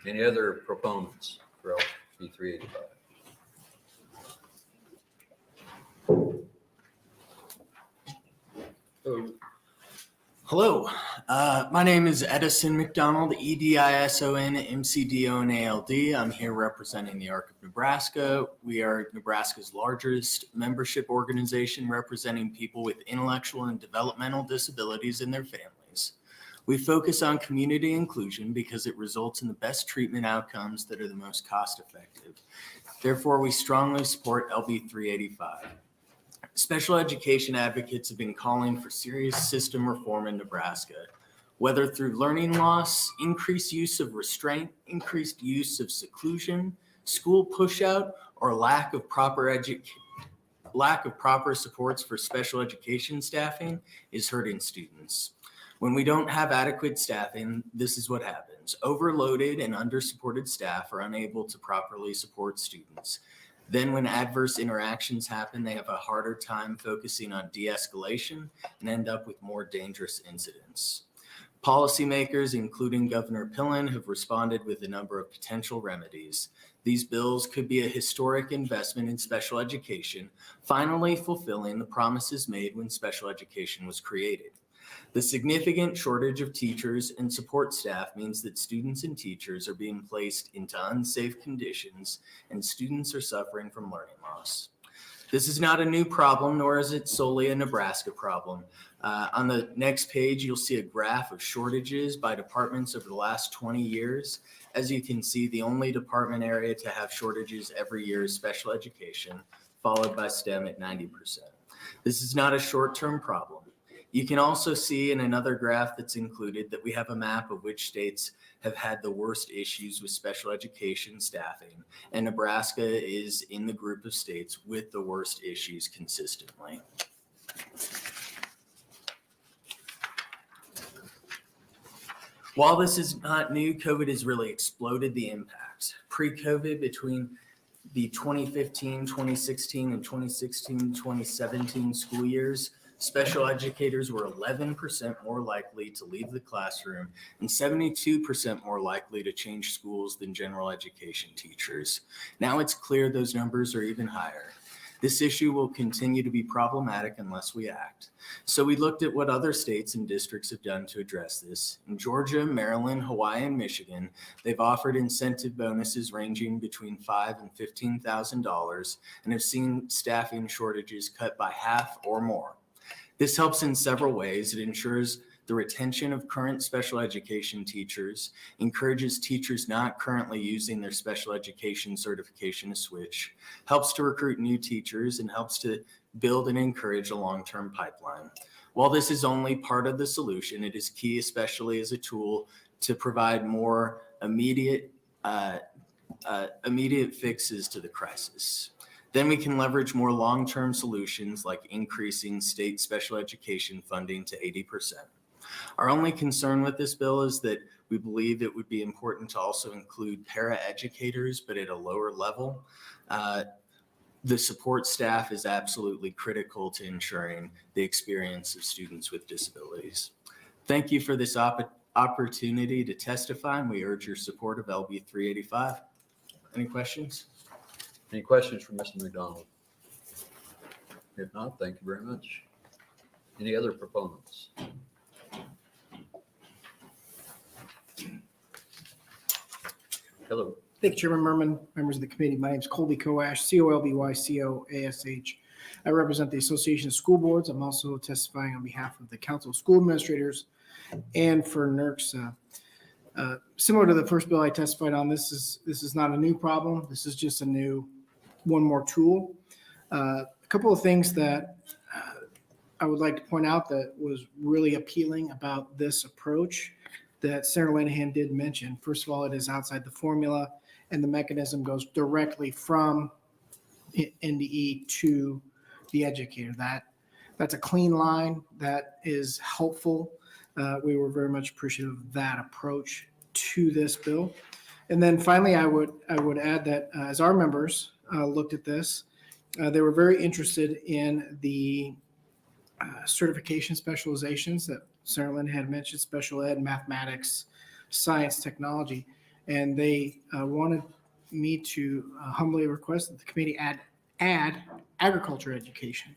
Any other proponents for LB 385? Hello, my name is Edison McDonald, Edison MCDONALD. I'm here representing the ARC of Nebraska. We are Nebraska's largest membership organization representing people with intellectual and developmental disabilities and their families. We focus on community inclusion because it results in the best treatment outcomes that are the most cost effective. Therefore, we strongly support LB 385. Special education advocates have been calling for serious system reform in Nebraska, whether through learning loss, increased use of restraint, increased use of seclusion, school pushout, or lack of proper supports for special education staffing is hurting students. When we don't have adequate staffing, this is what happens. Overloaded and undersupported staff are unable to properly support students. Then when adverse interactions happen, they have a harder time focusing on de-escalation and end up with more dangerous incidents. Policymakers, including Governor Pillen, have responded with a number of potential remedies. These bills could be a historic investment in special education, finally fulfilling the promises made when special education was created. The significant shortage of teachers and support staff means that students and teachers are being placed into unsafe conditions and students are suffering from learning loss. This is not a new problem, nor is it solely a Nebraska problem. On the next page, you'll see a graph of shortages by departments over the last 20 years. As you can see, the only department area to have shortages every year is special education, followed by STEM at 90%. This is not a short-term problem. You can also see in another graph that's included that we have a map of which states have had the worst issues with special education staffing, and Nebraska is in the group of states with the worst issues consistently. While this is not new, COVID has really exploded the impacts. Pre-COVID, between the 2015, 2016, and 2016, 2017 school years, special educators were 11% more likely to leave the classroom and 72% more likely to change schools than general education teachers. Now it's clear those numbers are even higher. This issue will continue to be problematic unless we act. So we looked at what other states and districts have done to address this. In Georgia, Maryland, Hawaii, and Michigan, they've offered incentive bonuses ranging between $5,000 and $15,000 and have seen staffing shortages cut by half or more. This helps in several ways. It ensures the retention of current special education teachers, encourages teachers not currently using their special education certification to switch, helps to recruit new teachers, and helps to build and encourage a long-term pipeline. While this is only part of the solution, it is key, especially as a tool to provide more immediate fixes to the crisis. Then we can leverage more long-term solutions like increasing state special education funding to 80%. Our only concern with this bill is that we believe it would be important to also include para-educators, but at a lower level. The support staff is absolutely critical to ensuring the experience of students with disabilities. Thank you for this opportunity to testify, and we urge your support of LB 385. Any questions? Any questions for Mr. McDonald? If not, thank you very much. Any other proponents? Hello. Thank you, Chairman Merman, members of the committee. My name is Colby Coash, C-O-L-B-Y-C-O-A-S-H. I represent the Association of School Boards. I'm also testifying on behalf of the Council of School Administrators and for NERCS. Similar to the first bill I testified on, this is not a new problem. This is just one more tool. A couple of things that I would like to point out that was really appealing about this approach that Senator Linehan did mention. First of all, it is outside the formula, and the mechanism goes directly from NDE to the educator. That's a clean line. That is helpful. We were very much appreciative of that approach to this bill. And then finally, I would add that as our members looked at this, they were very interested in the certification specializations that Senator Lynn had mentioned, special ed, mathematics, science, technology. And they wanted me to humbly request that the committee add agriculture education.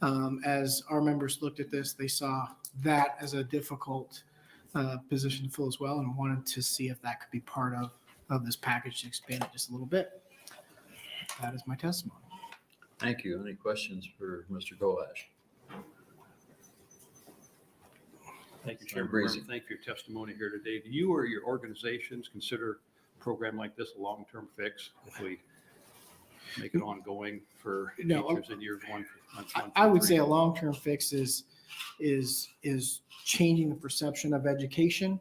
As our members looked at this, they saw that as a difficult position to fill as well, and wanted to see if that could be part of this package to expand it just a little bit. That is my testimony. Thank you. Any questions for Mr. Kovash? Thank you, Chairman Merman. Thank you for your testimony here today. Do you or your organizations consider a program like this a long-term fix if we make it ongoing for teachers in years one? I would say a long-term fix is changing the perception of education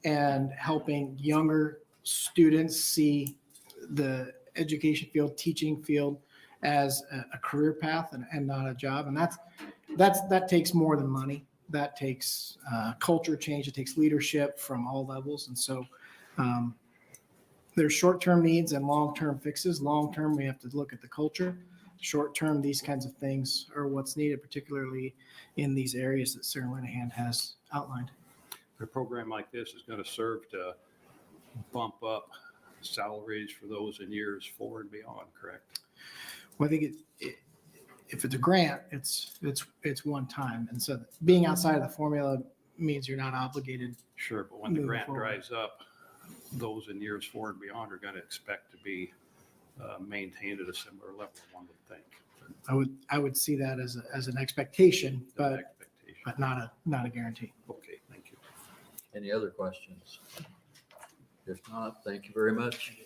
and helping younger students see the education field, teaching field as a career path and not a job. And that takes more than money. That takes culture change. It takes leadership from all levels. And so there's short-term needs and long-term fixes. Long-term, we have to look at the culture. Short-term, these kinds of things are what's needed, particularly in these areas that Sarah Linehan has outlined. A program like this is going to serve to bump up salaries for those in years 4 and beyond, correct? Well, I think if it's a grant, it's one time. And so being outside of the formula means you're not obligated. Sure, but when the grant dries up, those in years 4 and beyond are going to expect to be maintained at a similar level, one would think. I would see that as an expectation, but not a guarantee. Okay, thank you. Any other questions? If not, thank you very much.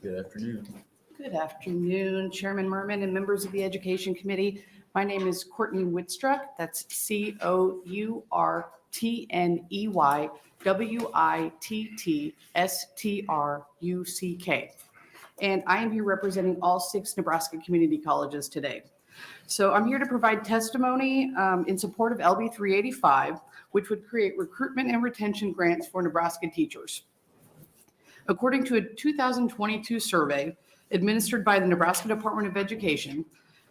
Good afternoon. Good afternoon, Chairman Merman and members of the Education Committee. My name is Courtney Wittstruck. That's COURTNEY WITTSTRUCK. And I am here representing all 6 Nebraska community colleges today. So I'm here to provide testimony in support of LB 385, which would create recruitment and retention grants for Nebraska teachers. According to a 2022 survey administered by the Nebraska Department of Education,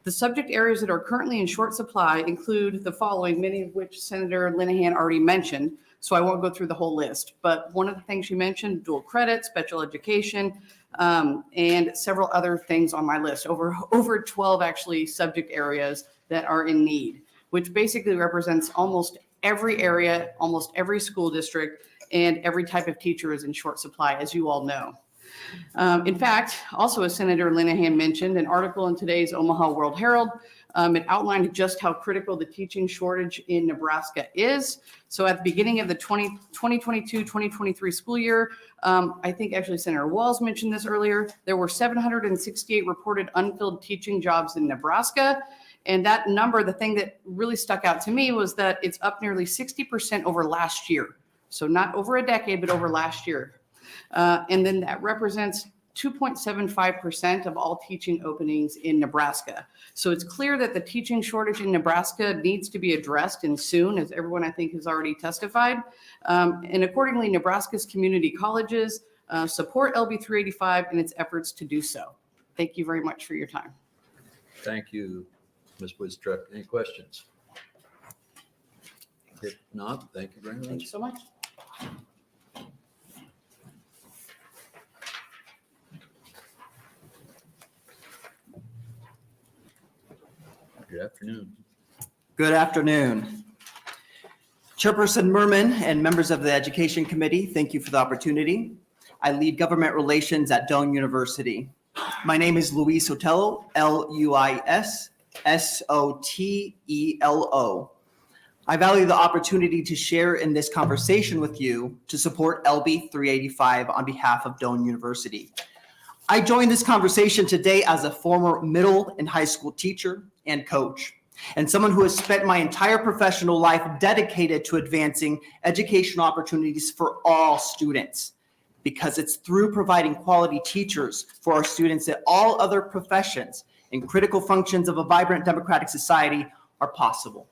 the subject areas that are currently in short supply include the following, many of which Senator Linehan already mentioned, so I won't go through the whole list. But one of the things she mentioned, dual credit, special education, and several other things on my list, over 12 actually subject areas that are in need, which basically represents almost every area, almost every school district, and every type of teacher is in short supply, as you all know. In fact, also as Senator Linehan mentioned, an article in today's Omaha World Herald, it outlined just how critical the teaching shortage in Nebraska is. So at the beginning of the 2022-2023 school year, I think actually Senator Walz mentioned this earlier, there were 768 reported unfilled teaching jobs in Nebraska. And that number, the thing that really stuck out to me was that it's up nearly 60% over last year. So not over a decade, but over last year. And then that represents 2.75% of all teaching openings in Nebraska. So it's clear that the teaching shortage in Nebraska needs to be addressed and soon, as everyone I think has already testified. And accordingly, Nebraska's community colleges support LB 385 and its efforts to do so. Thank you very much for your time. Thank you, Ms. Wittstruck. Any questions? If not, thank you very much. Thank you so much. Good afternoon. Good afternoon. Chairperson Merman and members of the Education Committee, thank you for the opportunity. I lead government relations at Doane University. My name is Luis Sotelo, L-U-I-S-S-O-T-E-L-O. I value the opportunity to share in this conversation with you to support LB 385 on behalf of Doane University. I joined this conversation today as a former middle and high school teacher and coach, and someone who has spent my entire professional life dedicated to advancing educational opportunities for all students, because it's through providing quality teachers for our students that all other professions and critical functions of a vibrant democratic society are possible.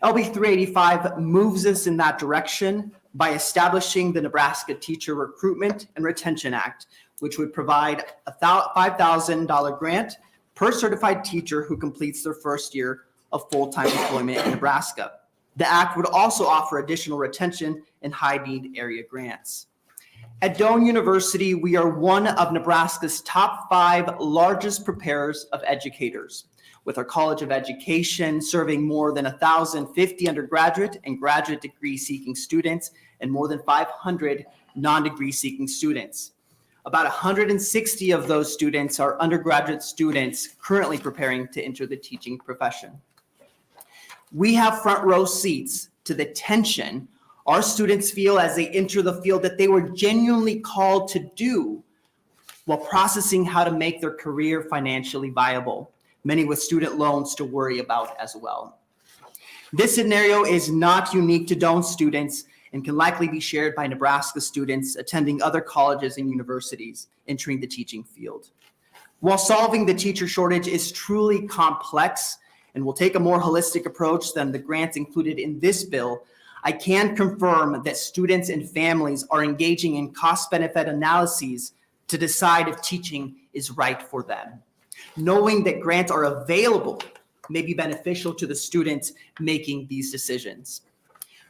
LB 385 moves us in that direction by establishing the Nebraska Teacher Recruitment and Retention Act, which would provide a $5,000 grant per certified teacher who completes their first year of full-time employment in Nebraska. The act would also offer additional retention and high-need area grants. At Doane University, we are one of Nebraska's top 5 largest preparers of educators, with our College of Education serving more than 1,050 undergraduate and graduate degree seeking students and more than 500 non-degree seeking students. About 160 of those students are undergraduate students currently preparing to enter the teaching profession. We have front row seats to the tension our students feel as they enter the field that they were genuinely called to do while processing how to make their career financially viable, many with student loans to worry about as well. This scenario is not unique to Doane students and can likely be shared by Nebraska students attending other colleges and universities entering the teaching field. While solving the teacher shortage is truly complex and will take a more holistic approach than the grants included in this bill, I can confirm that students and families are engaging in cost-benefit analyses to decide if teaching is right for them. Knowing that grants are available may be beneficial to the students making these decisions.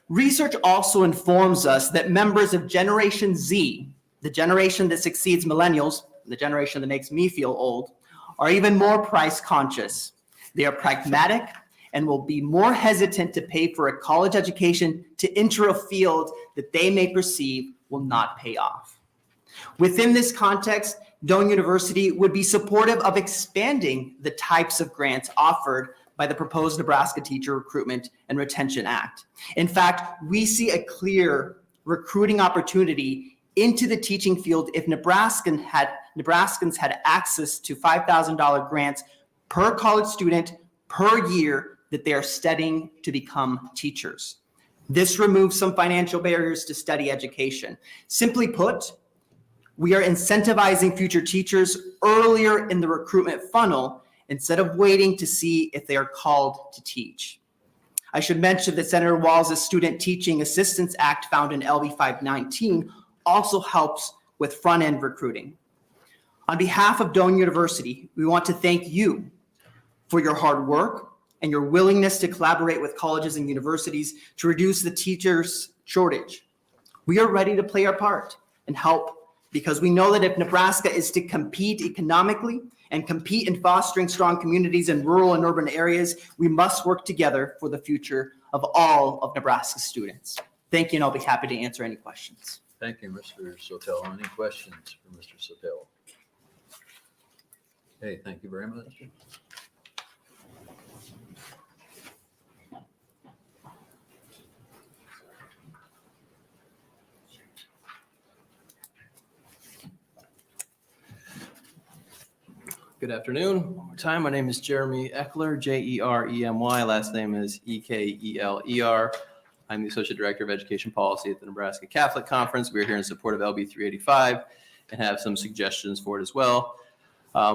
Research also informs us that members of Generation Z, the generation that succeeds millennials, the generation that makes me feel old, are even more price conscious. They are pragmatic and will be more hesitant to pay for a college education to enter a field that they may perceive will not pay off. Within this context, Doane University would be supportive of expanding the types of grants offered by the proposed Nebraska Teacher Recruitment and Retention Act. In fact, we see a clear recruiting opportunity into the teaching field if Nebraskans had access to $5,000 grants per college student per year that they are studying to become teachers. This removes some financial barriers to study education. Simply put, we are incentivizing future teachers earlier in the recruitment funnel instead of waiting to see if they are called to teach. I should mention that Senator Walz's Student Teaching Assistance Act found in LB 519 also helps with front-end recruiting. On behalf of Doane University, we want to thank you for your hard work and your willingness to collaborate with colleges and universities to reduce the teachers' shortage. We are ready to play our part and help because we know that if Nebraska is to compete economically and compete in fostering strong communities in rural and urban areas, we must work together for the future of all of Nebraska's students. Thank you, and I'll be happy to answer any questions. Thank you, Mr. Sotel. Any questions for Mr. Sotel? Okay, thank you very much. Good afternoon. One more time. My name is Jeremy Eckler, Jeremy. Last name is Ekler. I'm the Associate Director of Education Policy at the Nebraska Catholic Conference. We're here in support of LB 385 and have some suggestions for it as well.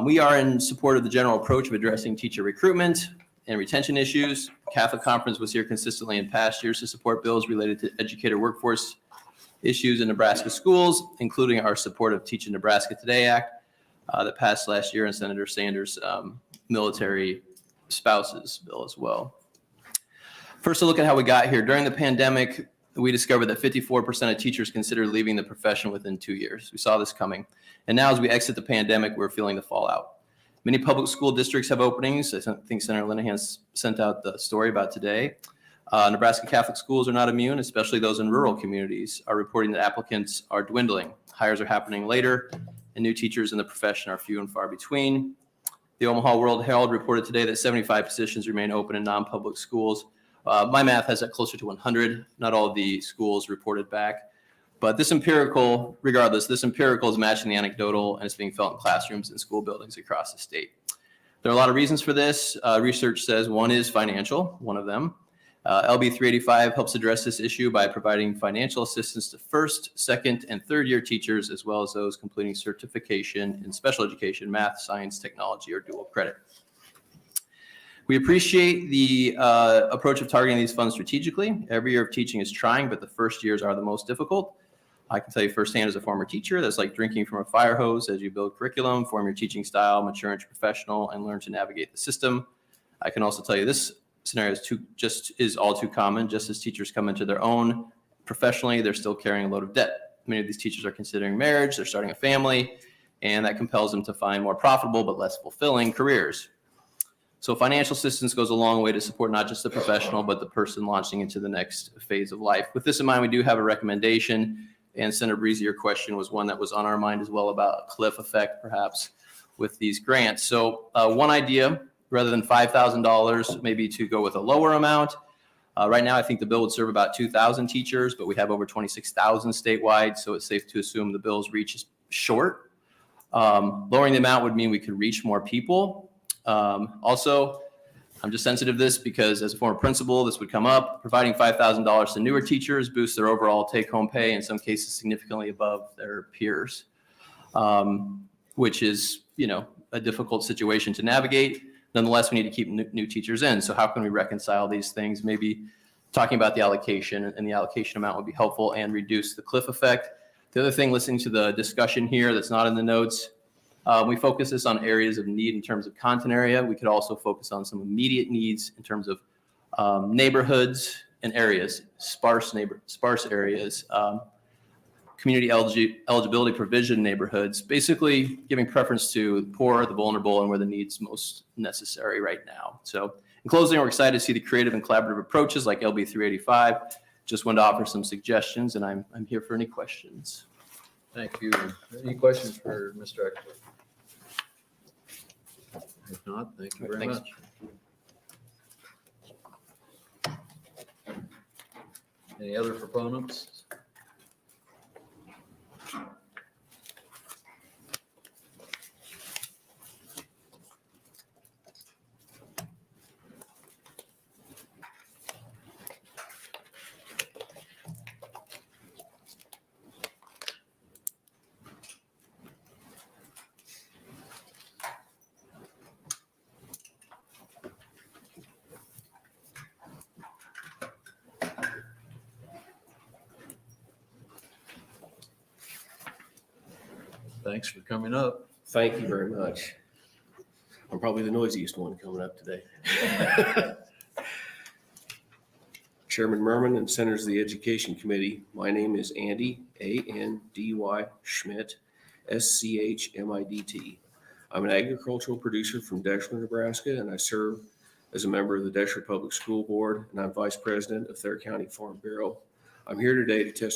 We are in support of the general approach of addressing teacher recruitment and retention issues. Catholic Conference was here consistently in past years to support bills related to educator workforce issues in Nebraska schools, including our support of Teach in Nebraska Today Act that passed last year and Senator Sanders' military spouses bill as well. First, a look at how we got here. During the pandemic, we discovered that 54% of teachers considered leaving the profession within 2 years. We saw this coming. And now as we exit the pandemic, we're feeling the fallout. Many public school districts have openings. I think Senator Linehan sent out the story about today. Nebraska Catholic schools are not immune, especially those in rural communities are reporting that applicants are dwindling. Hires are happening later, and new teachers in the profession are few and far between. The Omaha World Herald reported today that 75 positions remain open in non-public schools. My math has that closer to 100. Not all of the schools reported back. But this empirical, regardless, this empirical is matching the anecdotal, and it's being felt in classrooms and school buildings across the state. There are a lot of reasons for this. Research says one is financial, one of them. LB 385 helps address this issue by providing financial assistance to first, second, and third year teachers, as well as those completing certification in special education, math, science, technology, or dual credit. We appreciate the approach of targeting these funds strategically. Every year of teaching is trying, but the first years are the most difficult. I can tell you firsthand as a former teacher, that's like drinking from a fire hose as you build curriculum, form your teaching style, mature into professional, and learn to navigate the system. I can also tell you this scenario is all too common. Just as teachers come into their own professionally, they're still carrying a load of debt. Many of these teachers are considering marriage, they're starting a family, and that compels them to find more profitable but less fulfilling careers. So financial assistance goes a long way to support not just the professional, but the person launching into the next phase of life. With this in mind, we do have a recommendation, and Senator Breezy, your question was one that was on our mind as well about a cliff effect perhaps with these grants. So one idea, rather than $5,000, maybe to go with a lower amount. Right now, I think the bill would serve about 2,000 teachers, but we have over 26,000 statewide, so it's safe to assume the bill's reach is short. Lowering the amount would mean we could reach more people. Also, I'm just sensitive to this because as a former principal, this would come up. Providing $5,000 to newer teachers boosts their overall take-home pay, in some cases significantly above their peers, which is, a difficult situation to navigate. Nonetheless, we need to keep new teachers in. So how can we reconcile these things? Maybe talking about the allocation, and the allocation amount would be helpful, and reduce the cliff effect. The other thing, listening to the discussion here that's not in the notes, we focus this on areas of need in terms of content area. We could also focus on some immediate needs in terms of neighborhoods and areas, sparse areas, community eligibility provision neighborhoods, basically giving preference to the poor, the vulnerable, and where the needs most necessary right now. So in closing, we're excited to see the creative and collaborative approaches like LB 385. Just wanted to offer some suggestions, and I'm here for any questions. Thank you. Any questions for Mr. Eckler? If not, thank you very Thanks. much. Any other proponents? Thanks for coming up. Thank you very much. I'm probably the noisiest one coming up today. Chairman Merman and Senators of the Education Committee, my name is Andy, A-N-D-Y Schmidt, S-C-H-M-I-D-T. I'm an agricultural producer from Deshler, Nebraska, and I serve as a member of the Deshler Public School Board, and I'm Vice President of Thayer County Farm Bureau. I'm here today to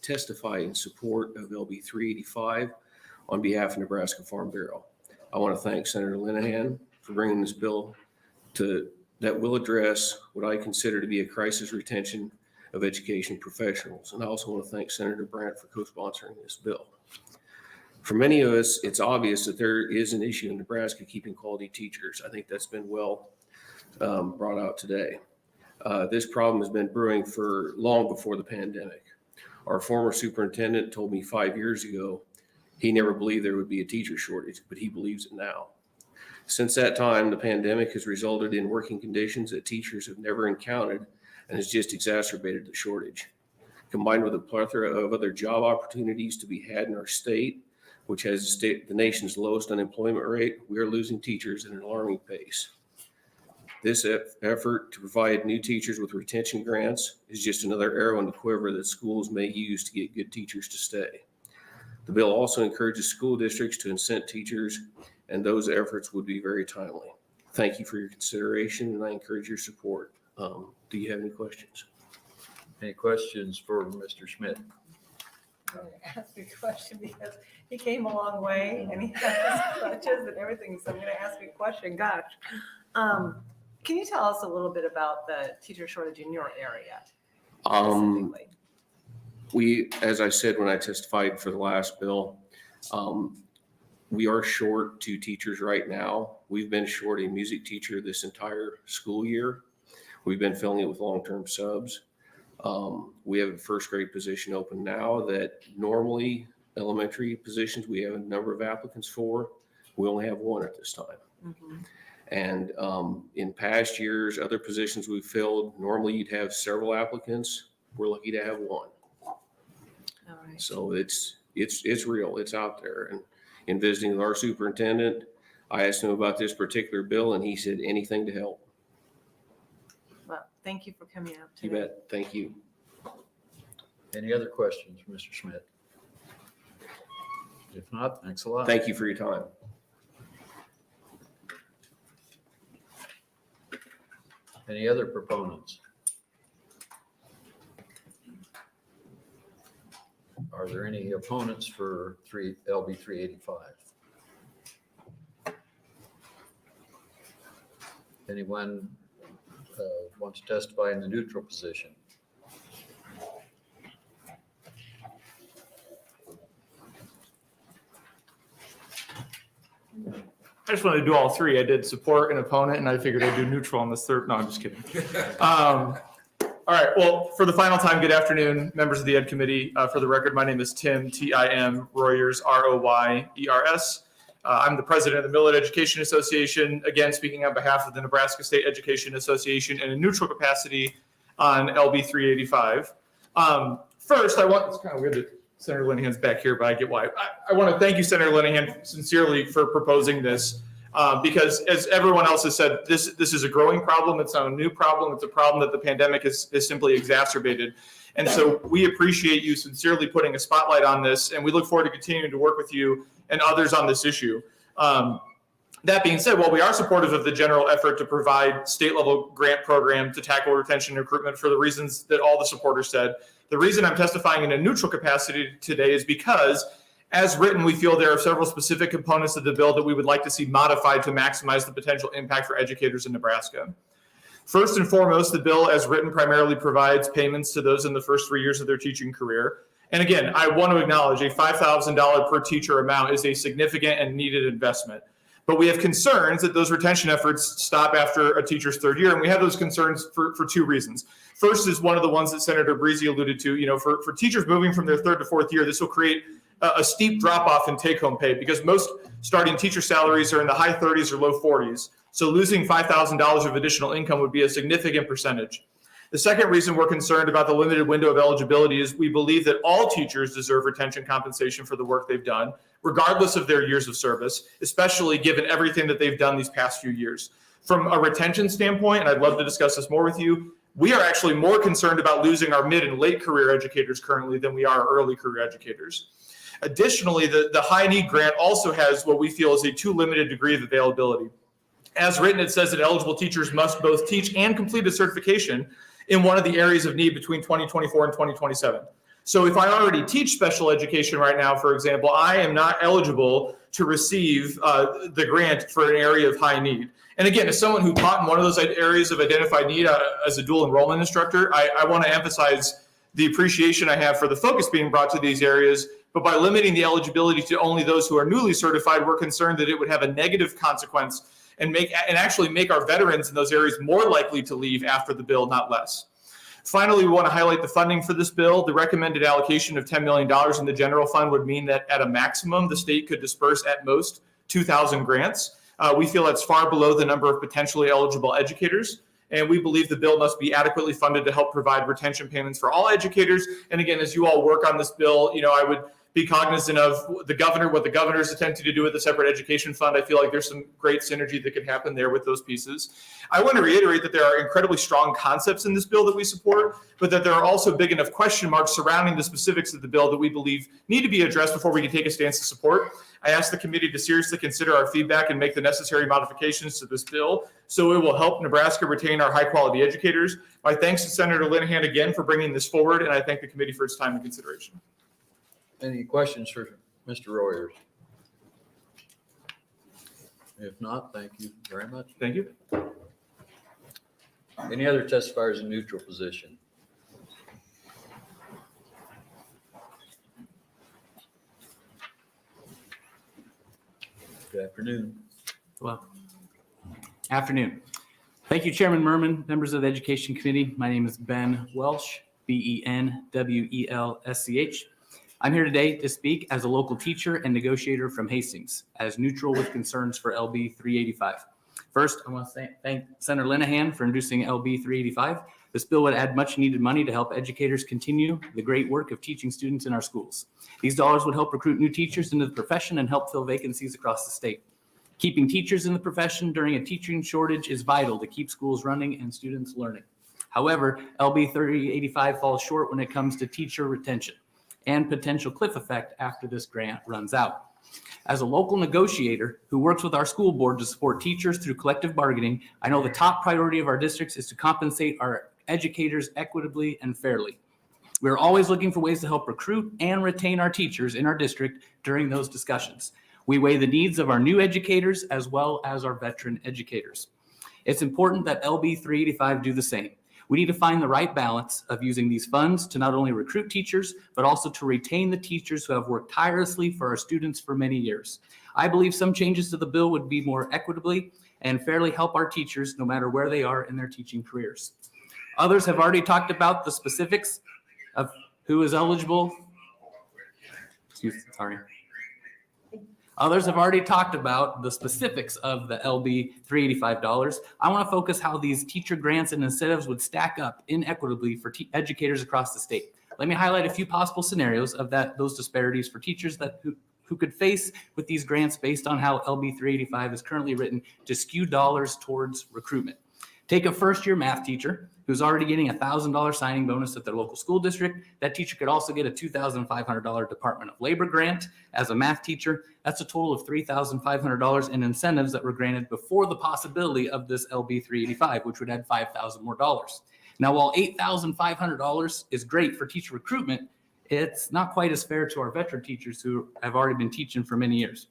testify in support of LB 385 on behalf of Nebraska Farm Bureau. I want to thank Senator Linehan for bringing this bill that will address what I consider to be a crisis retention of education professionals. And I also want to thank Senator Brandt for co-sponsoring this bill. For many of us, it's obvious that there is an issue in Nebraska keeping quality teachers. I think that's been well brought out today. This problem has been brewing for long before the pandemic. Our former superintendent told me 5 years ago he never believed there would be a teacher shortage, but he believes it now. Since that time, the pandemic has resulted in working conditions that teachers have never encountered and has just exacerbated the shortage. Combined with a plethora of other job opportunities to be had in our state, which has the nation's lowest unemployment rate, we are losing teachers at an alarming pace. This effort to provide new teachers with retention grants is just another arrow in the quiver that schools may use to get good teachers to stay. The bill also encourages school districts to incent teachers, and those efforts would be very timely. Thank you for your consideration, and I encourage your support. Do you have any questions? Any questions for Mr. Schmidt? I'm going to ask you a question because he came a long way and he has crutches and everything. So I'm going to ask you a question. Gosh. Can you tell us a little bit about the teacher shortage in your area? We, as I said when I testified for the last bill, we are short 2 teachers right now. We've been short a music teacher this entire school year. We've been filling it with long-term subs. We have a first grade position open now that normally elementary positions, we have a number of applicants for. We only have 1 at this time. Mm-hmm. And in past years, other positions we've filled, normally you'd have several applicants. We're lucky to have 1. All right. So it's real, it's out there. And in visiting with our superintendent, I asked him about this particular bill and he said anything to help. Well, thank you for coming out You today. bet. Thank you. Any other questions for Mr. Schmidt? If not, thanks a lot. Thank you for your time. Any other proponents? Are there any opponents for LB 385? Anyone want to testify in the neutral position? I just wanted to do all three. I did support an opponent, and I figured I'd do neutral on this third. No, I'm just kidding. All right. Well, for the final time, good afternoon, members of the Ed Committee. For the record, my name is Tim, T-I-M, Royers, R-O-Y-E-R-S. I'm the president of the Millard Education Association, again, speaking on behalf of the Nebraska State Education Association in a neutral capacity on LB 385. First, it's kind of weird that Senator Linehan's back here, but I get why. I want to thank you, Senator Linehan, sincerely for proposing this. Because as everyone else has said, this is a growing problem. It's not a new problem. It's a problem that the pandemic has simply exacerbated. And so we appreciate you sincerely putting a spotlight on this, and we look forward to continuing to work with you and others on this issue. That being said, while we are supportive of the general effort to provide state-level grant program to tackle retention and recruitment for the reasons that all the supporters said, the reason I'm testifying in a neutral capacity today is because as written, we feel there are several specific components of the bill that we would like to see modified to maximize the potential impact for educators in Nebraska. First and foremost, the bill as written primarily provides payments to those in the first 3 years of their teaching career. And again, I want to acknowledge a $5,000 per teacher amount is a significant and needed investment. But we have concerns that those retention efforts stop after a teacher's third year. And we have those concerns for two reasons. First is one of the ones that Senator Breezy alluded to. For teachers moving from their third to fourth year, this will create a steep drop off in take home pay because most starting teacher salaries are in the high 30s or low 40s. So losing $5,000 of additional income would be a significant percentage. The second reason we're concerned about the limited window of eligibility is we believe that all teachers deserve retention compensation for the work they've done, regardless of their years of service, especially given everything that they've done these past few years. From a retention standpoint, and I'd love to discuss this more with you, we are actually more concerned about losing our mid and late career educators currently than we are early career educators. Additionally, the high need grant also has what we feel is a too limited degree of availability. As written, it says that eligible teachers must both teach and complete a certification in one of the areas of need between 2024 and 2027. So if I already teach special education right now, for example, I am not eligible to receive the grant for an area of high need. And again, as someone who taught in one of those areas of identified need as a dual enrollment instructor, I want to emphasize the appreciation I have for the focus being brought to these areas. But by limiting the eligibility to only those who are newly certified, we're concerned that it would have a negative consequence and actually make our veterans in those areas more likely to leave after the bill, not less. Finally, we want to highlight the funding for this bill. The recommended allocation of $10 million in the general fund would mean that at a maximum, the state could disperse at most 2,000 grants. We feel that's far below the number of potentially eligible educators. And we believe the bill must be adequately funded to help provide retention payments for all educators. And again, as you all work on this bill, I would be cognizant of what the governor is attempting to do with the separate education fund. I feel like there's some great synergy that could happen there with those pieces. I want to reiterate that there are incredibly strong concepts in this bill that we support, but that there are also big enough question marks surrounding the specifics of the bill that we believe need to be addressed before we can take a stance to support. I ask the committee to seriously consider our feedback and make the necessary modifications to this bill so it will help Nebraska retain our high quality educators. My thanks to Senator Linehan again for bringing this forward, and I thank the committee for its time and consideration. Any questions for Mr. Royers? If not, thank you very much. Thank you. Any other testifiers in neutral position? Good afternoon. Well, afternoon. Thank you, Chairman Merman, members of the Education Committee. My name is Ben Welsh, B-E-N-W-E-L-S-C-H. I'm here today to speak as a local teacher and negotiator from Hastings, as neutral with concerns for LB 385. First, I want to thank Senator Linehan for introducing LB 385. This bill would add much needed money to help educators continue the great work of teaching students in our schools. These dollars would help recruit new teachers into the profession and help fill vacancies across the state. Keeping teachers in the profession during a teaching shortage is vital to keep schools running and students learning. However, LB 385 falls short when it comes to teacher retention. and potential cliff effect after this grant runs out. As a local negotiator who works with our school board to support teachers through collective bargaining, I know the top priority of our districts is to compensate our educators equitably and fairly. We're always looking for ways to help recruit and retain our teachers in our district during those discussions. We weigh the needs of our new educators as well as our veteran educators. It's important that LB 385 do the same. We need to find the right balance of using these funds to not only recruit teachers, but also to retain the teachers who have worked tirelessly for our students for many years. I believe some changes to the bill would be more equitably and fairly help our teachers no matter where they are in their teaching careers. Others have already talked about the specifics of who is eligible. Others have already talked about the specifics of the LB $385. I want to focus how these teacher grants and incentives would stack up inequitably for educators across the state. Let me highlight a few possible scenarios of those disparities for teachers who could face with these grants based on how LB 385 is currently written to skew dollars towards recruitment. Take a first-year math teacher who's already getting a $1,000 signing bonus at their local school district. That teacher could also get a $2,500 Department of Labor grant as a math teacher. That's a total of $3,500 in incentives that were granted before the possibility of this LB 385, which would add $5,000 more dollars. Now, while $8,500 is great for teacher recruitment, it's not quite as fair to our veteran teachers who have already been teaching for many years.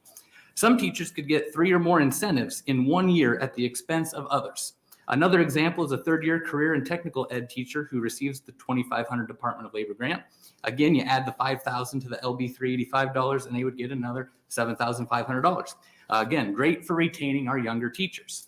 Some teachers could get 3 or more incentives in 1 year at the expense of others. Another example is a third-year career and technical ed teacher who receives the $2,500 Department of Labor grant. Again, you add the $5,000 to the LB $385 and they would get another $7,500. Again, great for retaining our younger teachers.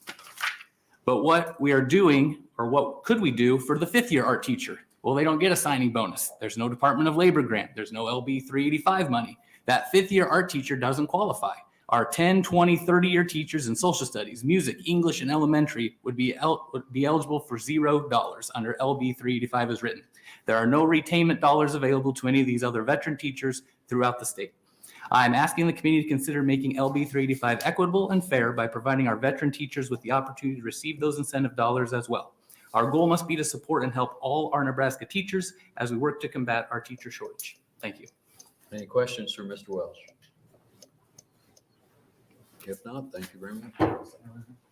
But what we are doing, or what could we do for the fifth-year art teacher? Well, they don't get a signing bonus. There's no Department of Labor grant. There's no LB 385 money. That fifth-year art teacher doesn't qualify. Our 10, 20, 30-year teachers in social studies, music, English, and elementary would be eligible for $0 under LB 385 as written. There are no retainment dollars available to any of these other veteran teachers throughout the state. I'm asking the committee to consider making LB 385 equitable and fair by providing our veteran teachers with the opportunity to receive those incentive dollars as well. Our goal must be to support and help all our Nebraska teachers as we work to combat our teacher shortage. Thank you. Any questions for Mr. Welch? If not, thank you very much.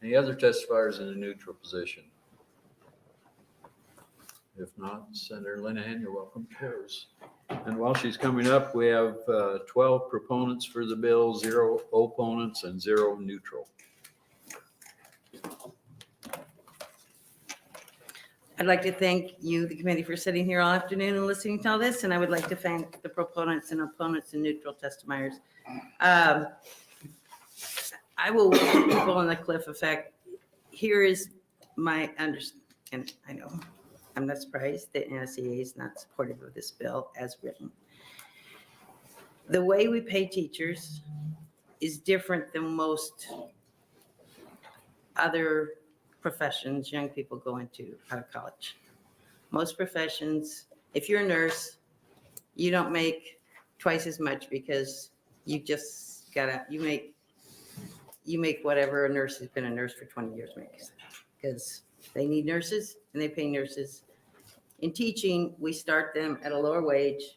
Any other testifiers in a neutral position? If not, Senator Linehan, you're welcome to yours. And while she's coming up, we have 12 proponents for the bill, 0 opponents, and 0 neutral. I'd like to thank you, the committee, for sitting here all afternoon and listening to all this, and I would like to thank the proponents and opponents and neutral testifiers. I will work with people on the cliff effect. Here is my understanding. I know I'm not surprised that NSCA is not supportive of this bill as written. The way we pay teachers is different than most other professions young people go into out of college. Most professions, if you're a nurse, you don't make twice as much because you just you make whatever a nurse has been a nurse for 20 years makes, because they need nurses and they pay nurses. In teaching, we start them at a lower wage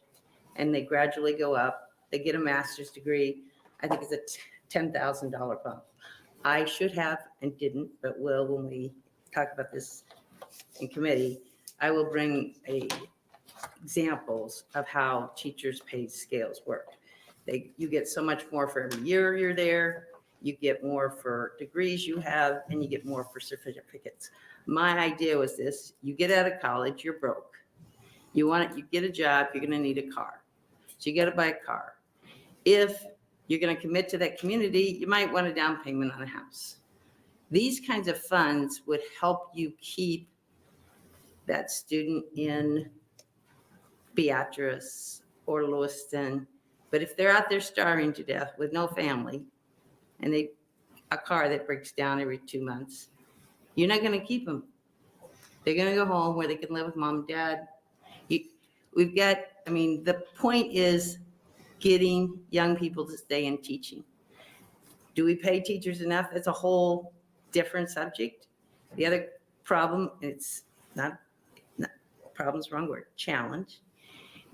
and they gradually go up. They get a master's degree. I think it's a $10,000 bump. I should have and didn't, but will when we talk about this in committee. I will bring examples of how teachers' pay scales work. You get so much more for every year you're there. You get more for degrees you have, and you get more for certificates. My idea was this: you get out of college, you're broke. You get a job, you're gonna need a car. So you gotta buy a car. If you're gonna commit to that community, you might want a down payment on a house. These kinds of funds would help you keep that student in Beatrice or Lewiston. But if they're out there starving to death with no family, and a car that breaks down every 2 months, you're not going to keep them. They're going to go home where they can live with mom and dad. The point is getting young people to stay in teaching. Do we pay teachers enough? That's a whole different subject. The other problem, it's not problem's wrong word, challenge,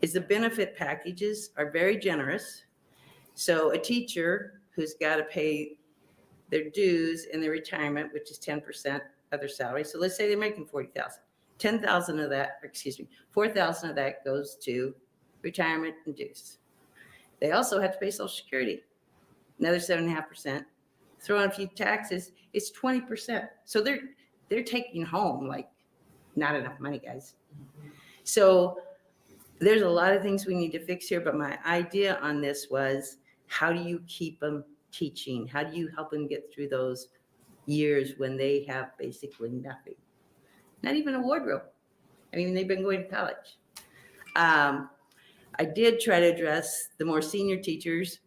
is the benefit packages are very generous. So a teacher who's got to pay their dues and their retirement, which is 10% of their salary. So let's say they're making 40,000. 10,000 of that, 4,000 of that goes to retirement and dues. They also have to pay Social Security, another 7.5%. Throw in a few taxes, it's 20%. So they're taking home like not enough money, guys. So there's a lot of things we need to fix here, but my idea on this was, how do you keep them teaching? How do you help them get through those years when they have basically nothing? Not even a wardrobe. I mean, they've been going to college. I did try to address the more senior teachers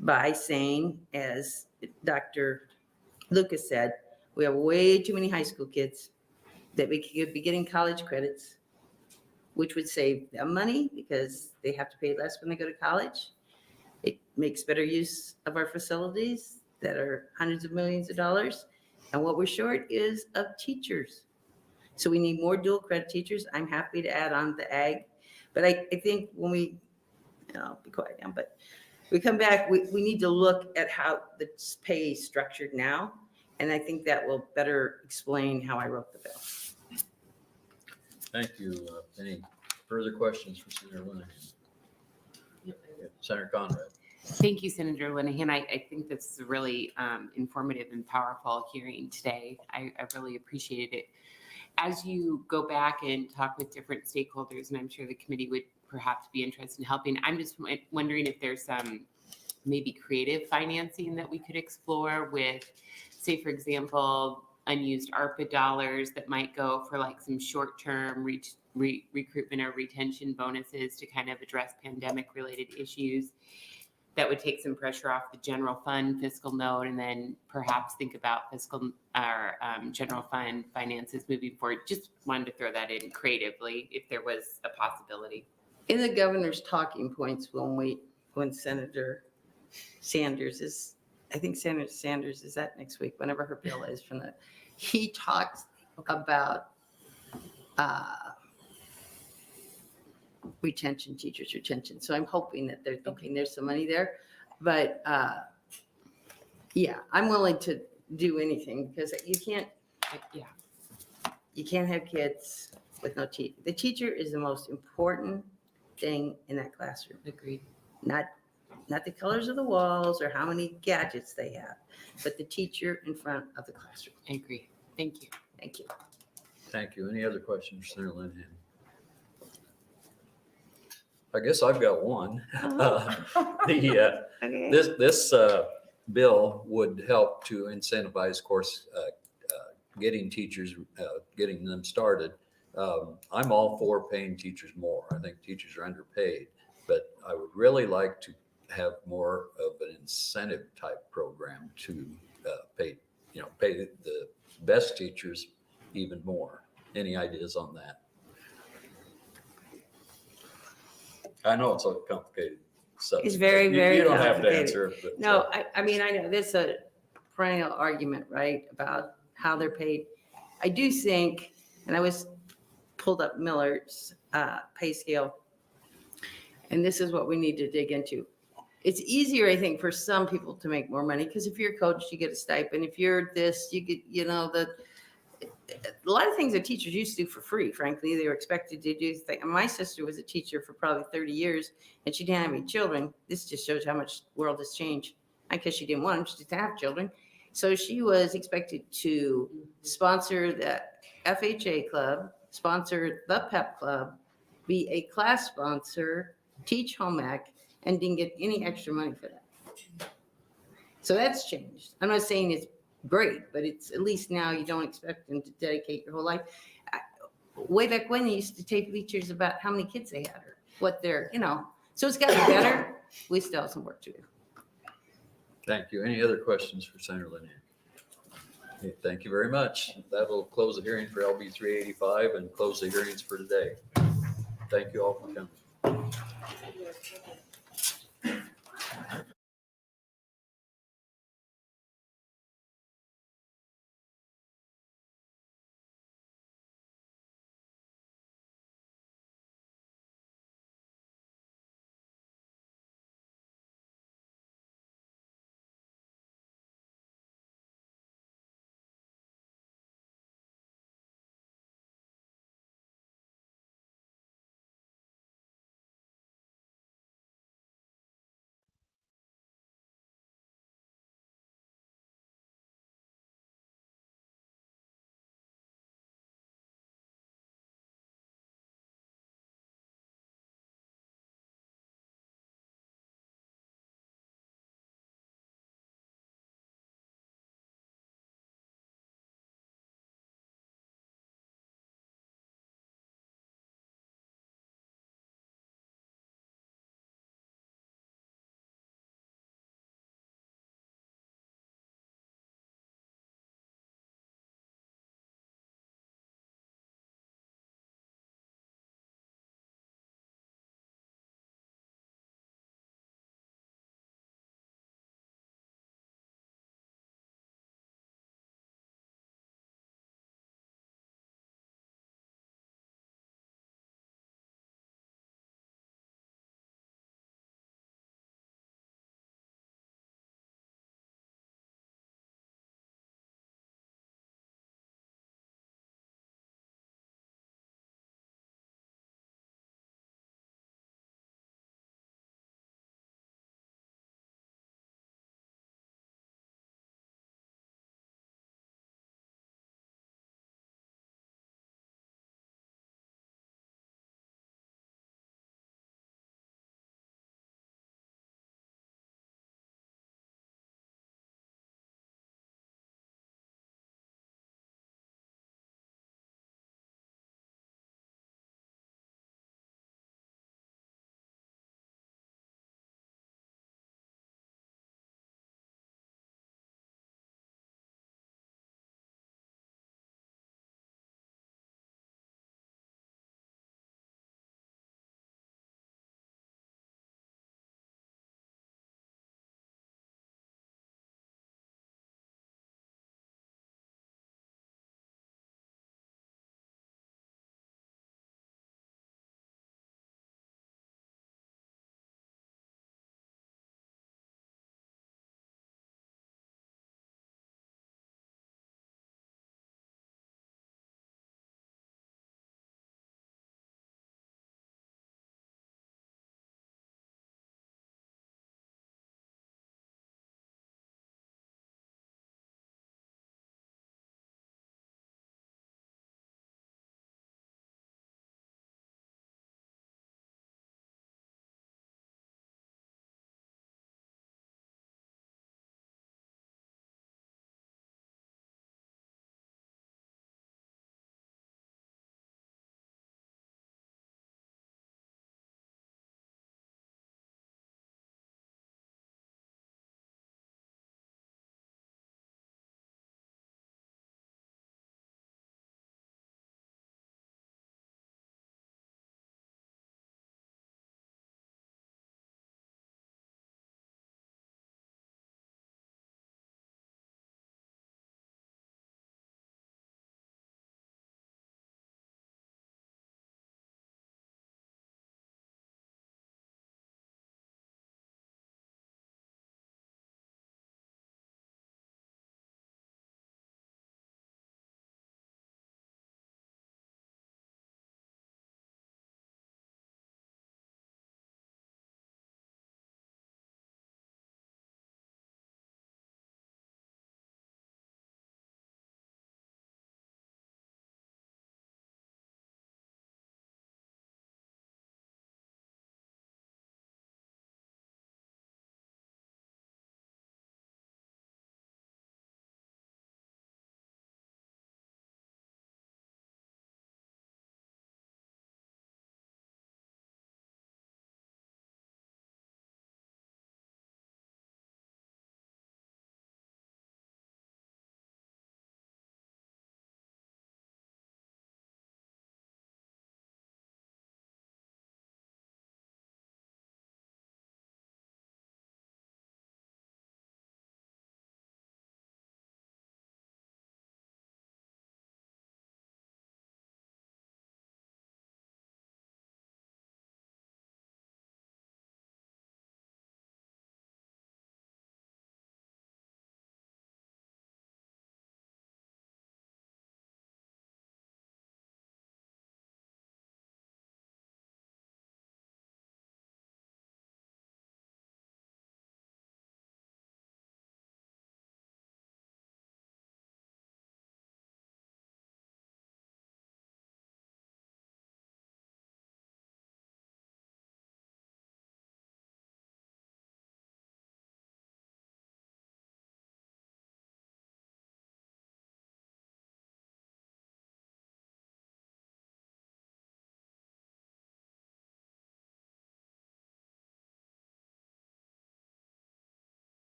by saying, as Dr. Lucas said, we have way too many high school kids that we could be getting college credits, which would save them money because they have to pay less when they go to college. It makes better use of our facilities that are hundreds of millions of dollars. And what we're short is of teachers. So we need more dual credit teachers. I'm happy to add on the ag. But I think when we, I'll be quiet now, but we come back, we need to look at how the pay is structured now. And I think that will better explain how I wrote the bill. Thank you. Any further questions for Senator Linehan? Senator Conrad. Thank you, Senator Linehan. I think this is a really informative and powerful hearing today. I really appreciated it. As you go back and talk with different stakeholders, and I'm sure the committee would perhaps be interested in helping, I'm just wondering if there's some maybe creative financing that we could explore with, say, for example, unused ARPA dollars that might go for like some short-term recruitment or retention bonuses to kind of address pandemic-related issues that would take some pressure off the general fund fiscal note, and then perhaps think about fiscal or general fund finances moving forward. Just wanted to throw that in creatively if there was a possibility. In the governor's talking points, when Senator Sanders is, I think Senator Sanders is that next week, whenever her bill is from the, he talks about retention, teachers retention. So I'm hoping that they're thinking there's some money there. But yeah, I'm willing to do anything because you can't have kids with no teacher. The teacher is the most important thing in that classroom. Agreed. Not the colors of the walls or how many gadgets they have, but the teacher in front of the classroom. I agree. Thank you. Thank you. Thank you. Any other questions for Senator Linehan? I guess I've got one. This bill would help to incentivize, of course, getting teachers, getting them started. I'm all for paying teachers more. I think teachers are underpaid, but I would really like to have more of an incentive type program to pay the best teachers even more. Any ideas on that? I know it's a complicated subject. It's very, very You don't have to complicated. answer it. But, No, I mean, I know this is a perennial argument, right, about how they're paid. I do think, and I was pulled up Miller's pay scale, and this is what we need to dig into. It's easier, I think, for some people to make more money because if you're a coach, you get a stipend. If you're this, you get, a lot of things that teachers used to do for free, frankly. They were expected to do things. My sister was a teacher for probably 30 years, and she didn't have any children. This just shows how much the world has changed. Not because she didn't want them, she didn't have children. So she was expected to sponsor the FHA club, sponsor the PEP club, be a class sponsor, teach home ec, and didn't get any extra money for that. So that's changed. I'm not saying it's great, but it's at least now you don't expect them to dedicate your whole life. Way back when, they used to tape teachers about how many kids they had or what they're, so it's gotten better. We still have some work to do. Thank you. Any other questions for Senator Linehan? Okay, thank you very much. That'll close the hearing for LB 385 and close the hearings for today. Thank you all for coming.